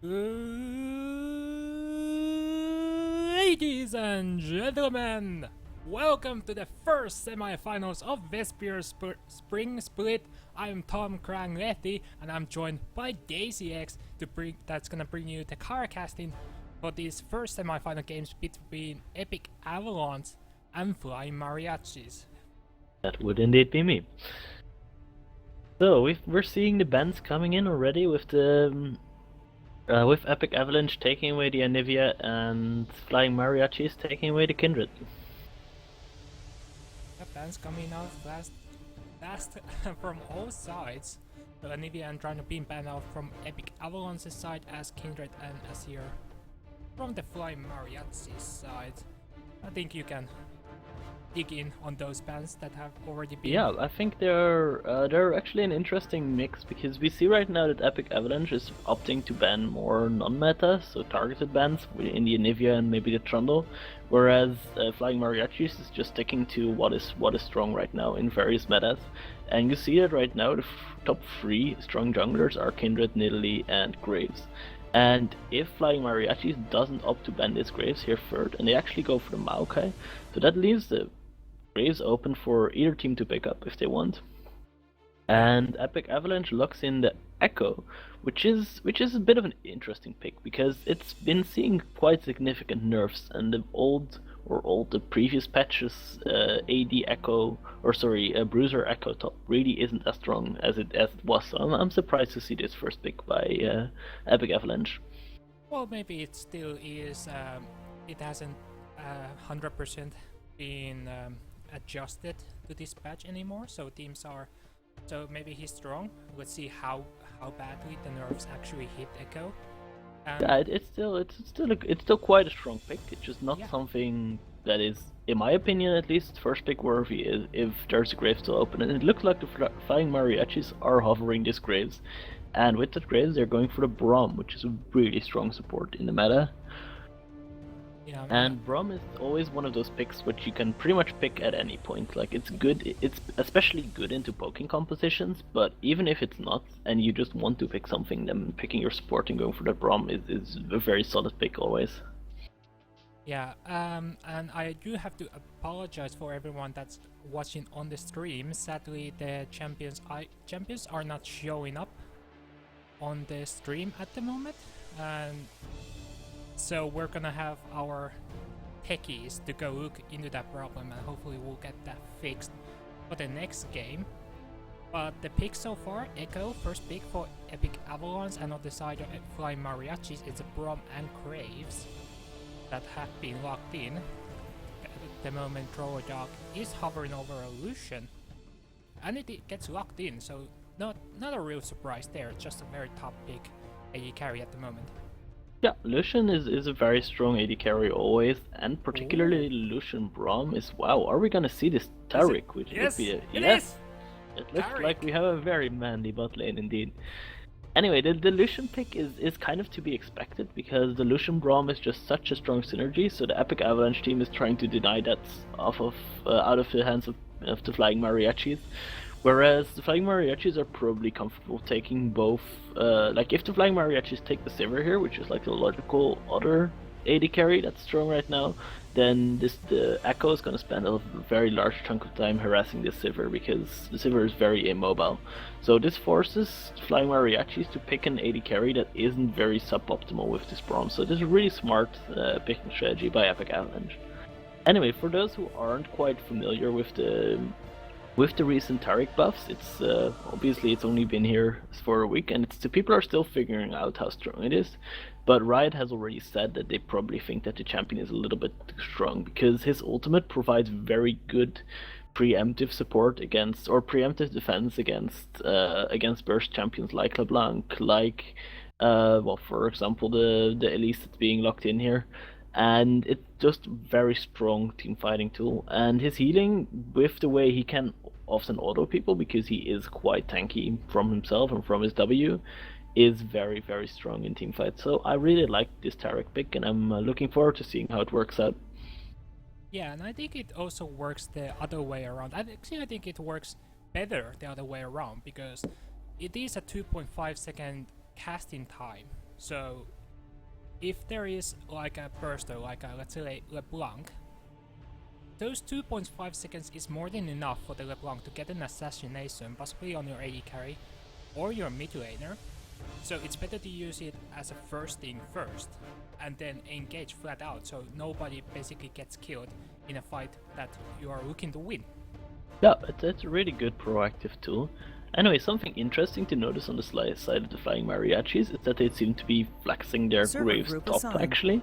Ladies and gentlemen, welcome to the first semifinals of Vespear Spring Split. I'm Tom Krangletti and I'm joined by Daisy X that's gonna bring you the car casting for these first semifinal games between Epic Avalanche and Flying Mariachis. That would indeed be me. So we're seeing the bands coming in already with the with Epic Avalanche taking away the Anivia and Flying Mariachis taking away the Kindred. The bands coming out fast from all sides. So Anivia and trying to beam ban out from Epic Avalanche's side as Kindred and Azir from the Flying Mariachi's side. I think you can dig in on those bans that have already been. Yeah, I think they're actually an interesting mix because we see right now that Epic Avalanche is opting to ban more non-meta, so targeted bans in the Anivia and maybe the Trundle, whereas Flying Mariachis is just sticking to what is strong right now in various metas. And you see that right now the top 3 strong junglers are Kindred, Nidalee, and Graves. And if Flying Mariachis doesn't opt to ban this Graves here third, and they actually go for the Maokai, so that leaves the Graves open for either team to pick up if they want. And Epic Avalanche locks in the Echo, which is a bit of an interesting pick because it's been seeing quite significant nerfs, and the previous patches AD Echo Bruiser Echo top really isn't as strong as it was. So I'm surprised to see this first pick by Epic Avalanche. Well, maybe it still is. It hasn't 100% been adjusted to this patch anymore, so teams are. So maybe he's strong. Let's see how badly the nerfs actually hit Echo. Yeah, it's still quite a strong pick. It's just not something that is, in my opinion at least, first pick worthy if there's a Graves still open. And it looks like the Flying Mariachis are hovering this Graves, and with that Graves they're going for the Braum, which is a really strong support in the meta. Yeah, and Braum is always one of those picks which you can pretty much pick at any point. Like, it's good, it's especially good into poking compositions, but even if it's not, and you just want to pick something, then picking your support and going for the Braum is a very solid pick always. Yeah, and I do have to apologize for everyone that's watching on the stream. Sadly, the champions are not showing up on the stream at the moment, and so we're gonna have our techies to go look into that problem, and hopefully we'll get that fixed for the next game. But the pick so far, Echo, first pick for Epic Avalanche, and on the side of Flying Mariachis, it's a Braum and Graves that have been locked in. At the moment, Troller Dog is hovering over a Lucian, and it gets locked in, so not a real surprise there, just a very top pick AD carry at the moment. Yeah, Lucian is a very strong AD carry always, and particularly Lucian Braum is, wow, are we gonna see this Taric? Which yes, would be a, yes! It looks Taric. like we have a very manly bot lane indeed. Anyway, the Lucian pick is kind of to be expected because the Lucian Braum is just such a strong synergy, so the Epic Avalanche team is trying to deny that out of the hands of the Flying Mariachis. Whereas the Flying Mariachis are probably comfortable taking both, like if the Flying Mariachis take the Sivir here, which is like the logical other AD carry that's strong right now, then the Echo is going to spend a very large chunk of time harassing this Sivir because the Sivir is very immobile. So this forces Flying Mariachis to pick an AD carry that isn't very suboptimal with this Braum. So this is a really smart picking strategy by Epic Avalanche. Anyway, for those who aren't quite familiar with the recent Taric buffs, it's obviously it's only been here for a week, and the people are still figuring out how strong it is. But Riot has already said that they probably think that the champion is a little bit too strong because his ultimate provides very good preemptive support against, or preemptive defense against burst champions like LeBlanc, like well, for example, the Elise that's being locked in here. And it's just a very strong team fighting tool, and his healing, with the way he can often auto people because he is quite tanky from himself and from his W, is very, very strong in team fights. So I really like this Taric pick, and I'm looking forward to seeing how it works out. Yeah, and I think it also works the other way around. I think it works better the other way around because it is a 2.5 second casting time. So if there is like a burster, like a, let's say LeBlanc, those 2.5 seconds is more than enough for the LeBlanc to get an assassination, possibly on your AD carry or your mid laner. So it's better to use it as a first thing first, and then engage flat out so nobody basically gets killed in a fight that you are looking to win. Yeah, it's a really good proactive tool. Anyway, something interesting to notice on the side of the Flying Mariachis is that they seem to be flexing their Server Graves group top assigned. actually.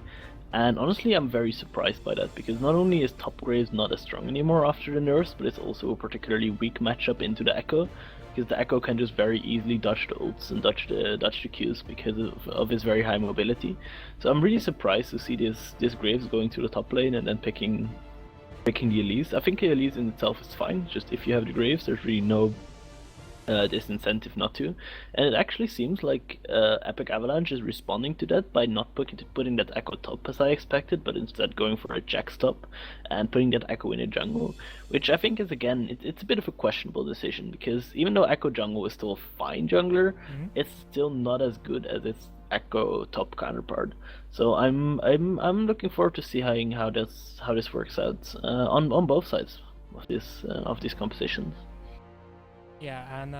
And honestly, I'm very surprised by that, because not only is top Graves not as strong anymore after the nerfs, but it's also a particularly weak matchup into the Echo, because the Echo can just very easily dodge the ults and dodge the Qs because of his very high mobility. So I'm really surprised to see this Graves going to the top lane and then picking the Elise. I think the Elise in itself is fine, just if you have the Graves, there's really no disincentive not to. And it actually seems like Epic Avalanche is responding to that by not putting that Echo top as I expected, but instead going for a Jax top and putting that Echo in a jungle, which I think is, again, it's a bit of a questionable decision, because even though Echo jungle is still a fine jungler, it's still not as good as its Echo top counterpart. So I'm looking forward to see how this works out on both sides of these compositions. Yeah, and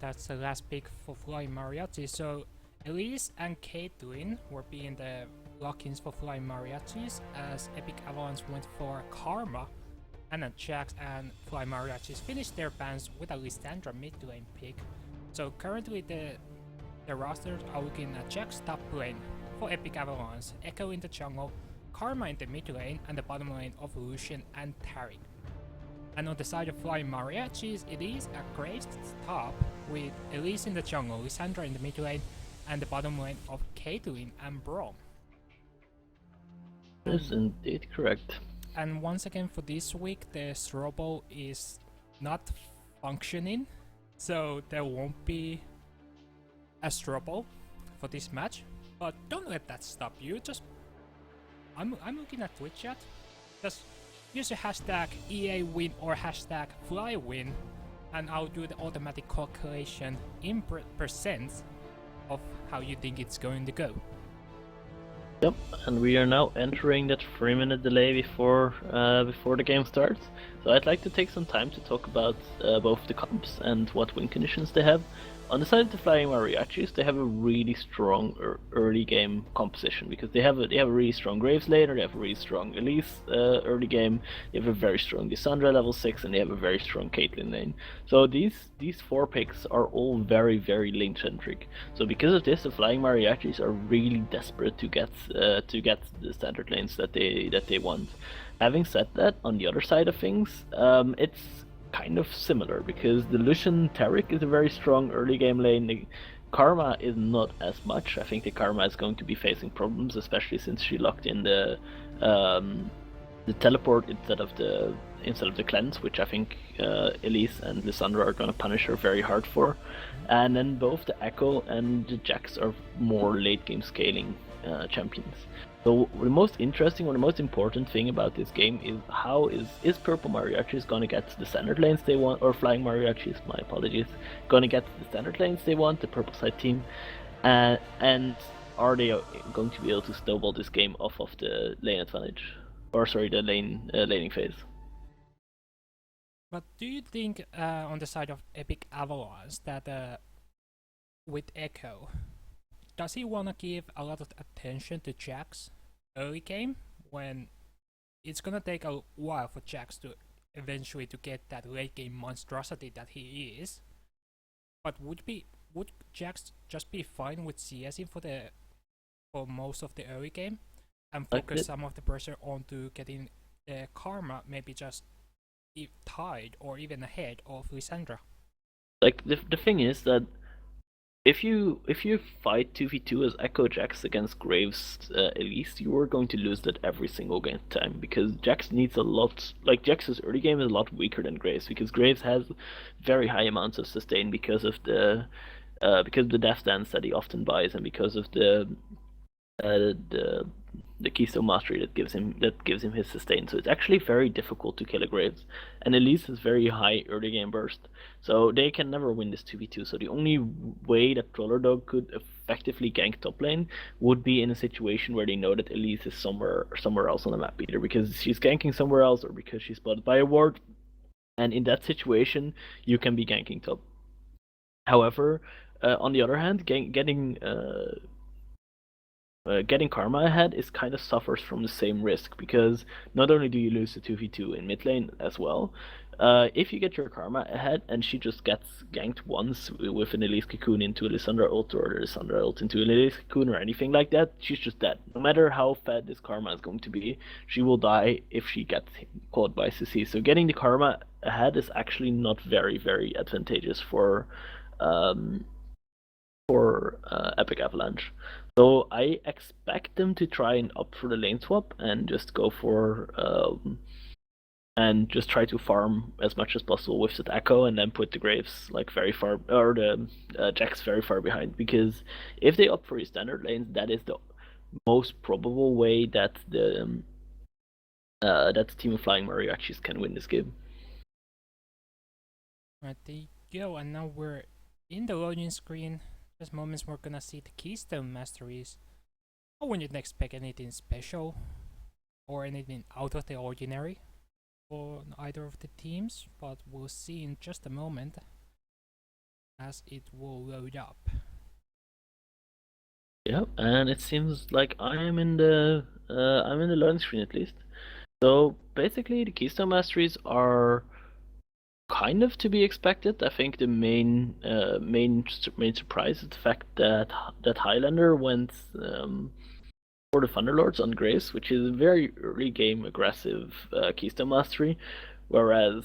that's the last pick for Flying Mariachi. So Elise and Caitlyn were being the lock-ins for Flying Mariachis, as Epic Avalanche went for Karma, and then Jax and Flying Mariachis finished their bans with a Lysandra mid lane pick. So currently the rosters are looking at Jax top lane for Epic Avalanche, Echo in the jungle, Karma in the mid lane, and the bottom lane of Lucian and Taric. And on the side of Flying Mariachis, it is a Graves top with Elise in the jungle, Lysandra in the mid lane, and the bottom lane of Caitlyn and Braum. That is indeed correct. And once again for this week, the Strobo is not functioning, so there won't be a Strobo for this match. But don't let that stop you. Just I'm looking at Twitch chat. Just use a hashtag EA win or hashtag fly win, and I'll do the automatic calculation in percents of how you think it's going to go. Yep, and we are now entering that 3-minute delay before the game starts. So I'd like to take some time to talk about both the comps and what win conditions they have. On the side of the Flying Mariachis, they have a really strong early game composition, because they have a really strong Graves laner, they have a really strong Elise early game, they have a very strong Lysandra level 6, and they have a very strong Caitlyn lane. So these 4 picks are all very, very lane centric. So because of this, the Flying Mariachis are really desperate to get the standard lanes that they want. Having said that, on the other side of things, it's kind of similar, because the Lucian Taric is a very strong early game lane. The Karma is not as much. I think the Karma is going to be facing problems, especially since she locked in the teleport instead of the cleanse, which I think Elise and Lysandra are going to punish her very hard for. And then both the Echo and the Jax are more late game scaling champions. So the most interesting or the most important thing about this game is how is Purple Mariachis going to get the standard lanes they want, or Flying Mariachis, my apologies, going to get the standard lanes they want, the purple side team, and are they going to be able to snowball this game off of the lane advantage, or sorry, the laning phase? But do you think on the side of Epic Avalanche that with Echo, does he want to give a lot of attention to Jax early game, when it's gonna take a while for Jax to eventually to get that late game monstrosity that he is? But would Jax just be fine with CSing for most of the early game and focus some of the pressure onto getting the Karma maybe just tied or even ahead of Lysandra? Like the thing is that if you fight 2v2 as Echo Jax against Graves Elise, you are going to lose that every single game time, because Jax needs a lot, like Jax's early game is a lot weaker than Graves, because Graves has very high amounts of sustain because of the death dance that he often buys, and because of the the Keystone Mastery that gives him his sustain. So it's actually very difficult to kill a Graves, and Elise has very high early game burst, so they can never win this 2v2. So the only way that Trollerdog could effectively gank top lane would be in a situation where they know that Elise is somewhere else on the map, either because she's ganking somewhere else or because she's spotted by a ward. And in that situation, you can be ganking top. However, on the other hand, getting Karma ahead is kind of suffers from the same risk, because not only do you lose the 2v2 in mid lane as well, if you get your Karma ahead and she just gets ganked once with an Elise Cocoon into a Lissandra ult, or a Lissandra ult into an Elise Cocoon or anything like that, she's just dead. No matter how fed this Karma is going to be, she will die if she gets caught by CC. So getting the Karma ahead is actually not very, very advantageous for Epic Avalanche. So I expect them to try and opt for the lane swap and just go for and just try to farm as much as possible with that Echo, and then put the Graves like very far, or the Jax very far behind. Because if they opt for his standard lanes, that is the most probable way that the team of Flying Mariachis can win this game. Right, there you go, and now we're in the loading screen. Just moments we're gonna see the Keystone Masteries. I wouldn't expect anything special or anything out of the ordinary for either of the teams, but we'll see in just a moment as it will load up. Yeah, and it seems like I'm in the loading screen at least. So basically, the Keystone Masteries are kind of to be expected. I think the main surprise is the fact that Highlander went for the Thunderlords on Grace, which is a very early game aggressive Keystone Mastery, whereas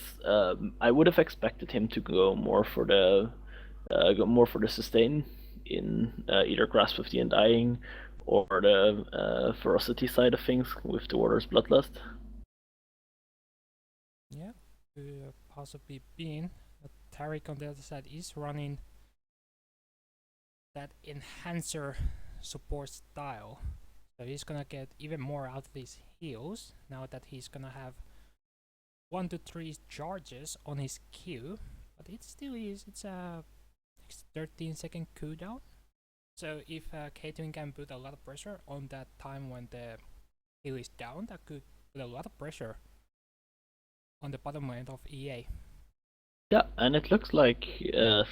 I would have expected him to go more for the sustain in either Grasp of the Undying or the ferocity side of things with the Warrior's Bloodlust. Yeah, could have possibly been. Taric on the other side is running that enhancer support style, so he's gonna get even more out of these heals now that he's gonna have 1 to 3 charges on his Q, but it still is, it's a 13-second cooldown. So if Caitlyn can put a lot of pressure on that time when the heal is down, that could put a lot of pressure on the bottom end of EA. Yeah, and it looks like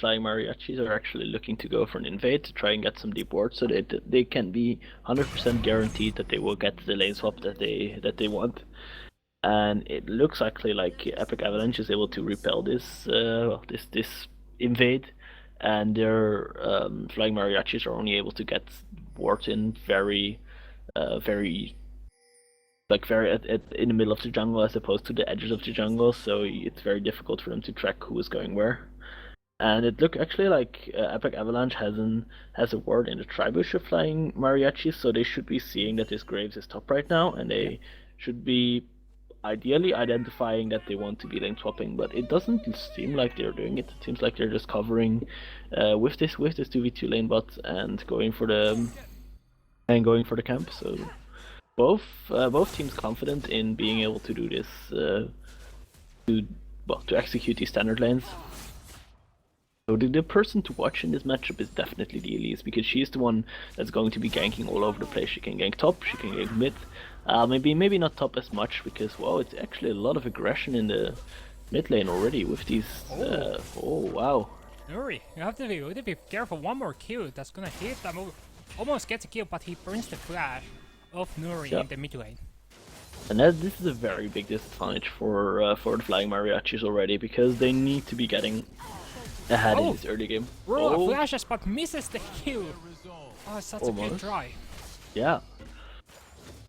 Flying Mariachis are actually looking to go for an invade to try and get some deep wards, so that they can be 100% guaranteed that they will get the lane swap that they want. And it looks actually like Epic Avalanche is able to repel this this invade, and their Flying Mariachis are only able to get wards in very in the middle of the jungle as opposed to the edges of the jungle, so it's very difficult for them to track who is going where. And it look actually like Epic Avalanche has a ward in the Tribush of Flying Mariachis, so they should be seeing that this Graves is top right now, and they should be ideally identifying that they want to be lane swapping, but it doesn't seem like they're doing it. It seems like they're just covering with this 2v2 lane bot and going for the camp. So both teams confident in being able to do this to execute these standard lanes. So the person to watch in this matchup is definitely the Elise, because she's the one that's going to be ganking all over the place. She can gank top, she can gank mid, maybe not top as much, because wow, it's actually a lot of aggression in the mid lane already with these. Oh wow! Nuri, you have to be really be careful. One more kill that's gonna hit that move. Almost gets a kill, but he burns the flash of Nuri in the mid lane. And this is a very big disadvantage for the Flying Mariachis already, because they need to be getting ahead in this early game. Rua flashes but misses the kill. Oh, such a good try. Yeah.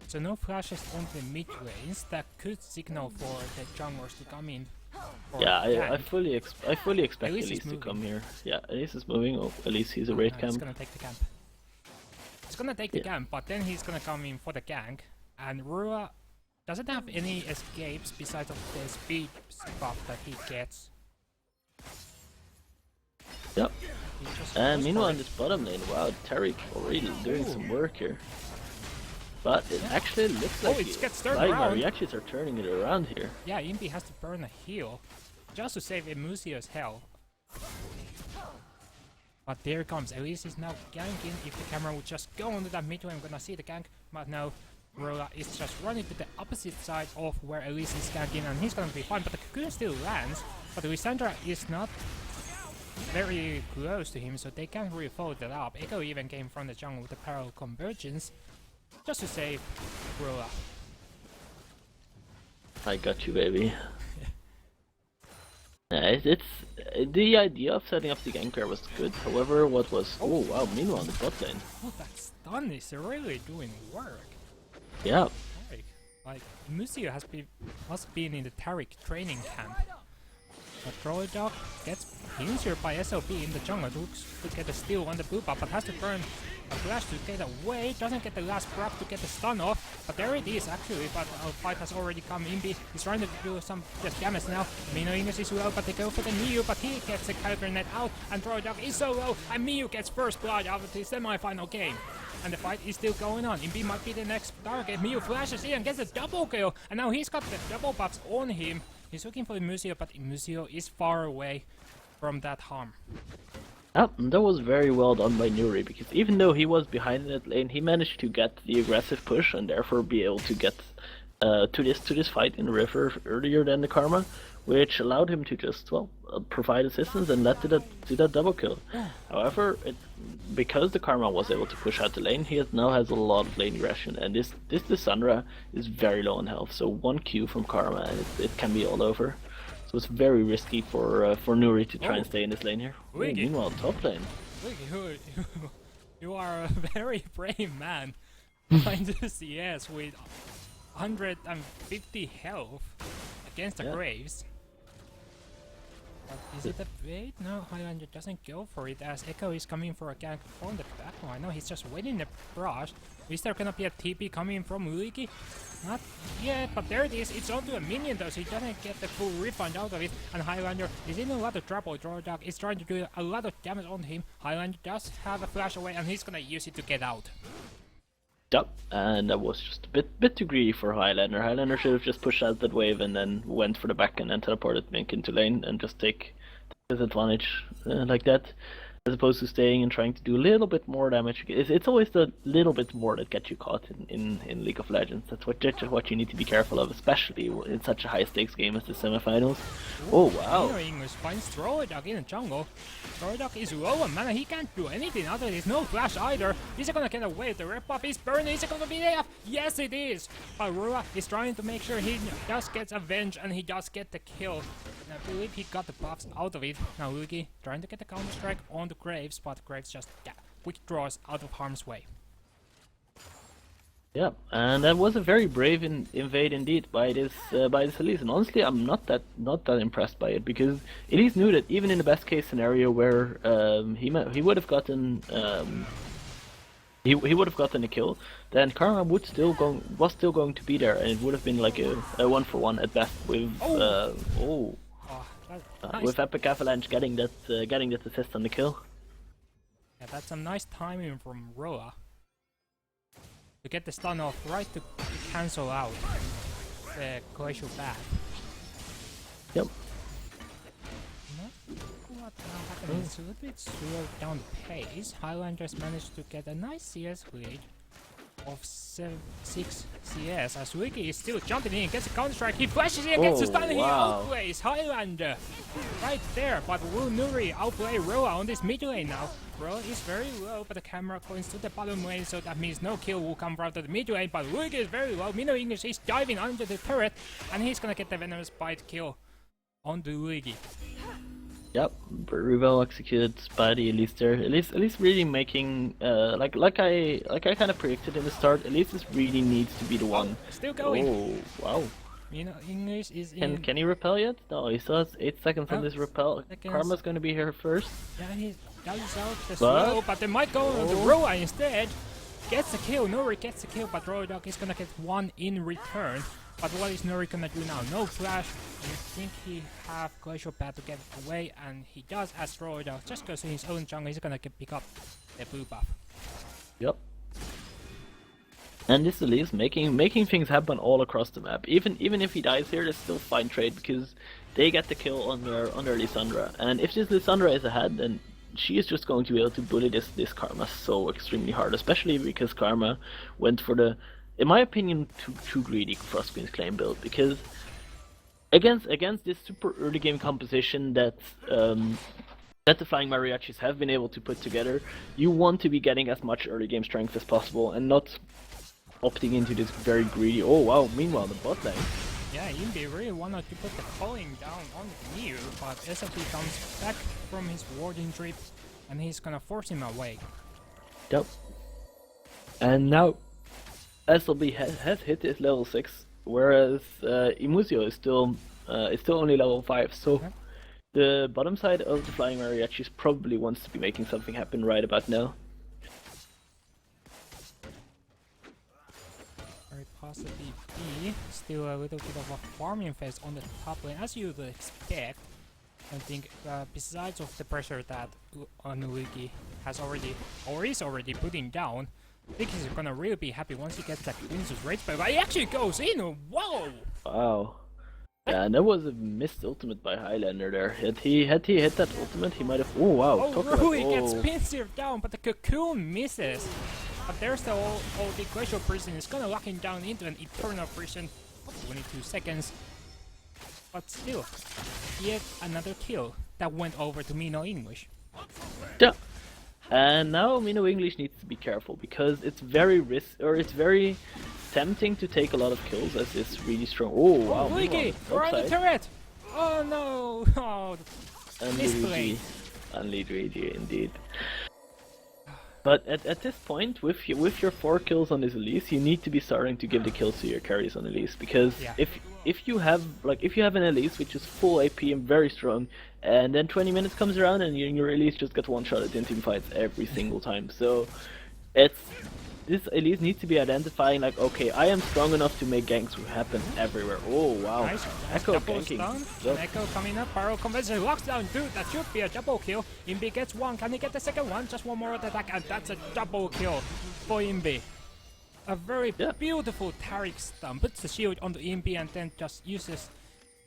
So no flashes on the mid lanes. That could signal for the junglers to come in. Yeah, I fully expect Elise to come here. Yeah, Elise is moving. Oh, Elise, he's a raid camp. He's gonna take the camp. He's gonna take the camp, but then he's gonna come in for the gank. And Rua doesn't have any escapes besides of the speed buff that he gets. Yep. And meanwhile in this bottom lane, wow, Taric already doing some work here. but it actually looks like it gets turned like around. Mariachis are turning it around here. Yeah, Impi has to burn a heal just to save Emusio's health. But there comes Elise is now ganking. If the camera would just go onto that mid lane, I'm gonna see the gank. But no, Rola is just running to the opposite side of where Elise is ganking, and he's gonna be fine. But the Cocoon still lands. But Lissandra is not very close to him, so they can't really follow that up. Echo even came from the jungle with the parallel convergence just to save Rola. I got you, baby. It's the idea of setting up the ganker was good. However, what was oh wow! Meanwhile, the bot lane. Oh, that stun is really doing work. Yeah. Like Musio must been in the Taric training camp. But Trolley gets injured by SOB in the jungle. Looks to get a steal on the blue buff, but has to burn a flash to get away. Doesn't get the last grab to get the stun off. But there it is actually, but a fight has already come. Imbi is trying to do some just damage now. Mino English is low, but they go for the Miyu, but he gets the counter net out, and Trolley is so low, and Miyu gets first blood out of the semi-final game. And the fight is still going on. Imbi might be the next target. Miyu flashes in and gets a double kill, and now he's got the double buffs on him. He's looking for Musio, but Musio is far away from that harm. That was very well done by Nuri, because even though he was behind in that lane, he managed to get the aggressive push and therefore be able to get to this fight in the river earlier than the Karma, which allowed him to just provide assistance and led to that double kill. However, because the Karma was able to push out the lane, he now has a lot of lane aggression, and this Lissandra is very low in health, so one Q from Karma and it can be all over. So it's very risky for Nuri to try and stay in this lane here. Oh, meanwhile, top lane. You are a very brave man. Trying to CS with 150 health against the Graves. But is it a bait? No, Highlander doesn't go for it as Echo is coming for a gank on the back line. No, he's just waiting the brush. Is there gonna be a TP coming from Luigi? Not yet, but there it is. It's onto a minion though, so he doesn't get the full refund out of it. And Highlander is in a lot of trouble. Drawdog is trying to do a lot of damage on him. Highlander does have a flash away, and he's gonna use it to get out. Yep, and that was just a bit too greedy for Highlander. Highlander should have just pushed out that wave and then went for the back and then teleported Mink into lane and just take his advantage like that, as opposed to staying and trying to do a little bit more damage. It's always the little bit more that gets you caught in League of Legends. That's what you need to be careful of, especially in such a high stakes game as the semifinals. Oh wow! English finds Trolley in the jungle. Trolley is low on mana, he can't do anything other. There's no flash either. Is he gonna get away? The red buff is burning. Is it gonna be there? Yes, it is. Aurora is trying to make sure he just gets avenged and he does get the kill. And I believe he got the buffs out of it. Now Luigi trying to get the counter strike on the Graves, but Graves just withdraws out of harm's way. Yeah, and that was a very brave invade indeed by this Elise, and honestly, I'm not that impressed by it, because Elise knew that even in the best case scenario where he would have gotten he would have gotten a kill, then Karma was still going to be there, and it would have been like a 1-for-1 at best with nice. With Epic Avalanche getting that assist on the kill. Yeah, that's some nice timing from Roa to get the stun off right to cancel out the glacial bath. Yep. What happened is a little bit slowed down the pace. Highlanders managed to get a nice CS lead of 6 CS as Wiki is still jumping in, gets a counter strike, he flashes in, gets a stun, and he outplays Highlander right there. But will Nuri outplay Roa on this mid lane now? Roa is very low, but the camera points to the bottom lane, so that means no kill will come from the mid lane. But Wiki is very low. Mino English is diving under the turret, and he's gonna get the venomous bite kill on the Luigi. Yep, very well executed by the Elise there. Elise really making like I kind of predicted in the start. Elise really needs to be the one. Still going. Oh wow! You know, English is in. Can he repel yet? No, he still has 8 seconds on this repel. Karma's gonna be here first. Yeah, he does out the slow, but they might go on the Roa instead. Gets the kill. Nuri gets the kill, but Roadog is gonna get one in return. But what is Nuri gonna do now? No flash. You think he have Glacial Path to get away, and he does as Roadog just goes to his own jungle. He's gonna pick up the blue buff. Yep. And this Elise making things happen all across the map. Even if he dies here, it's still fine trade because they get the kill on their Lissandra. And if this Lissandra is ahead, then she is just going to be able to bully this Karma so extremely hard, especially because Karma went for the, in my opinion, too greedy Frost Queen's claim build, because against this super early game composition that that the Flying Mariachis have been able to put together, you want to be getting as much early game strength as possible and not opting into this very greedy. Oh wow! Meanwhile, the bot lane. Yeah, Imbi really wanted to put the calling down on the Mew, but SLB comes back from his warding trip and he's gonna force him away. Yep. And now SLB has hit his level 6, whereas Imusio is still only level 5. So Yep. the bottom side of the Flying Mariachis probably wants to be making something happen right about now. Very possibly B, still a little bit of a farming phase on the top lane, as you would expect. I think besides of the pressure that Luigi has already, or is already putting down, I think he's gonna really be happy once he gets that Queen's Rage spell, but he actually goes in! Whoa! Wow. Yeah, and that was a missed ultimate by Highlander there. Had he hit that ultimate, he might have. Oh wow! Oh, Rui gets pincer down, but the cocoon misses. But there's the old glacial prison. It's gonna lock him down into an eternal prison for 22 seconds. But still, yet another kill that went over to Mino English. Yeah. And now Mino English needs to be careful because it's very very tempting to take a lot of kills as it's really strong. Oh wow! Luigi, we're on the turret! Oh no! Oh, misplay. Unlead Luigi, indeed. But at this point, with your 4 kills on this Elise, you need to be starting to give the kills to your carries on Elise, because Yeah. if you have an Elise which is full AP and very strong, and then 20 minutes comes around and your Elise just gets one-shotted in team fights every single time. So this Elise needs to be identifying like, okay, I am strong enough to make ganks happen everywhere. Oh wow! Nice. Echo Double ganking. stun. Yep. Echo coming up. Barrel conversion locks down. Dude, that should be a double kill. Imbi gets one. Can he get the second one? Just one more attack, and that's a double kill for Imbi. A very beautiful Taric stun. Puts the shield on the Imbi and then just uses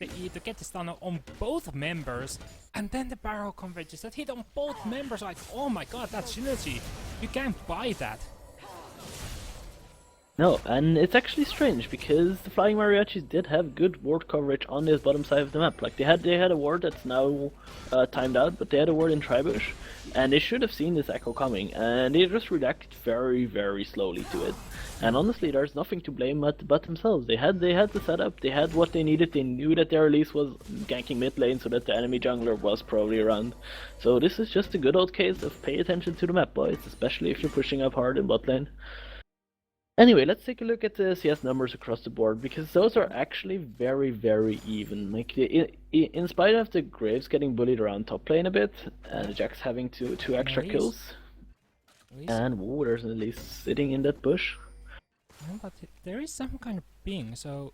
the E to get the stun on both members. And then the barrel converges that hit on both members. Like, oh my god, that's synergy. You can't buy that. No, and it's actually strange because the Flying Mariachis did have good ward coverage on this bottom side of the map. Like they had a ward that's now timed out, but they had a ward in Tribush, and they should have seen this echo coming, and they just reacted very, very slowly to it. And honestly, there's nothing to blame but themselves. They had the setup, they had what they needed. They knew that their Elise was ganking mid lane, so that the enemy jungler was probably around. So this is just a good old case of pay attention to the map, boys, especially if you're pushing up hard in bot lane. Anyway, let's take a look at the CS numbers across the board, because those are actually very, very even. Like, in spite of the Graves getting bullied around top lane a bit, and the Jax having two extra kills, and whoa, there's an Elise sitting in that bush. No, but there is some kind of ping, so...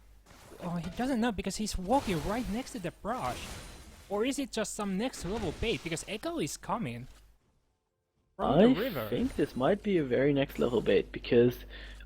Oh, he doesn't know because he's walking right next to the brush. Or is it just some next level bait, because Echo is coming from the river. I think this might be a very next level bait, because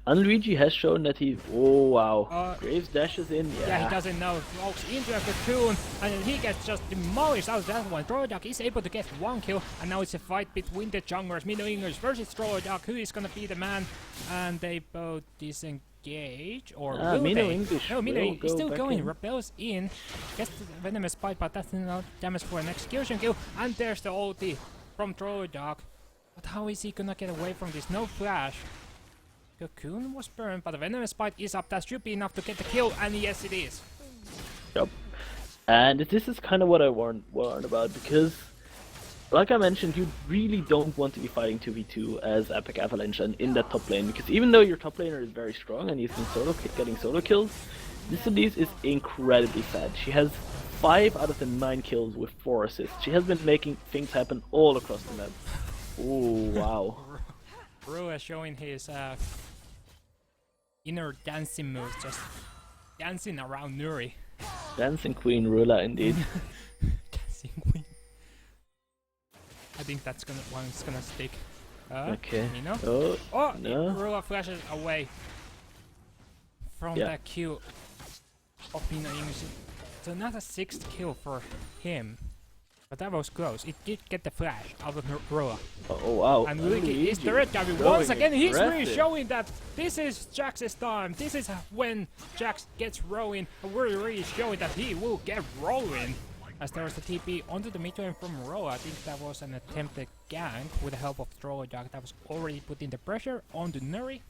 Unluigi has shown that he... Oh wow, Graves dashes in, Yeah, he doesn't know. Walks into a cocoon, and then he gets just demolished out of that one. Trollduck is able to get one kill, and now it's a fight between the junglers, Mino English versus Trollduck. Who is gonna be the man? And they both disengage, or will Mino they? English No, Mino is still going. in. Repels in, gets the venomous bite, but that's enough damage for an execution kill. And there's the ulti from Trollduck. But how is he gonna get away from this? No flash. Cocoon was burned, but the venomous bite is up. That should be enough to get the kill, and yes, it is. Yep. And this is kind of what I warned about, because, like I mentioned, you really don't want to be fighting 2v2 as Epic Avalanche and in that top lane, because even though your top laner is very strong and he's been getting solo kills, this Elise is incredibly fat. She has 5 out of the 9 kills with 4 assists. She has been making things happen all across the map. Oh wow. Rua showing his inner dancing moves, just dancing around Nuri. Dancing Queen Rula, indeed. Dancing Queen. I think that's one's gonna stick. Okay. You know? Oh, Oh, no. Rula flashes away. from that kill of Pino English. So not a 6th kill for him. But that was close. It did get the flash out of Roa. Oh wow. And Luigi is turret diving. Once again, he's really showing that this is Jax's time. This is when Jax gets rolling. And we're really showing that he will get rolling. As there was the TP onto the mid lane from Roa. I think that was an attempted gank with the help of Trolljack. That was already putting the pressure onto Nuri.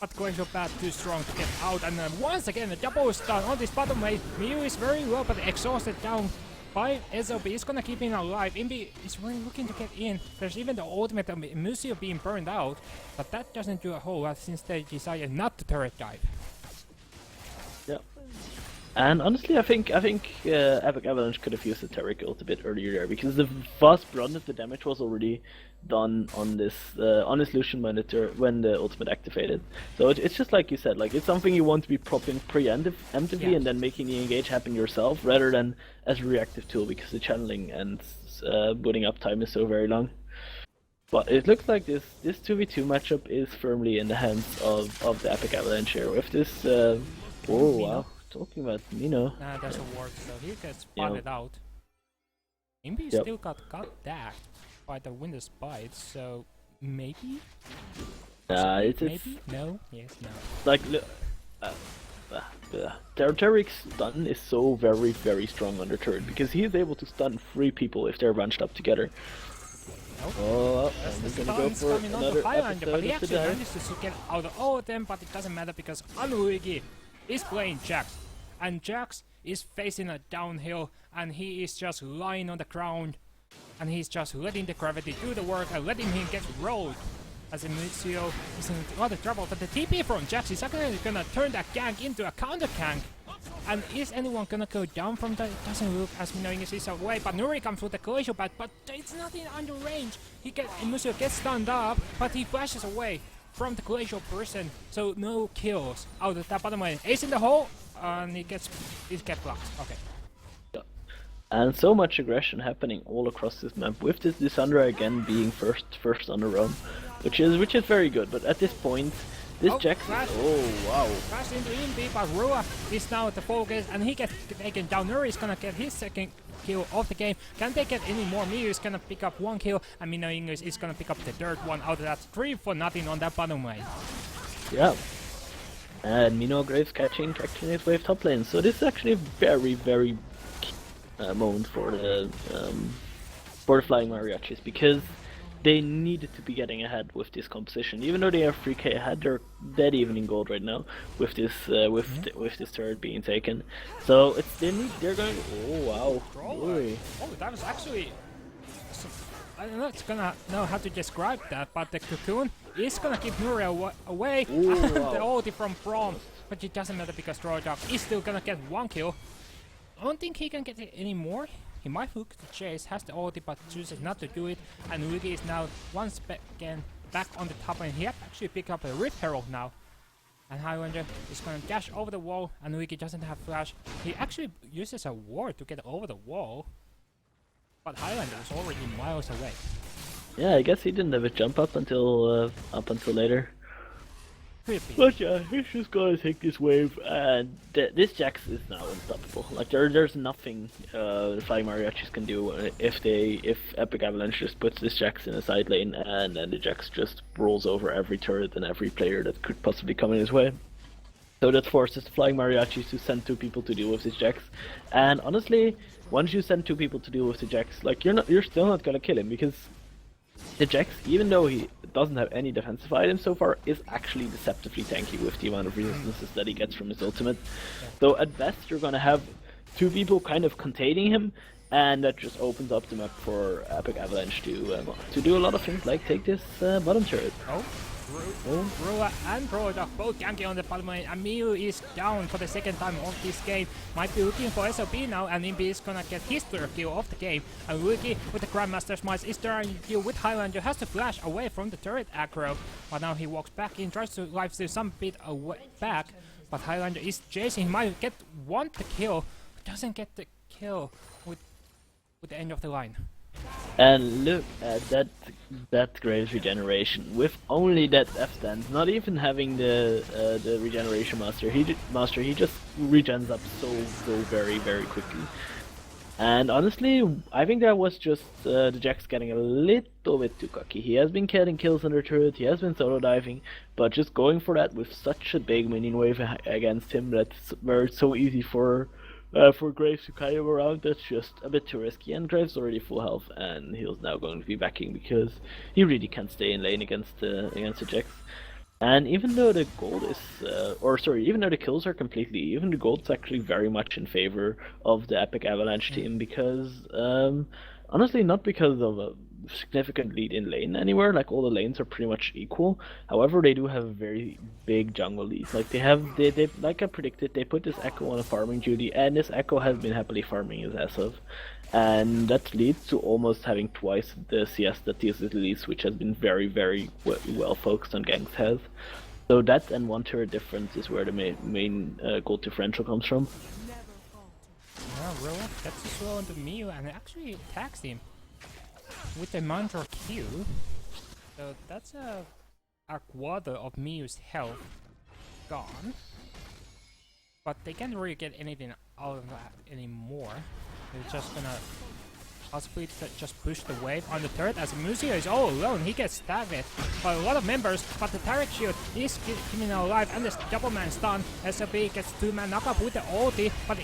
But Glacial Path too strong to get out. And once again, a double stun on this bottom lane. Miu is very low, but exhausted down by SLB. Is gonna keep him alive. Imbi is really looking to get in. There's even the ultimate of Museo being burned out, but that doesn't do a whole lot since they decided not to turret dive. Yeah. And honestly, I think Epic Avalanche could have used the Taric ult a bit earlier there, because the vast brunt of the damage was already done on this Lucian when the ultimate activated. So it's just like you said, like it's something you want to be propping preemptively and then making the engage happen yourself, rather than as a reactive tool, because the channeling and booting up time is so very long. But it looks like this 2v2 matchup is firmly in the hands of the Epic Avalanche here. With this, oh wow. Talking about Mino. Nah, doesn't work, so he gets spotted out. Imbi still got dagged by the Windows Bite, so maybe? It's maybe? No? Yes, no. Like, Taric's stun is so very, very strong on the turret, because he is able to stun 3 people if they're bunched up together. Nope. Oh, and we're gonna go for another Highlander, but he episode actually manages to get out of all of them, but it doesn't matter because Luigi is playing Jax, and Jax is facing a downhill, and he is just lying on the ground, and he's just letting the gravity do the work and letting him get rolled. As Emilio is in a lot of trouble, but the TP from Jax is actually gonna turn that gank into a counter gank. And is anyone gonna go down from that? It doesn't look as Mino English is away, but Nuri comes with the glacial bat, but it's not in under range. Emilio gets stunned up, but he flashes away from the glacial person, so no kills out of that bottom lane. Ace in the hole, and it gets blocked. Okay. Yeah. And so much aggression happening all across this map, with this Lissandra again being first on the run, which is very good. But at this point, this Jax, oh wow, flash into Imbi, but Rua is now the focus, and he gets taken down. Nuri is gonna get his second kill of the game. Can they get any more? Miu is gonna pick up 1 kill, and Mino English is gonna pick up the third one out of that. 3-0 on that bottom lane. Yeah. And Mino Graves catching his wave top lane. So this is actually a very, very key moment for the Flying Mariachis, because they needed to be getting ahead with this composition. Even though they are 3k ahead, they're dead even in gold right now with this with this turret being taken. So they're going. Oh wow! Oh, that was actually. I don't know. It's gonna know how to describe that, but the cocoon is gonna keep Nuri away. Ooh, wow. The ulti from Braum, but it doesn't matter because Trolljack is still gonna get 1 kill. I don't think he can get it anymore. He might hook the chase, has the ulti, but chooses not to do it. And Luigi is now once again back on the top lane. He has actually picked up a Rift Herald now. And Highlander is going to dash over the wall, and Luigi doesn't have flash. He actually uses a ward to get over the wall. But Highlander is already miles away. Yeah, I guess he didn't have a jump up until later. Creepy. But yeah, he's just gonna take this wave, and this Jax is now unstoppable. Like there's nothing Flying Mariachis can do if Epic Avalanche just puts this Jax in a side lane, and then the Jax just rolls over every turret and every player that could possibly come in his way. So that forces the Flying Mariachis to send 2 people to deal with this Jax. And honestly, once you send 2 people to deal with the Jax, like you're still not gonna kill him, because the Jax, even though he doesn't have any defensive items so far, is actually deceptively tanky with the amount of resistances that he gets from his ultimate. So at best you're gonna have 2 people kind of containing him, and that just opens up the map for Epic Avalanche to do a lot of things, like take this bottom turret. Rua and Trolljack both ganking on the bottom lane. Miu is down for the second time of this game. Might be looking for SLB now, and Imbi is gonna get his third kill of the game. And Luigi with the Grandmaster Smites is trying to deal with Highlander, has to flash away from the turret aggro. But now he walks back in, tries to lifesteal some bit away back. But Highlander is chasing, he might want the kill, but doesn't get the kill with the end of the line. And look at that Graves regeneration with only that F stance, not even having the regeneration master. He just regens up so very quickly. And honestly, I think that was just the Jax getting a little bit too cocky. He has been getting kills under turret, he has been solo diving, but just going for that with such a big minion wave against him that's where it's so easy for Graves to carry him around, that's just a bit too risky. And Graves already full health, and he's now going to be backing because he really can't stay in lane against the Jax. And even though the gold is, even though the kills are completely even, the gold's actually very much in favor of the Epic Avalanche team because, honestly, not because of a significant lead in lane anywhere. Like all the lanes are pretty much equal. However, they do have a very big jungle lead. Like they like I predicted, they put this Echo on a farming duty, and this Echo has been happily farming his ass off. And that leads to almost having twice the CS that these little leads, which has been very well focused on ganks has. So that and one turret difference is where the main gold differential comes from. Yeah, Roa gets to slow onto Miu and actually attacks him with the Mantra Q. So that's a quarter of Miu's health gone. But they can't really get anything out of that anymore. They're just gonna possibly just push the wave on the turret as Museo is all alone. He gets stabbed by a lot of members, but the turret shield is keeping him alive, and this double man stun. SLB gets 2-man knockup with the ulti, but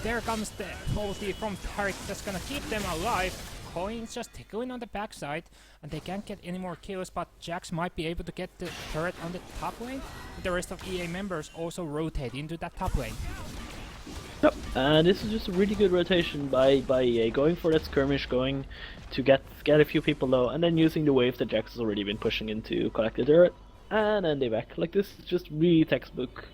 there comes the ulti from Tarek that's gonna keep them alive. Coin's just tickling on the backside, and they can't get any more kills, but Jax might be able to get the turret on the top lane. The rest of EA members also rotate into that top lane. Yep, and this is just a really good rotation by EA, going for that skirmish, going to get a few people low, and then using the wave that Jax has already been pushing in to collect the turret, and then they back. Like, this is just really textbook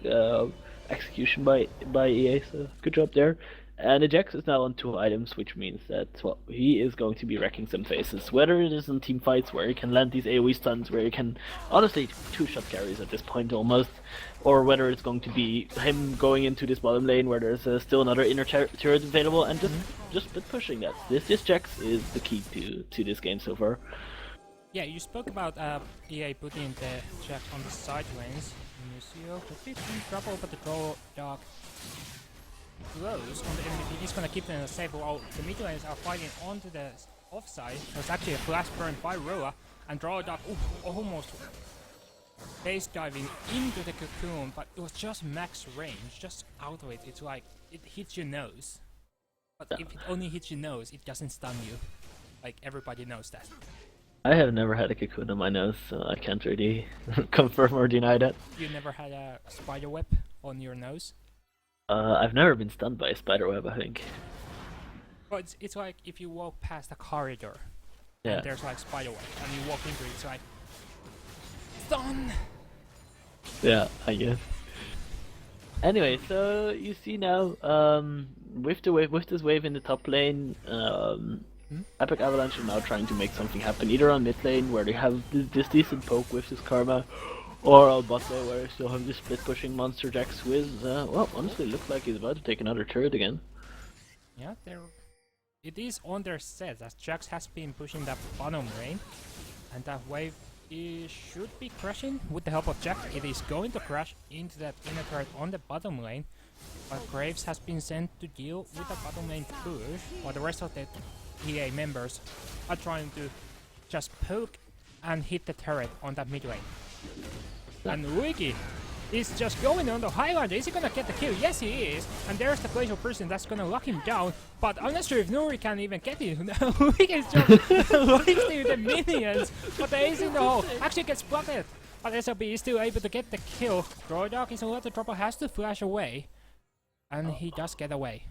execution by EA, so good job there. And the Jax is now on 2 items, which means that, well, he is going to be wrecking some faces. Whether it is in team fights where he can land these AoE stuns, where he can, honestly, 2-shot carries at this point almost, or whether it's going to be him going into this bottom lane where there's still another inner turret available, and just split pushing that. This Jax is the key to this game so far. Yeah, you spoke about EA putting the Jax on the side lanes. Museo could be in trouble, but the Troll Dog close on the MVP. He's gonna keep them safe while the mid lanes are fighting onto the offside. There's actually a flash burn by Roa, and Draw Dog almost base diving into the cocoon, but it was just max range, just out of it. It's like it hits your nose, but if it only hits your nose, it doesn't stun you. Like, everybody knows that. I have never had a cocoon on my nose, so I can't really confirm or deny that. You never had a spider web on your nose? I've never been stunned by a spiderweb, I think. Well, it's like if you walk past a corridor, and there's like spiderweb, and you walk into it, it's like stun. Yeah, I guess. Anyway, so you see now, with this wave in the top lane, Epic Avalanche are now trying to make something happen, either on mid lane where they have this decent poke with this Karma, or on bot lane where they still have this split pushing monster Jax who is, well, honestly looks like he's about to take another turret again. Yeah, it is on their set as Jax has been pushing that bottom lane, and that wave should be crashing with the help of Jax. It is going to crash into that inner turret on the bottom lane, but Graves has been sent to deal with the bottom lane push, while the rest of the EA members are trying to just poke and hit the turret on that mid lane. And Luigi is just going on the Highlander. Is he gonna get the kill? Yes, he is. And there's the glacial person that's gonna lock him down. But I'm not sure if Nuri can even get him. Luigi is just wasting the minions. But the ace in the hole actually gets blocked. But SLB is still able to get the kill. Droidog is in a lot of trouble, has to flash away. And he does get away.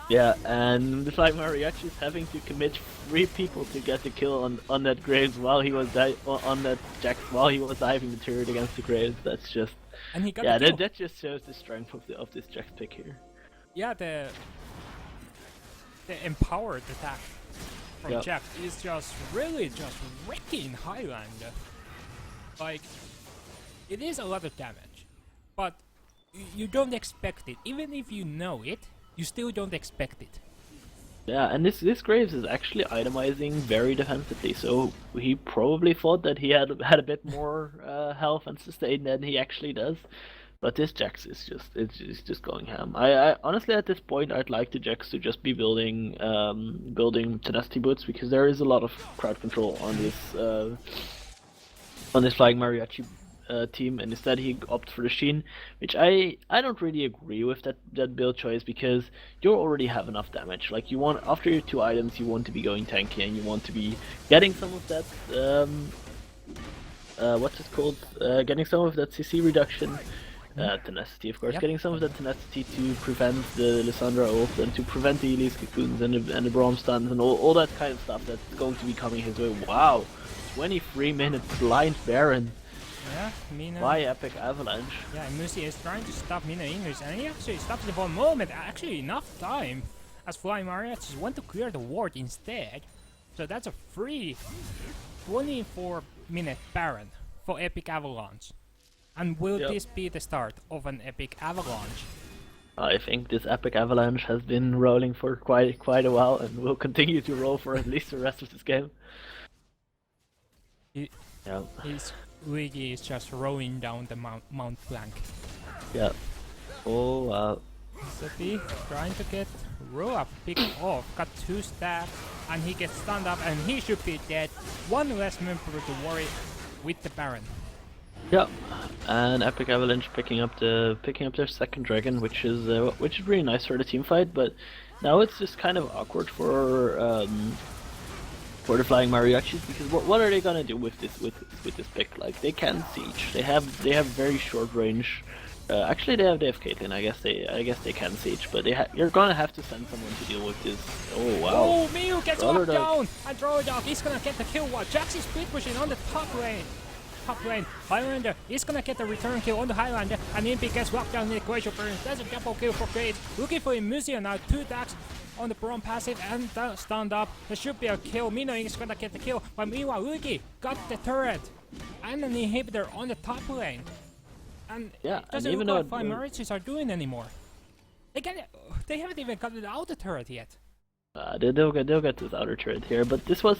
Yeah, and the fact Mariachi is having to commit 3 people to get the kill on that Graves while he was on that Jax while he was diving the turret against the Graves. That's just, and he got the kill. that just shows the strength of this Jax pick here. Yeah, the empowered attack from Jax is just really just wrecking Highlander. Like, it is a lot of damage, but you don't expect it. Even if you know it, you still don't expect it. Yeah, and this Graves is actually itemizing very defensively, so he probably thought that he had a bit more health and sustain than he actually does. But this Jax is just going ham. I honestly at this point I'd like the Jax to just be building tenacity boots because there is a lot of crowd control on this flying mariachi team, and instead he opted for the Sheen, which I don't really agree with that build choice because you already have enough damage. Like you want after your 2 items, you want to be going tanky and you want to be getting some of that what's it called? Getting some of that CC reduction. Tenacity, of course, getting some of that tenacity to prevent the Lissandra ult and to prevent the Elise cocoons and the Braum stuns and all that kind of stuff that's going to be coming his way. Wow, 23-minute blind Baron. Yeah, Mina. By Epic Avalanche. Yeah, Musi is trying to stop Mina English, and he actually stops it for a moment. Actually, enough time as Flying Mariachis want to clear the ward instead. So that's a free 24-minute Baron for Epic Avalanche. And will this be the start of an Epic Avalanche? I think this Epic Avalanche has been rolling for quite a while and will continue to roll for at least the rest of this game. His Luigi is just rolling down the Mount Blanc. Yeah. Oh wow. Sophie trying to get Roa picked off, got 2 stabs, and he gets stunned up, and he should be dead. One less member to worry with the Baron. Yeah, and Epic Avalanche picking up their second dragon, which is really nice for the team fight. But now it's just kind of awkward for the Flying Mariachis because what are they gonna do with this pick? Like they can't siege. They have very short range. Actually, they have Caitlyn. I guess they can siege, but you're gonna have to send someone to deal with this. Oh wow! Oh, Miu gets locked down, and Dog is gonna get the kill. While Jax is split pushing on the top lane. Highlander is gonna get the return kill on the Highlander, and Impi gets locked down in the Glacial Burns. That's a double kill for Gage. Looking for Musia now, 2 attacks on the Braum passive and stunned up. There should be a kill. Mino is gonna get the kill, but meanwhile Luigi got the turret and an inhibitor on the top lane. And it doesn't look like Flying Mariachis are doing anymore. They haven't even gotten out the turret yet. They'll get this outer turret here, but this was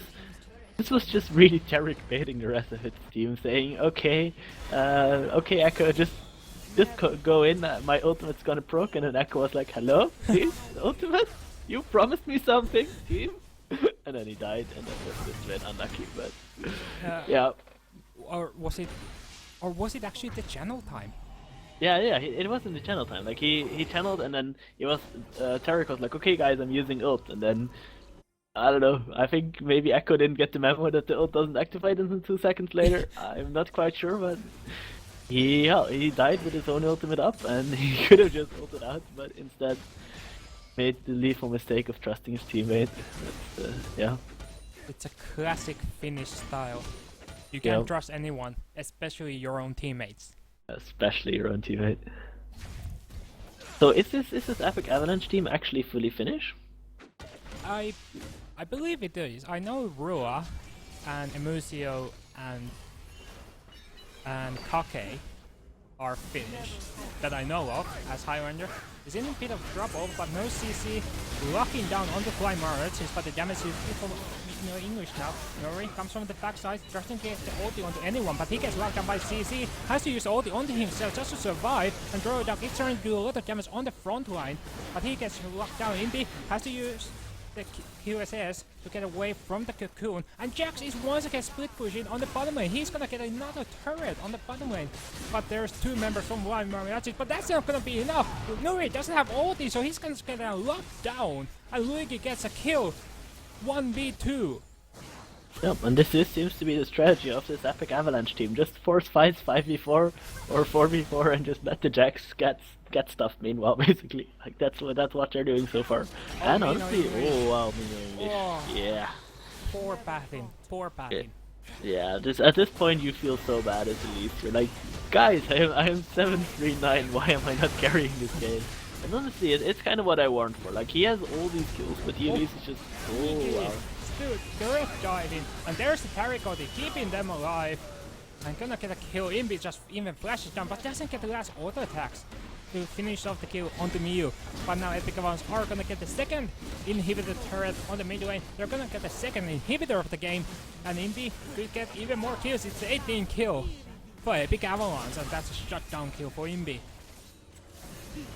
just really Tarek baiting the rest of its team, saying, okay, Echo, just go in, my ultimate's gonna proc, and then Echo was like, hello, please, ultimate? You promised me something, team? And then he died, and that was just been unlucky, but yeah. Or was it actually the channel time? Yeah, it wasn't the channel time. Like he channeled, and then Tarek was like, okay guys, I'm using ult, and then I don't know, I think maybe Echo didn't get the memo that the ult doesn't activate until 2 seconds later. I'm not quite sure, but he died with his own ultimate up, and he could have just ulted out, but instead made the lethal mistake of trusting his teammate. Yeah. It's a classic Finnish style. You can't trust anyone, especially your own teammates. Especially your own teammate. So is this Epic Avalanche team actually fully Finnish? I believe it is. I know Rua and Emusio and Kake are Finnish that I know of as Highlander. Is in a bit of trouble, but no CC locking down on the Flying Mariachis, but the damage is people know English now. Nori comes from the backside, doesn't get the ulti onto anyone, but he gets locked down by CC, has to use the ulti onto himself just to survive, and Droidog is trying to do a lot of damage on the front line, but he gets locked down. Impi has to use the QSS to get away from the cocoon, and Jax is once again split pushing on the bottom lane. He's gonna get another turret on the bottom lane, but there's 2 members from Flying Mariachis, but that's not gonna be enough. Nuri doesn't have ulti, so he's gonna get locked down, and Luigi gets a kill. 1v2. Yep, and this seems to be the strategy of this Epic Avalanche team. Just force fights 5v4 or 4v4 and just let the Jax get stuff meanwhile, basically. Like that's what they're doing so far. Oh, and honestly, oh wow, yeah. Poor pathing. Yeah, at this point you feel so bad as a least. You're like, guys, I am 7-3-9, why am I not carrying this game? And honestly, it's kind of what I warned for. Like, he has all these kills, but he is just, oh wow. Dude, direct diving, and there's the Tarikotti keeping them alive. I'm gonna get a kill. Imbi just even flashes down, but doesn't get the last auto attacks. to finish off the kill onto Miyu. But now Epic Avons are gonna get the second inhibitor turret on the mid lane. They're gonna get the second inhibitor of the game, and Indy could get even more kills. It's 18 kill for Epic Avalanche, and that's a shutdown kill for Imbi.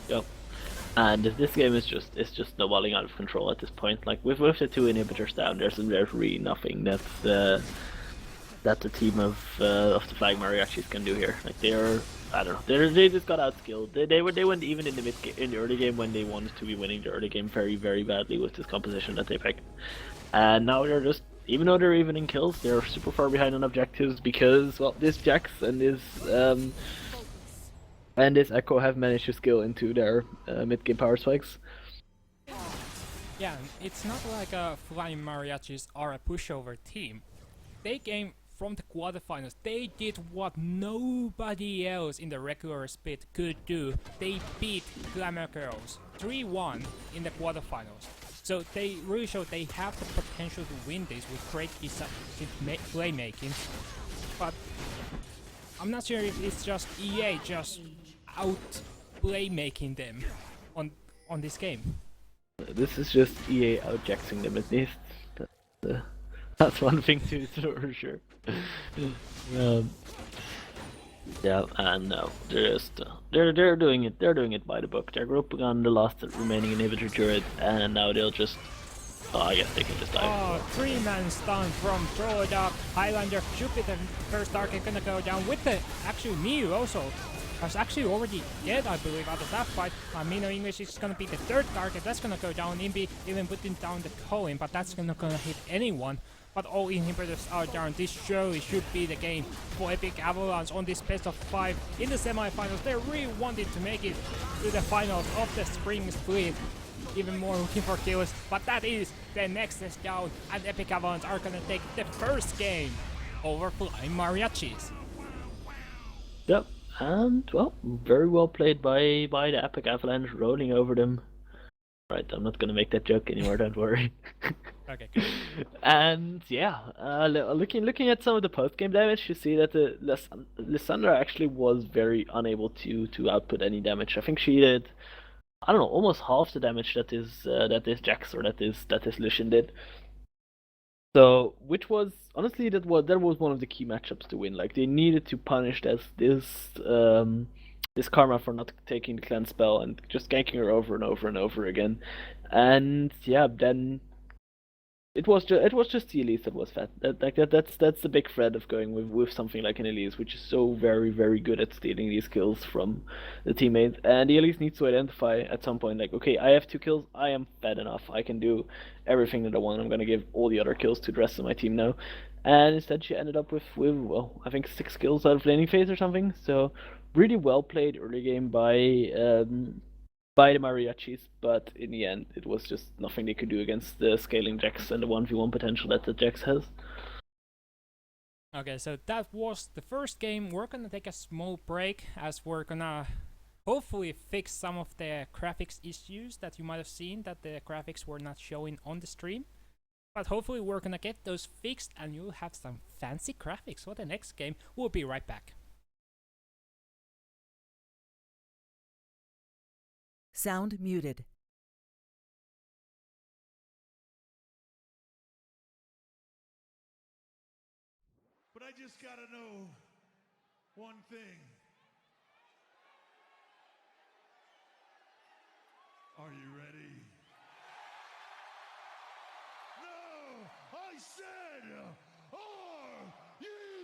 Yep. And this game is just snowballing out of control at this point. Like with the 2 inhibitors down, there's really nothing that the team of the Flag Mariachis can do here. Like I don't know, they just got outskilled. They went even in the early game when they wanted to be winning the early game very, very badly with this composition that they picked. And now they're just, even though they're even in kills, they're super far behind on objectives because, well, this Jax and this Echo have managed to skill into their mid-game power spikes. Yeah, it's not like Flying Mariachis are a pushover team. They came from the quarterfinals. They did what nobody else in the regular split could do. They beat Glamour Girls 3-1 in the quarterfinals. So they really showed they have the potential to win this with great playmaking. But I'm not sure if it's just EA just out playmaking them on this game. This is just EA out-jaxing them at least. That's one thing to for sure. Yeah, and no, they're just they're doing it. They're doing it by the book. They're grouping on the last remaining inhibitor turret, and now they'll just. Oh, I guess they can just die. Oh, 3-man stun from Throw It Up. Highlander should be the first target gonna go down with the actual Miyu also. Was actually already dead, I believe, out of that fight. Mino English is gonna be the third target. That's gonna go down. Imbi even putting down the Cohen, but that's not gonna hit anyone. But all inhibitors are down. This surely should be the game for Epic Avalanche on this best of 5 in the semifinals. They really wanted to make it to the finals of the spring split. Even more looking for kills, but that is the next down, and Epic Avalanche are gonna take the first game over Flying Mariachis. Yep, and well, very well played by the Epic Avalanche, rolling over them. Right, I'm not gonna make that joke anymore. Don't worry. Okay. Good. And yeah, looking at some of the post game damage, you see that the Lysandra actually was very unable to output any damage. I think she did, I don't know, almost half the damage that this Jax or that this Lucian did. So, which was honestly that was one of the key matchups to win. Like they needed to punish this Karma for not taking the cleanse spell and just ganking her over and over and over again. And yeah, then it was just the Elise that was fat. That's the big thread of going with something like an Elise, which is so very, very good at stealing these kills from the teammates. And the Elise needs to identify at some point, like, okay, I have 2 kills, I am fat enough, I can do everything that I want, I'm gonna give all the other kills to the rest of my team now. And instead she ended up with well, I think 6 kills out of laning phase or something. So really well played early game by the Mariachis, but in the end, it was just nothing they could do against the scaling Jax and the 1v1 potential that the Jax has. Okay, so that was the first game. We're gonna take a small break as we're gonna hopefully fix some of the graphics issues that you might have seen, that the graphics were not showing on the stream. But hopefully we're gonna get those fixed and you'll have some fancy graphics for the next game. We'll be right back. Sound muted. But I just gotta know one thing. Are you ready? No! I said, are you ready?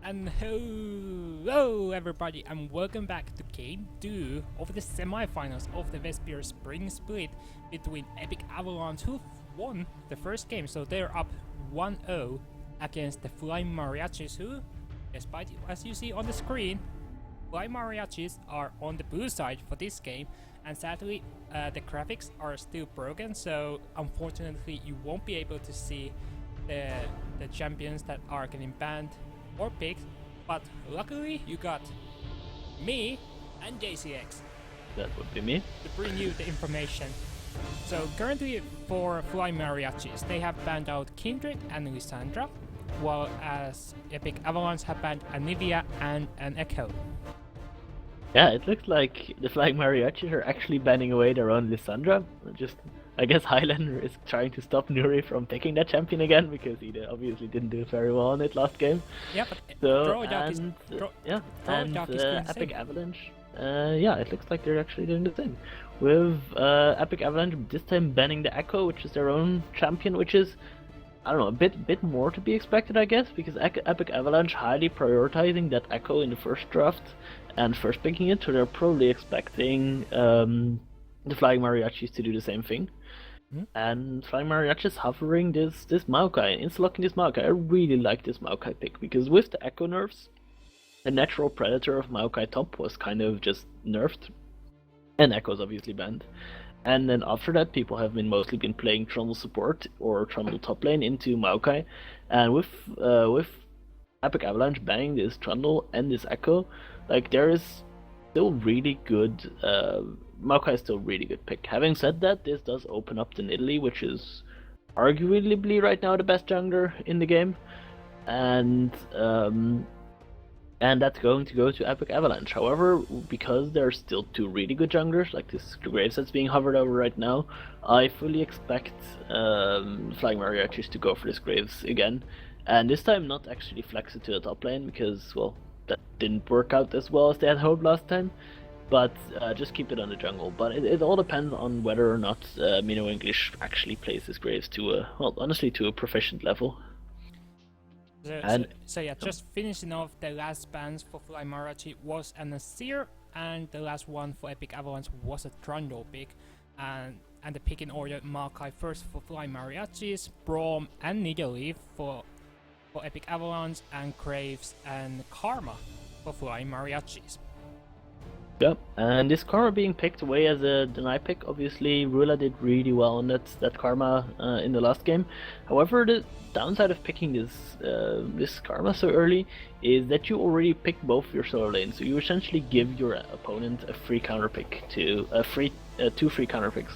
And hello everybody, and welcome back to Game 2 of the semi-finals of the Vesper Spring Split between Epic Avalanche, who won the first game, so they're up 1-0 against the Flying Mariachis, who, despite as you see on the screen, Flying Mariachis are on the blue side for this game, and sadly the graphics are still broken, so unfortunately you won't be able to see the champions that are getting banned or picked, but luckily you got me and JCX That would be me. to bring you the information. So currently for Flying Mariachis, they have banned out Kindred and Lysandra, while as Epic Avalanche have banned Anivia and an Echo. Yeah, it looks like the Flying Mariachis are actually banning away their own Lysandra. I guess Highlander is trying to stop Nuri from picking that champion again, because he obviously didn't do very well in it last game. Yeah, but So, Dark is doing the Epic same. Avalanche, it looks like they're actually doing the same. With Epic Avalanche this time banning the Echo, which is their own champion, which is, I don't know, a bit more to be expected, I guess, because Epic Avalanche highly prioritizing that Echo in the first draft and first picking it, so they're probably expecting the Flying Mariachis to do the same thing. And Flying Mariachis hovering this Maokai, insta-locking this Maokai. I really like this Maokai pick, because with the Echo nerfs, the natural predator of Maokai top was kind of just nerfed, and Echo's obviously banned. And then after that, people have mostly been playing Trundle support or Trundle top lane into Maokai, and with Epic Avalanche banning this Trundle and this Echo, like, there is still really good. Maokai is still really good pick. Having said that, this does open up the Nidalee, which is arguably right now the best jungler in the game, and that's going to go to Epic Avalanche. However, because there are still two really good junglers, like this Graves that's being hovered over right now, I fully expect Flying Mariachis to go for this Graves again, and this time not actually flex it to the top lane, because, well, that didn't work out as well as they had hoped last time. But just keep it on the jungle. But it all depends on whether or not Mino English actually plays his Graves to a proficient level. So yeah, just finishing off the last bans for Flying Mariachi was a Nasir, and the last one for Epic Avalanche was a Trundle pick, and the pick in order: Maokai first for Flying Mariachis, Braum and Nidalee for Epic Avalanche, and Graves and Karma for Flying Mariachis. Yep, and this Karma being picked away as a deny pick, obviously Rula did really well on that Karma in the last game. However, the downside of picking this Karma so early is that you already picked both your solo lanes, so you essentially give your opponent a free counter pick two free counter picks,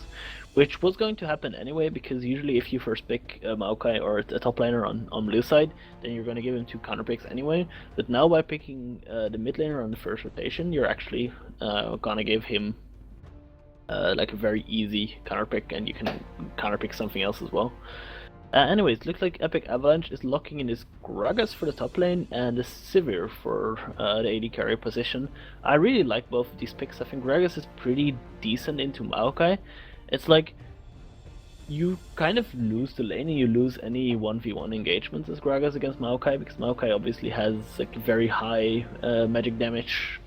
which was going to happen anyway, because usually if you first pick a Maokai or a top laner on blue side, then you're going to give him two counter picks anyway. But now by picking the mid laner on the first rotation, you're actually going to give him like a very easy counter pick, and you can counter pick something else as well. Anyways, it looks like Epic Avalanche is locking in this Gragas for the top lane and the Sivir for the AD carry position. I really like both of these picks. I think Gragas is pretty decent into Maokai. It's like you kind of lose the lane and you lose any 1v1 engagements as Gragas against Maokai, because Maokai obviously has like very high magic damage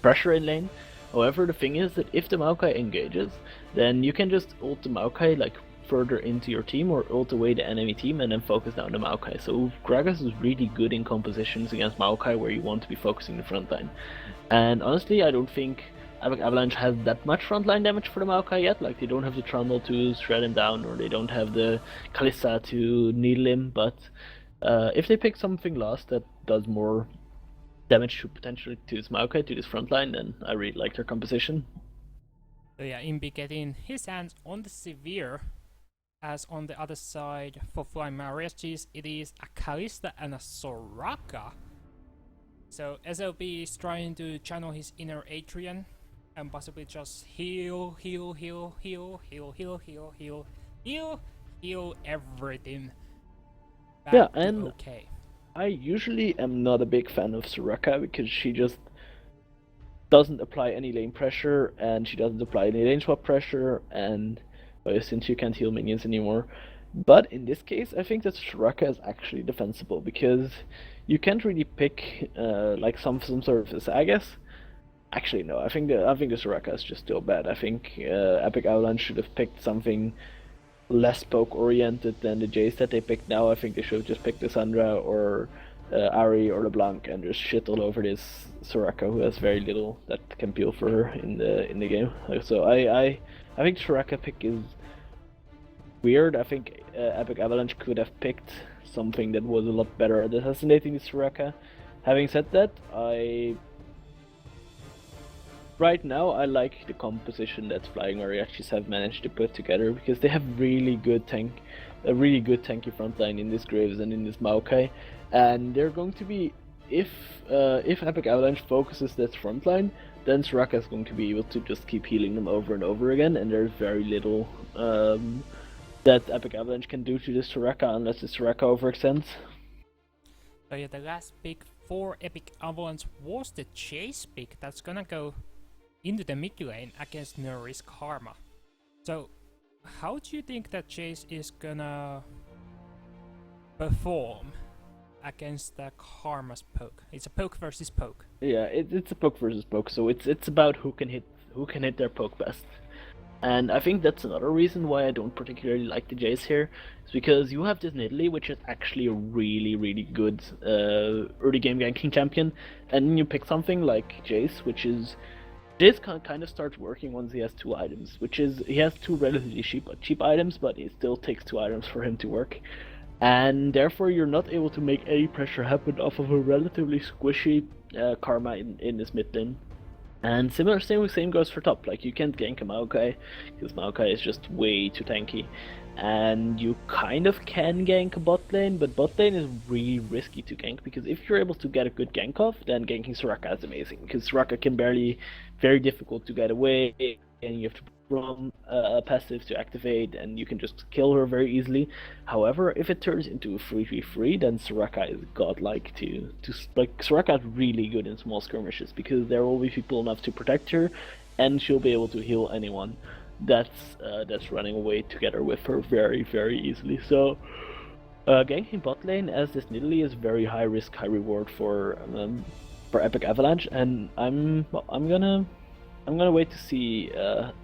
pressure in lane. However, the thing is that if the Maokai engages, then you can just ult the Maokai like further into your team, or ult away the enemy team and then focus down the Maokai. So Gragas is really good in compositions against Maokai where you want to be focusing the front line. And honestly, I don't think Epic Avalanche has that much frontline damage for the Maokai yet. Like, they don't have the Trundle to shred him down, or they don't have the Kalista to needle him, but if they pick something last that does more damage to potentially to this Maokai, to this frontline, then I really like their composition. So yeah, Imbi getting his hands on the Severe, as on the other side for Flying Mariachis it is a Kalista and a Soraka. So SLB is trying to channel his inner Atrian and possibly just heal everything. Yeah, and okay. I usually am not a big fan of Soraka, because she just doesn't apply any lane pressure, and she doesn't apply any lane swap pressure, and since you can't heal minions anymore, But in this case, I think that Soraka is actually defensible because you can't really pick like some services. I guess. Actually, no. I think the Soraka is just still bad. I think Epic Avalanche should have picked something less poke oriented than the Jace that they picked now. I think they should have just picked the Sandra or Ari or LeBlanc and just shit all over this Soraka who has very little that can peel for her in the game. So I think Soraka pick is weird. I think Epic Avalanche could have picked something that was a lot better at assassinating the Soraka. Having said that, right now I like the composition that Flying Mariachis have managed to put together because they have a really good tanky frontline in this Graves and in this Maokai, and they're going to be if Epic Avalanche focuses that frontline, then Soraka is going to be able to just keep healing them over and over again, and there's very little that Epic Avalanche can do to this Soraka unless the Soraka overextends. So yeah, the last pick for Epic Avalanche was the Chase pick that's gonna go into the mid lane against Nuri's Karma. So how do you think that Chase is gonna perform against the Karma's poke? It's a poke versus poke. Yeah, it's a poke versus poke, so it's about who can hit their poke best. And I think that's another reason why I don't particularly like the Jace here, is because you have this Nidalee, which is actually a really, really good early game ganking champion, and then you pick something like Jace, which is Jace kind of starts working once he has two items, which is he has two relatively cheap items, but it still takes two items for him to work, and therefore you're not able to make any pressure happen off of a relatively squishy Karma in this mid lane. And same goes for top. Like you can't gank a Maokai because Maokai is just way too tanky, and you kind of can gank a bot lane, but bot lane is really risky to gank because if you're able to get a good gank off, then ganking Soraka is amazing because Soraka can very difficult to get away, and you have to run a passive to activate, and you can just kill her very easily. However, if it turns into a 3v3, then Soraka is godlike like Soraka is really good in small skirmishes because there will be people enough to protect her, and she'll be able to heal anyone that's running away together with her very easily. So ganking bot lane as this Nidalee is very high risk, high reward for Epic Avalanche, and I'm gonna wait to see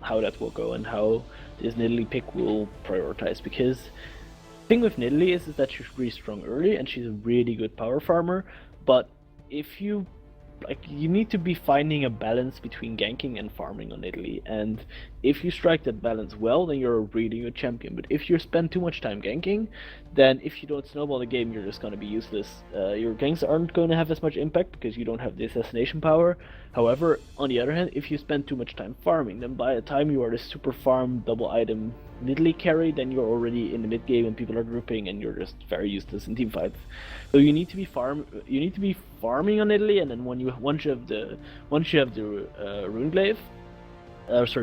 how that will go and how this Nidalee pick will prioritize, because the thing with Nidalee is that she's really strong early and she's a really good power farmer, but if you you need to be finding a balance between ganking and farming on Nidalee, and if you strike that balance well, then you're a really good champion. But if you spend too much time ganking, then if you don't snowball the game, you're just gonna be useless. Your ganks aren't going to have as much impact because you don't have the assassination power. However, on the other hand, if you spend too much time farming, then by the time you are the super farm double item Nidalee carry, then you're already in the mid game and people are grouping and you're just very useless in team fights. So you need to be farming on Nidalee, and then once you have the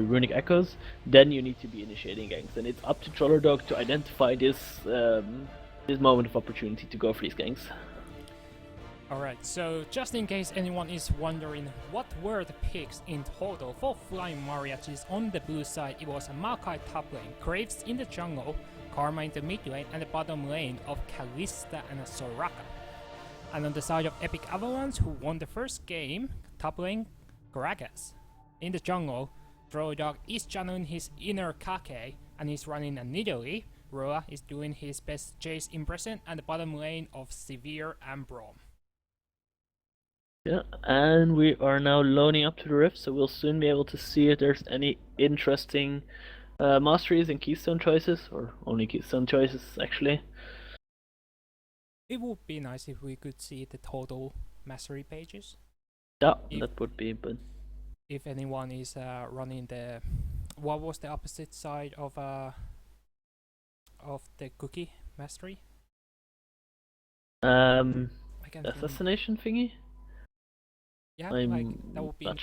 runic echoes, then you need to be initiating ganks, and it's up to Trollerdog to identify this moment of opportunity to go for these ganks. Alright, so just in case anyone is wondering what were the picks in total for Flying Mariachis, on the blue side it was a Maokai top lane, Graves in the jungle, Karma in the mid lane, and the bottom lane of Kalista and Soraka. And on the side of Epic Avalanche, who won the first game, top lane Gragas. In the jungle, Trollerdog is channeling his inner Kake and he's running a Nidalee. Roa is doing his best Chase impression, and the bottom lane of Severe and Braum. Yeah, and we are now loading up to the rift, so we'll soon be able to see if there's any interesting masteries and keystone choices, or only keystone choices actually. It would be nice if we could see the total mastery pages. Yeah, that would be, but if anyone is running the, what was the opposite side of the cookie mastery? Assassination thingy. Yeah, I'm that would be not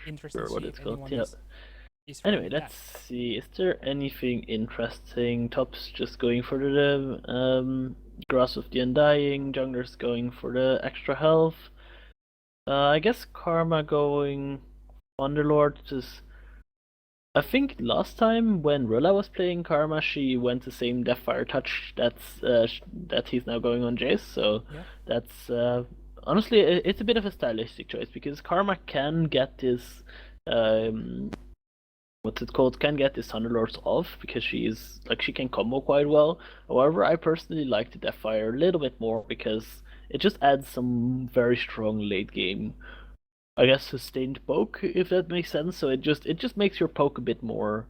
interesting sure to what see it's if called. anyone Yeah. is Anyway, running let's see. Is there anything interesting? Top's just going for the Grass of the Undying. Jungler's going for the extra health. I guess Karma going Thunderlord, just I think last time when Rilla was playing Karma, she went the same Deathfire touch that he's now going on Jace. So Yeah. that's honestly it's a bit of a stylistic choice because Karma can get this what's it called? Can get this Thunderlords off because she can combo quite well. However, I personally like the Deathfire a little bit more because it just adds some very strong late game, I guess, sustained poke, if that makes sense. So it just makes your poke a bit more,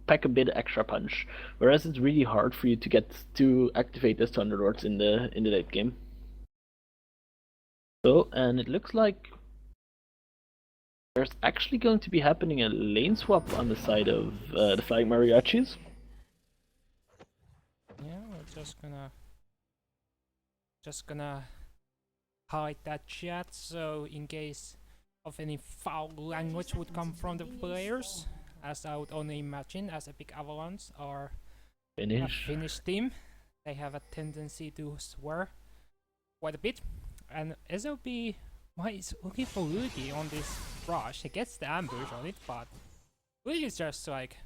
pack a bit extra punch. Whereas it's really hard for you to get to activate this Thunderlords in the late game. So, and it looks like there's actually going to be happening a lane swap on the side of the Flying Mariachis. Yeah, we're just gonna hide that chat, so in case of any foul language would come from the players, as I would only imagine, as Epic Avalanche are a Finnish team, they have a tendency to swear quite a bit. And SLB, why is looking for Luigi on this rush? He gets the ambush on it, but Luigi's just like,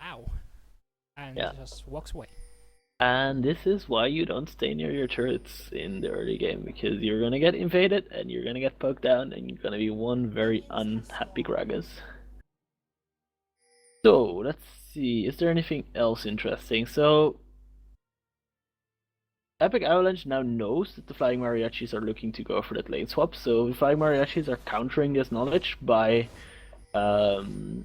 ow, and just walks away. And this is why you don't stay near your turrets in the early game, because you're gonna get invaded and you're gonna get poked down and you're gonna be one very unhappy Gragas. So, let's see, is there anything else interesting? So, Epic Avalanche now knows that the Flying Mariachis are looking to go for that lane swap, so the Flying Mariachis are countering this knowledge by sneakily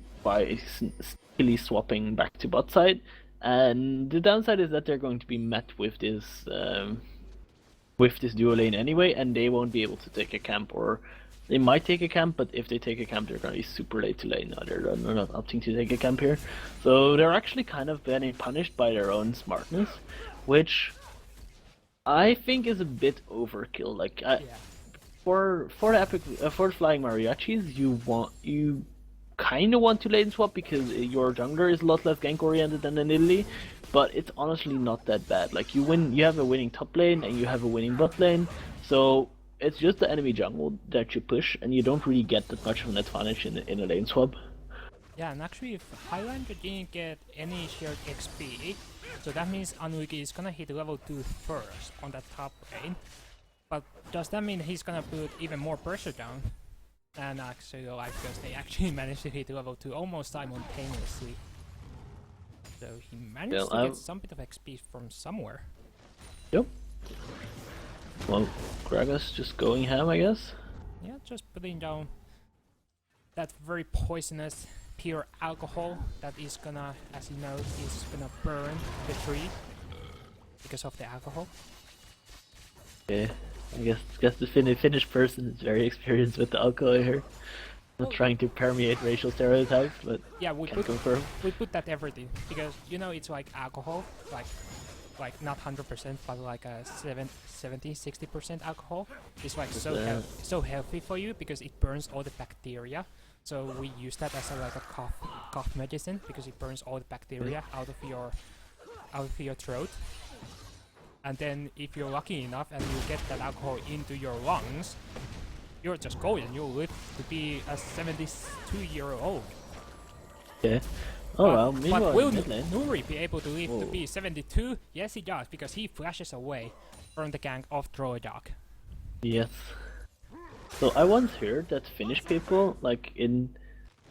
swapping back to bot side. And the downside is that they're going to be met with this duo lane anyway, and they won't be able to take a camp, or they might take a camp, but if they take a camp, they're going to be super late to lane. They're not opting to take a camp here, so they're actually kind of getting punished by their own smartness, which I think is a bit overkill. Like, for the Flying Mariachis, you kind of want to lane swap because your jungler is a lot less gank oriented than an Italy, but it's honestly not that bad. Like, you have a winning top lane and you have a winning bot lane, so it's just the enemy jungle that you push, and you don't really get that much of an advantage in a lane swap. Yeah, and actually, if Highlander didn't get any shared XP, so that means Anuiki is gonna hit level 2 first on that top lane. But does that mean he's gonna put even more pressure down? And actually, like, because they actually managed to hit level 2 almost simultaneously. So he managed to get some bit of XP from somewhere. Yep. Well, Gragas just going ham, I guess? Yeah, just putting down that very poisonous pure alcohol that is gonna, as you know, is gonna burn the tree because of the alcohol. Yeah, I guess the Finnish person is very experienced with the alcohol here. Not trying to permeate racial stereotypes, but yeah, we put that everything because, you know, it's like alcohol, like not 100%, but like a 70-60% alcohol. It's like so healthy for you because it burns all the bacteria. So we use that as like a cough medicine because it burns all the bacteria out of your throat. And then if you're lucky enough and you get that alcohol into your lungs, you're just golden. You'll live to be a 72-year-old. Yeah. Oh but will Nuri be able to live to be 72? Yes, he does, because he flashes away from the gang of Troy Dog. Yes. So I once heard that Finnish people, like in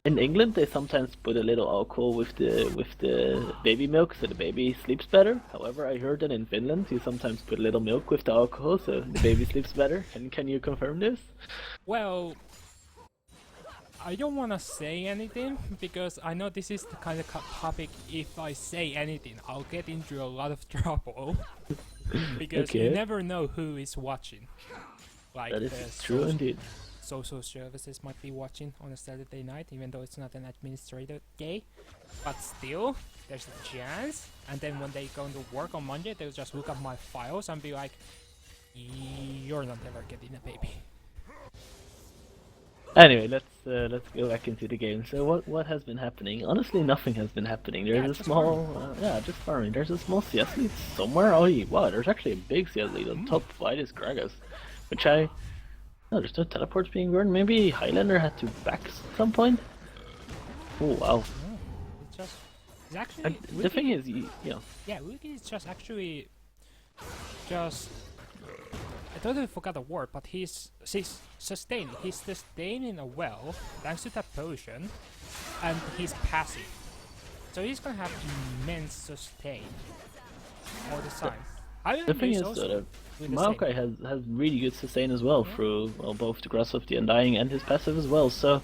England, they sometimes put a little alcohol with the baby milk so the baby sleeps better. However, I heard that in Finland you sometimes put a little milk with the alcohol so the baby sleeps better. Can you confirm this? Well, I don't want to say anything because I know this is the kind of topic, if I say anything, I'll get into a lot of trouble. Because you never know who is watching. Like, that is true indeed. Social services might be watching on a Saturday night, even though it's not an administrative day. But still, there's a chance. And then when they go to work on Monday, they'll just look up my files and be like, "You're not ever getting a baby." Anyway, let's go back into the game. So what has been happening? Honestly, nothing has been happening. There's a small, just farming. There's a small CS lead somewhere. Oh, wow, there's actually a big CS lead on top. Why is Gragas? Which no, there's no teleports being burned. Maybe Highlander had to back at some point. Oh wow. Oh, it's just... It's actually... The thing is, yeah. Yeah, Wiki is just actually... Just... I totally forgot the word, but he's sustaining. He's sustaining a well, thanks to that potion, and he's passive. So he's gonna have immense sustain all the time. The thing is that Maokai has really good sustain as well through both the Grasp of the Undying and his passive as well. So,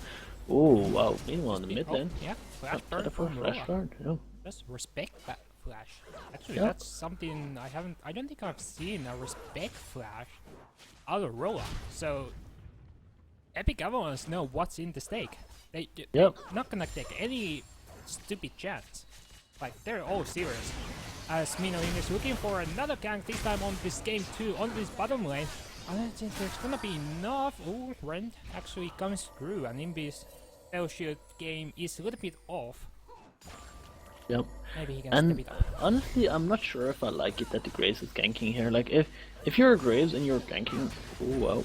oh wow! Meanwhile, in the mid lane, yeah, flash burn teleport, from flash Roa. burn, yeah. Just respect that flash. Actually, Yeah. that's something I don't think I've seen a respect flash out of Roa. So Epic Avalanche know what's in the stake. They're not gonna take any stupid chance. Like, they're all serious. As Minoing is looking for another gank, this time on this game 2, on this bottom lane. I don't think there's gonna be enough. Oh, Rend actually comes through, and Invi's spell shield game is a little bit off. Yep. Maybe he can And step it up. honestly, I'm not sure if I like it that the Graves is ganking here. Like, if you're a Graves and you're ganking, oh wow.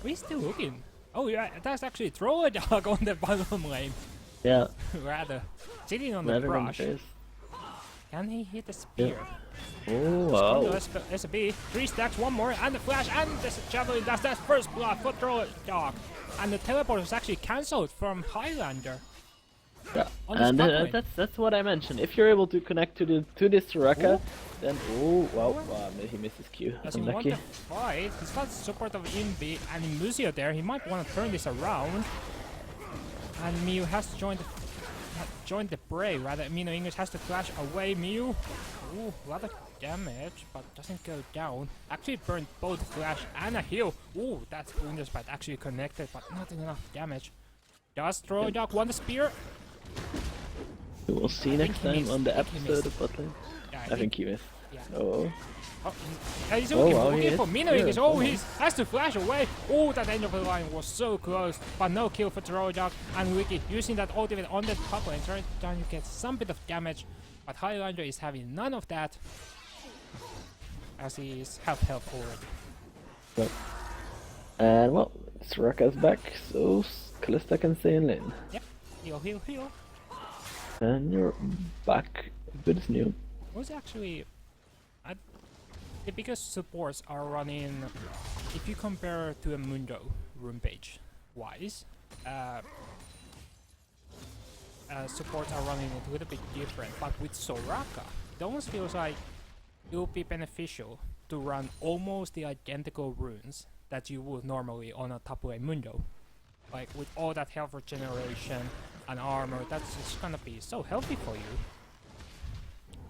We're still looking. Oh yeah, that's actually throw a dog on the bottom lane. Yeah. Rather, sitting on the Rather than brush. Graves. Can he hit the spear? Oh wow. SB, 3 stacks, 1 more, and the flash, and the javelin. That's that first blood for throw a dog. And the teleport was actually cancelled from Highlander. Yeah. On this And top lane. that's what I mentioned. If you're able to connect to this Soraka, then oh wow, he misses Q. Does he want Unlucky. to fight? He's got support of Invi and Museo there. He might want to turn this around. And Mew has to join the fray. Rather, Mino English has to flash away Mew. Ooh, a lot of damage, but doesn't go down. Actually burned both flash and a heal. Ooh, that's Wunderspite actually connected, but not enough damage. Does Throw Dog want the spear? We will see next he time missed. on the I think he episode of Botlane. Yeah, I think he missed. Yeah. Oh. Oh, he's Oh, looking, wow, he looking hit for Mino spear. English. Oh, Oh, he has to flash away. Oh, that end of the line was so close. But no kill for Dog. And Wiki using that ultimate on the top lane, trying to get some bit of damage. But Highlander is having none of that, as he is half health already. Yep. And well, Soraka's back, so Kalista can stay in lane. Yep. Heal, heal, heal. And you're back with new. Was actually... the biggest supports are running... If you compare to a Mundo room page wise, supports are running it a little bit different, but with Soraka, it almost feels like it would be beneficial to run almost the identical runes that you would normally on a top lane Mundo. Like, with all that health regeneration and armor, that's just gonna be so healthy for you.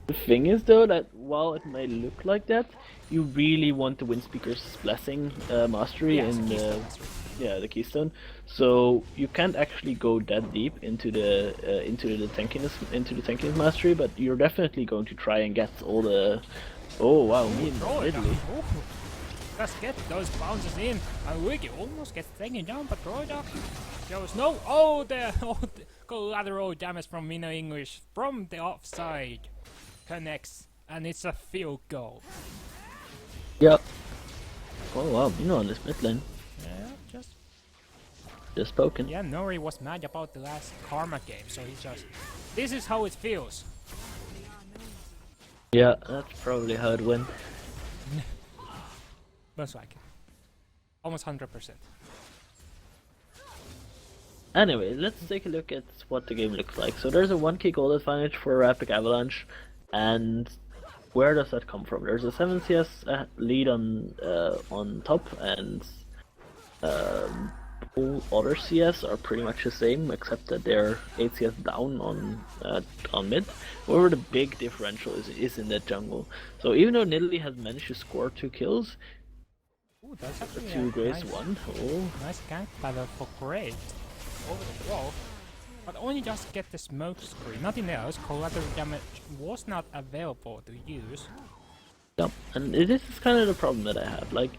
The thing is though that while it may look like that, you really want the Windspeaker's Blessing mastery Yes, in Keystone the Mastery. the Keystone. So you can't actually go that deep into the tankiness mastery, but you're definitely going to try and get all the. Oh wow, me and Throw it down. Ridley. Ooh. Just get those bounces in, and Wiki almost gets taken down, but Throw it up. Goes no. Oh, the collateral damage from Mino English from the offside connects, and it's a field goal. Yep. Oh wow, you know on this mid lane. Yeah, Just spoken. yeah. Nori was mad about the last Karma game, so he just. This is how it feels. Yeah, that's probably how it went. Most likely. Almost 100%. Anyway, let's take a look at what the game looks like. So there's a 1k gold advantage for Epic Avalanche, and where does that come from? There's a 7 CS lead on top, and all other CS are pretty much the same, except that they're 8 CS down on mid. However, the big differential is in the jungle. So even though Nidalee has managed to score 2 kills, Ooh, that's actually 2 a Graves nice, 1. Oh. nice gank battle for Graves over the wall. But only just get the smoke screen, nothing else. Collateral damage was not available to use. Yep, and this is kind of the problem that I have. Like,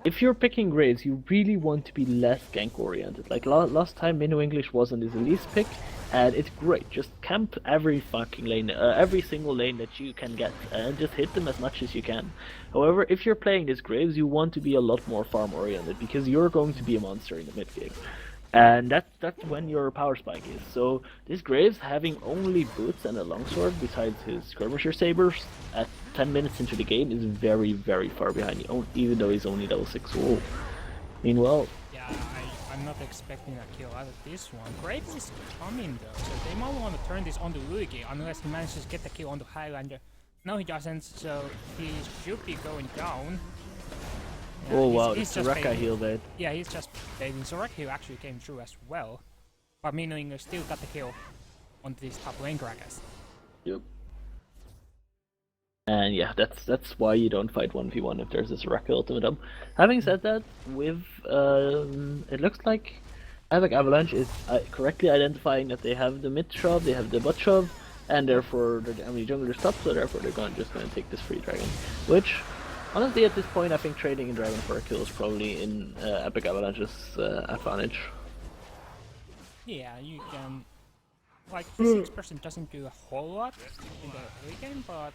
if you're picking Graves, you really want to be less gank oriented. Like last time, Minnow English was on this Elise pick, and it's great. Just camp every fucking lane, every single lane that you can get, and just hit them as much as you can. However, if you're playing this Graves, you want to be a lot more farm oriented because you're going to be a monster in the mid game. And that's when your power spike is. So this Graves having only boots and a longsword besides his skirmisher sabers at 10 minutes into the game is very, very far behind, even though he's only level 6. Whoa. Meanwhile, Yeah, I'm not expecting a kill out of this one. Graves is coming though, so they might want to turn this on to Luigi unless he manages to get the kill on the Highlander. No, he doesn't, so he should be going down. Yeah, oh wow, he's the just Soraka baiting. heal bait. Yeah, he's just baiting. Soraka heal actually came through as well. But meaning still got the kill on these top lane Gragas. Yep. And yeah, that's why you don't fight 1v1 if there's a Soraka ultimatum. Having said that, with it looks like Havoc Avalanche is correctly identifying that they have the mid shove, they have the butt shove, and therefore the enemy jungler stops, so therefore they're just gonna take this free dragon. Which, honestly, at this point, I think trading in dragon for a kill is probably in Epic Avalanche's advantage. Yeah, you can. Like, the 6% doesn't do a whole lot in the early game, but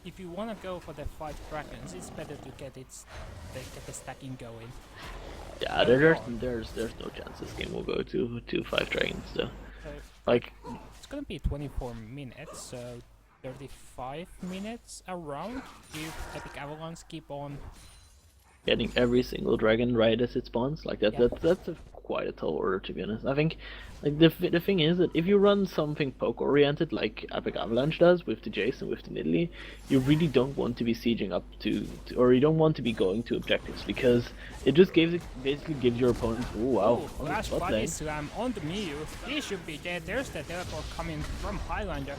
if you want to go for the 5 dragons, it's better to get get the stacking going. Yeah, there's no chance this game will go to 5 dragons though. So Like, it's gonna be 24 minutes, so 35 minutes around if Epic Avalanche keep on. getting every single dragon right as it spawns, like that, Yeah. that's quite a tall order, to be honest. I think, like, the thing is that if you run something poke oriented like Epic Avalanche does with the Jace and with the Nidalee, you really don't want to be sieging up to or you don't want to be going to objectives, because it just basically gives your opponent, oh wow, Oh, on the flash spot body lane. slam on the Miyu. He should be dead. There's the teleport coming from Highlander.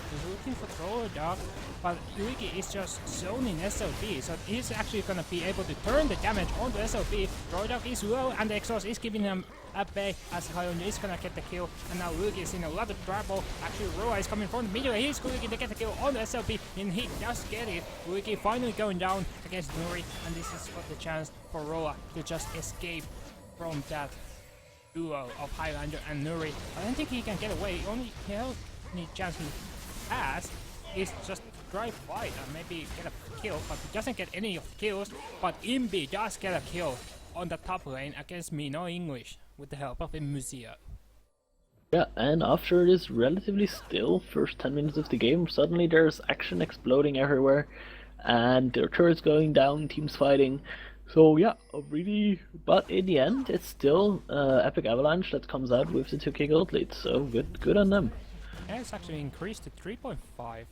He's looking for Troll Dog, but Luigi is just zoning SLB, so he's actually gonna be able to turn the damage onto SLB. Troll Dog is low, and the exhaust is giving him a bay as Highlander is gonna get the kill, and now Luigi is in a lot of trouble. Actually, Roa is coming from the middle. He's going to get the kill on the SLB, and he does get it. Luigi finally going down against Nuri, and this is what the chance for Roa to just escape from that duo of Highlander and Nuri. I don't think he can get away. Only chance he has is just drive wide and maybe get a kill, but he doesn't get any of the kills. But Imbi does get a kill on the top lane against me, no English, with the help of Museo. Yeah, and after this relatively still first 10 minutes of the game, suddenly there's action exploding everywhere, and their turrets going down, teams fighting. So yeah, really, but in the end, it's still Epic Avalanche that comes out with the 2k gold lead. So good on them. Yeah, it's actually increased to 3.5.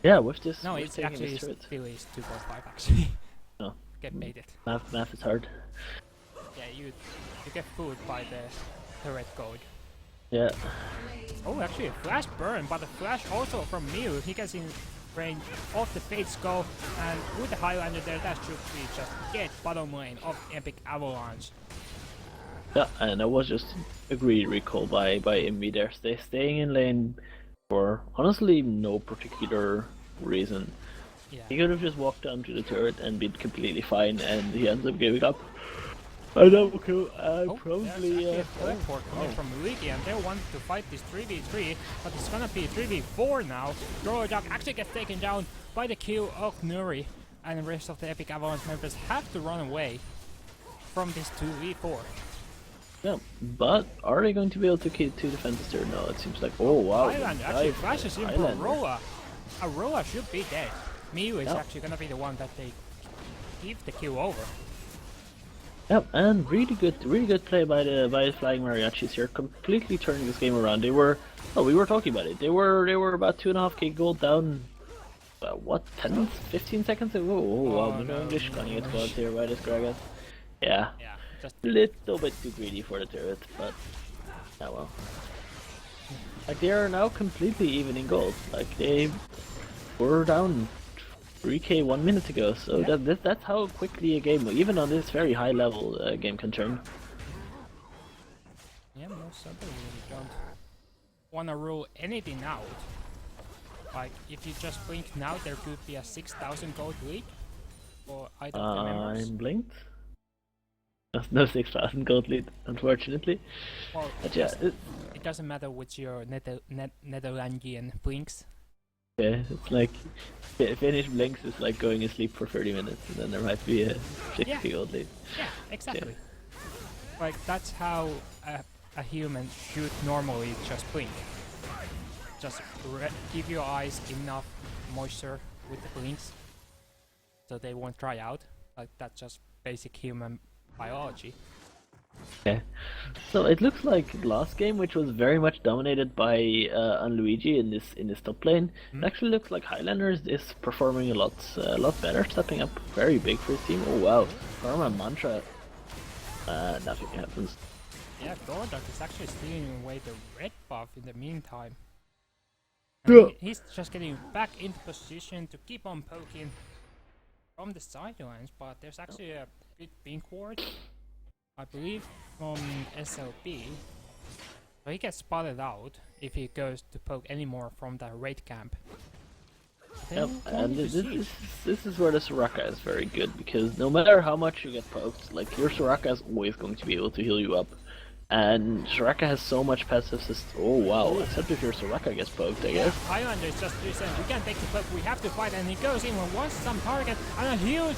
Yeah, with this. No, with it's taking actually this turret. still is 2.5 actually. No, Get baited. math is hard. Yeah, you get fooled by the turret code. Yeah. Oh, actually a flash burn, but a flash also from Mew. He gets in range of the Fate Skull, and with the Highlander there, that should be just dead bottom lane of Epic Avalanche. Yeah, and that was just a greedy recall by Imbi there. Staying in lane for honestly no particular reason. Yeah. He could have just walked down to the turret and been completely fine, and he ends up giving up. I know, cool. Oh, Probably. there's actually a teleport coming from Luigi, and they wanted to fight this 3v3, but it's gonna be 3v4 now. Dog actually gets taken down by the kill of Nuri, and the rest of the Epic Avalanche members have to run away from this 2v4. Yeah, but are they going to be able to keep 2 defenses there? No, it seems like. Oh wow. Highlander actually flashes in for Aroa. Aroa should be dead. Miyu is actually gonna be the one that they give the kill over. Yep, and really good play by the Flying Mariachis here, completely turning this game around. We were talking about it. They were about 2.5k gold down. What, 10, 15 seconds ago? Oh wow, no English gunning it gods here by this Gragas. Yeah. Yeah, just Little bit too greedy for the turret, but oh well. Like, they are now completely even in gold. Like, they were down 3k 1 minute ago, so Yeah. that's how quickly a game, even on this very high level, game can turn. yeah, most certainly don't wanna rule anything out. Like, if you just blink now, there could be a 6,000 gold lead for either of the members. I'm blinked. There's no 6,000 gold lead, unfortunately. Well, But yeah, it doesn't matter which your Netherlandian blinks. yeah, it's like finish blinks is like going asleep for 30 minutes, and then there might be a 60 Yeah. gold lead. Yeah, exactly. Like, that's how a human should normally just blink. Just give your eyes enough moisture with the blinks so they won't dry out. Like, that's just basic human biology. Okay. So it looks like the last game, which was very much dominated by Luigi in this top lane, it actually looks like Highlanders is performing a lot better, stepping up very big for his team. Oh wow, Karma Mantra, nothing happens. Yeah, Dordak is actually stealing away the red buff in the meantime. Yeah. He's just getting back into position to keep on poking from the sidelines, but there's actually a good pink ward, I believe, from SLB. So he gets spotted out if he goes to poke any more from the raid camp. Yep, and this is where the Soraka is very good, because no matter how much you get poked, like, your Soraka is always going to be able to heal you up. And Soraka has so much passive oh wow, except if your Soraka gets poked, I guess. Highlander is just saying, we can't take the poke, we have to fight, and he goes in and wants some target, and a huge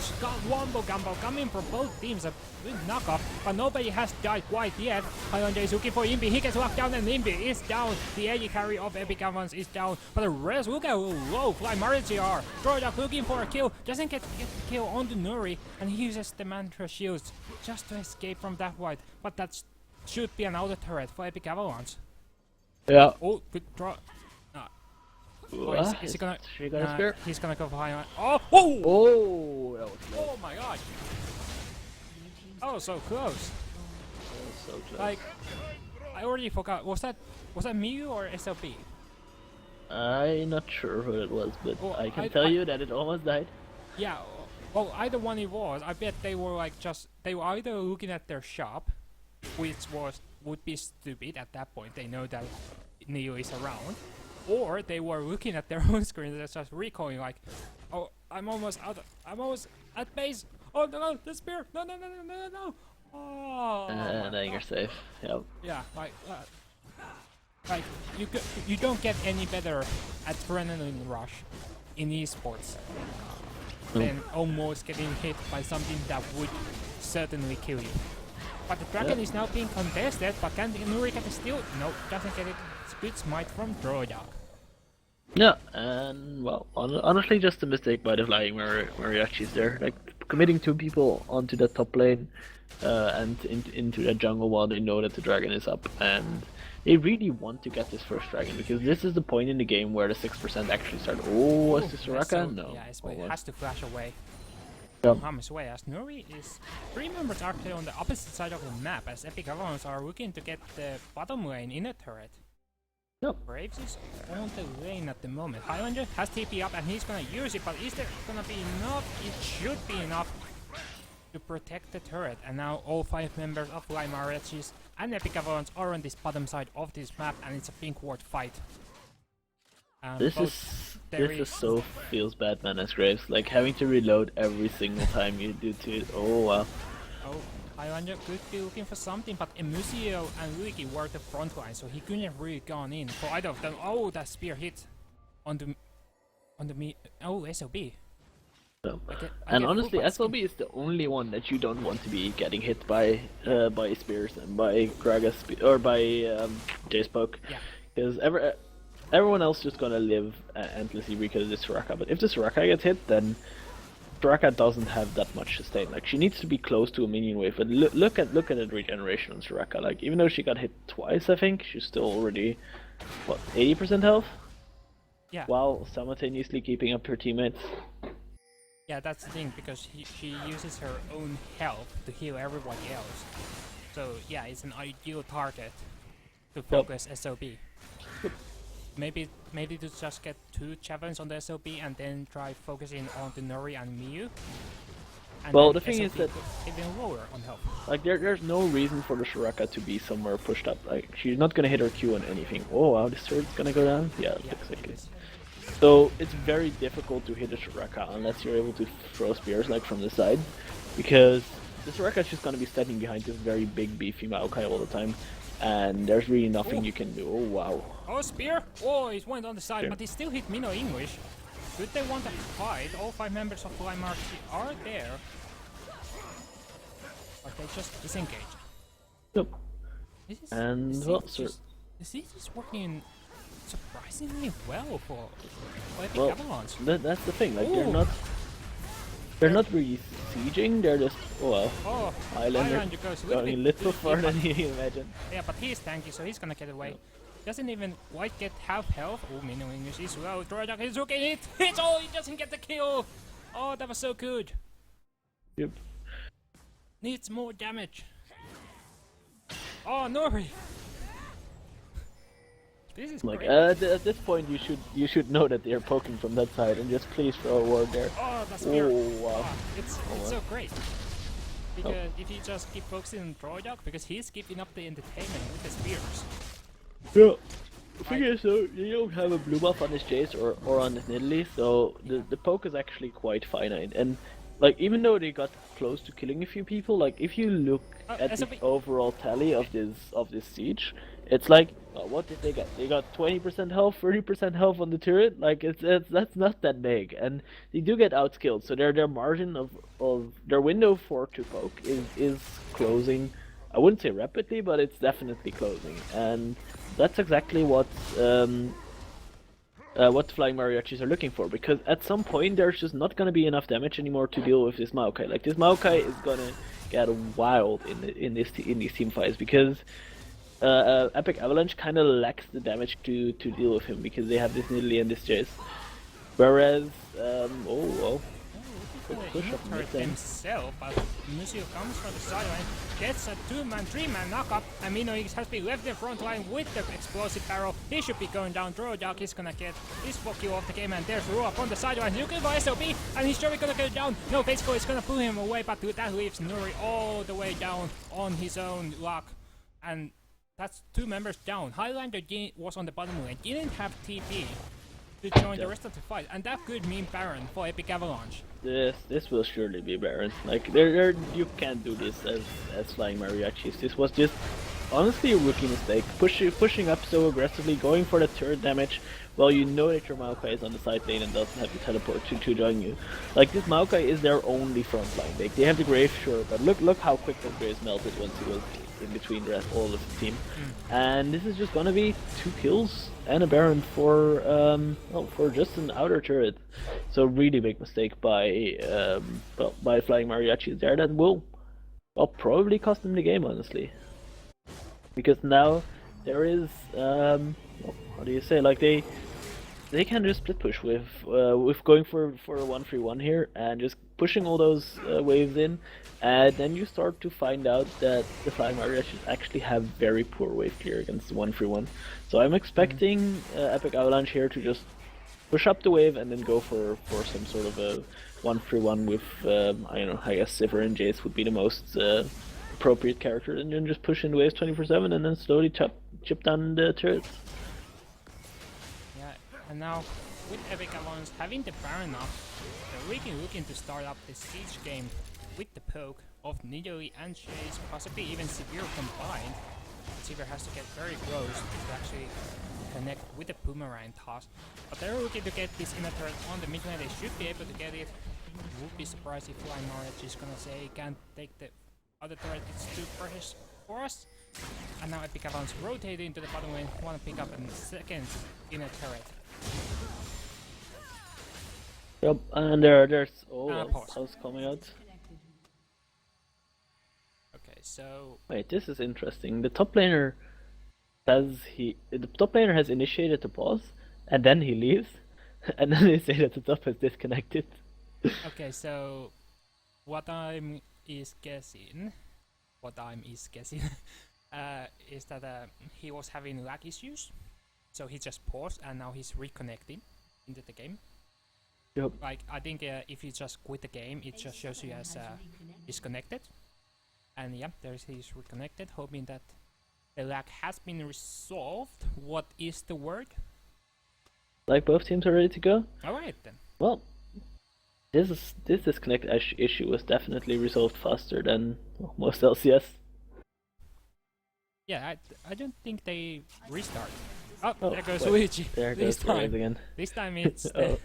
wombo gumbo coming from both teams, a good knockoff, but nobody has died quite yet. Highlander is looking for Imbi, he gets locked down, and Imbi is down. The AD carry of Epic Avans is down, but the rest, look at how low Fly Marici are. Droidak looking for a kill, doesn't get the kill on the Nuri, and he uses the Mantra shields just to escape from that fight, but that's should be an auto turret for Epic Avalanche. Yeah. Oh, good draw. Is he gonna? She got a spear? He's gonna go for high. Oh! Oh! Oh, that was close. Oh my god! Oh, so close. That was so close. Like, I already forgot. Was that Miyu or SLB? I'm not sure who it was, but Well, I can tell you that it almost died. Yeah. Well, either one it was. I bet they were like they were either looking at their shop, which would be stupid at that point. They know that Neo is around, or they were looking at their own screen and just recalling like, oh, I'm almost at base. Oh no, the spear! No! Oh. Then you're safe. Yep. Yeah, like you don't get any better adrenaline rush in esports than almost getting hit by something that would certainly kill you. But the dragon is now being contested, but can Nuri get a steal? No, doesn't get it. It's a good smite from Droidak. Yeah, and well, honestly, just a mistake by the flying mariachis there. Like, committing 2 people onto the top lane and into the jungle while they know that the dragon is up, and they really want to get this first dragon, because this is the point in the game where the 6% actually start. Oh, was this Soraka? No. Yeah, it has to flash away. Yep. Harm's way, as Nuri is 3 members actually on the opposite side of the map, as Epic Avalanche are looking to get the bottom lane in a turret. Yep. Braves is on the lane at the moment. Highlander has TP up and he's gonna use it, but is there gonna be enough? It should be enough to protect the turret. And now all 5 members of Fly Mariachis and Epic Avalanche are on this bottom side of this map, and it's a pink ward fight. This is so feels bad, man, as Graves. Like, having to reload every single time you do to it. Oh wow. Oh, Highlander could be looking for something, but Emusio and Luigi were the front line, so he couldn't have really gone in for either of them. Oh, that spear hit on the SLB. So, I and get honestly, full SLB is the only one that you don't want to be getting hit by spears and by Graga's or by Jay's poke. Yeah. Because everyone else just gonna live endlessly because of the Soraka. But if the Soraka gets hit, then Soraka doesn't have that much sustain. Like, she needs to be close to a minion wave. But look at the regeneration on Soraka. Like, even though she got hit twice, I think she's still already what, 80% health. Yeah. While simultaneously keeping up her teammates. Yeah, that's the thing, because she uses her own health to heal everybody else. So yeah, it's an ideal target to focus SOB. Maybe to just get 2 challenges on the SOB and then try focusing on the Nuri and Miyu. And well, the thing is that even lower on health. Like, there's no reason for the Soraka to be somewhere pushed up. Like, she's not gonna hit her Q on anything. Oh wow, this turret's gonna go down? Yeah, it looks like it. So it's very difficult to hit a Soraka unless you're able to throw spears like from the side, because the Soraka is just gonna be standing behind this very big beefy Maokai all the time, and there's really nothing you can do. Oh wow. Oh, spear! Oh, it went on the side, but he still hit Mino English. Should they want to fight? All 5 members of Fly March are there, but they just disengage. Yep. This is, And this well, is sir. just, this is working surprisingly well for Epic Well, Avalanche. that's the thing. Like Ooh. they're not really sieging. They're just Oh, Highlander Highlander goes a going a little too far deep, than you imagine. yeah, but he's tanky, so he's gonna get away. Doesn't even quite get half health. Oh, Mino English is well. Droidok is hooking it. It's all. He doesn't get the kill. Oh, that was so good. Yep. Needs more damage. Oh, Nori. This is Like great. at this point, you should know that they're poking from that side, and just please throw a ward there. Oh, that's weird. Oh wow! Ah, it's so great. Because if you just keep focusing on Droidok, because he's keeping up the entertainment with the spears. Yeah. The thing is though, you don't have a blue buff on his Jace or on his Nidalee, so the poke is actually quite finite. And like even though they got close to killing a few people, like if you look at the overall tally of this siege, it's like what did they get? They got 20% health, 30% health on the turret. Like that's not that big, and they do get outskilled. So their margin of their window for to poke is closing. I wouldn't say rapidly, but it's definitely closing, and that's exactly what Flying Mariachis are looking for. Because at some point there's just not gonna be enough damage anymore to deal with this Maokai. Like this Maokai is gonna get wild in these team fights because Epic Avalanche kind of lacks the damage to deal with him because they have this Nidalee and this Jace. Whereas push up mid then. Himself, but Museo comes from the sideline, gets a 2-man, 3-man knockup, and Mino X has been left in front line with the explosive barrel. He should be going down. Droidok is gonna get his Fokio off the game, and there's Ruop on the sideline looking for SOB, and he's surely gonna go down. No, Faceco is gonna pull him away, but that leaves Nuri all the way down on his own luck, and that's 2 members down. Highlander was on the bottom lane, didn't have TP to join the rest of the fight, and that could mean Baron for Epic Avalanche. This will surely be Baron. Like you can't do this as Flying Mariachis. This was just honestly a rookie mistake. Pushing up so aggressively, going for the turret damage, while you know that your Maokai is on the side lane and doesn't have the teleport to join you. Like this Maokai is their only front line. They have the Grave, sure, but look how quick the Grave melted once he was in between the rest all of the team. And this is just gonna be 2 kills and a Baron for just an outer turret. So really big mistake by Flying Mariachis there that will probably cost them the game, honestly. Because now there is how do you say, like they can just split push with going for a 1-3-1 here and just pushing all those waves in, and then you start to find out that the Flying Mariachis actually have very poor wave clear against the 1-3-1. So I'm expecting Epic Avalanche here to just push up the wave and then go for some sort of a 1-3-1 with I don't know, I guess Sivir and Jace would be the most appropriate character, and then just push in the waves 24/7 and then slowly chip down the turrets. Yeah, and now with Epic Avalanche having the Baron up, they're really looking to start up the siege game with the poke of Nidalee and Chase, possibly even Severe combined. Severe has to get very close to actually connect with the Boomerang toss. But they're looking to get this inner turret on the mid lane. They should be able to get it. Would be surprised if Flying Mariachi is gonna say can't take the other turret, it's too precious for us. And now Epic Avalanche rotating into the bottom lane, wanna pick up a second inner turret. Yep, and there's pause. house coming out. Okay, so Wait, this is interesting. The top laner has initiated the pause, and then he leaves, and then they say that the top has disconnected. okay, so what I'm guessing is that he was having lag issues, so he just paused and now he's reconnecting into the game. Yep. Like I think if you just quit the game, it just shows you as disconnected. And yeah, he's reconnected, hoping that the lag has been resolved. What is the word? Like both teams are ready to go. All right then. Well, this disconnect issue was definitely resolved faster than most LCS. Yeah, I don't think they restart. Oh, Oh, there goes wait. Luigi. There this goes Reyes time. again. This time it's Oh.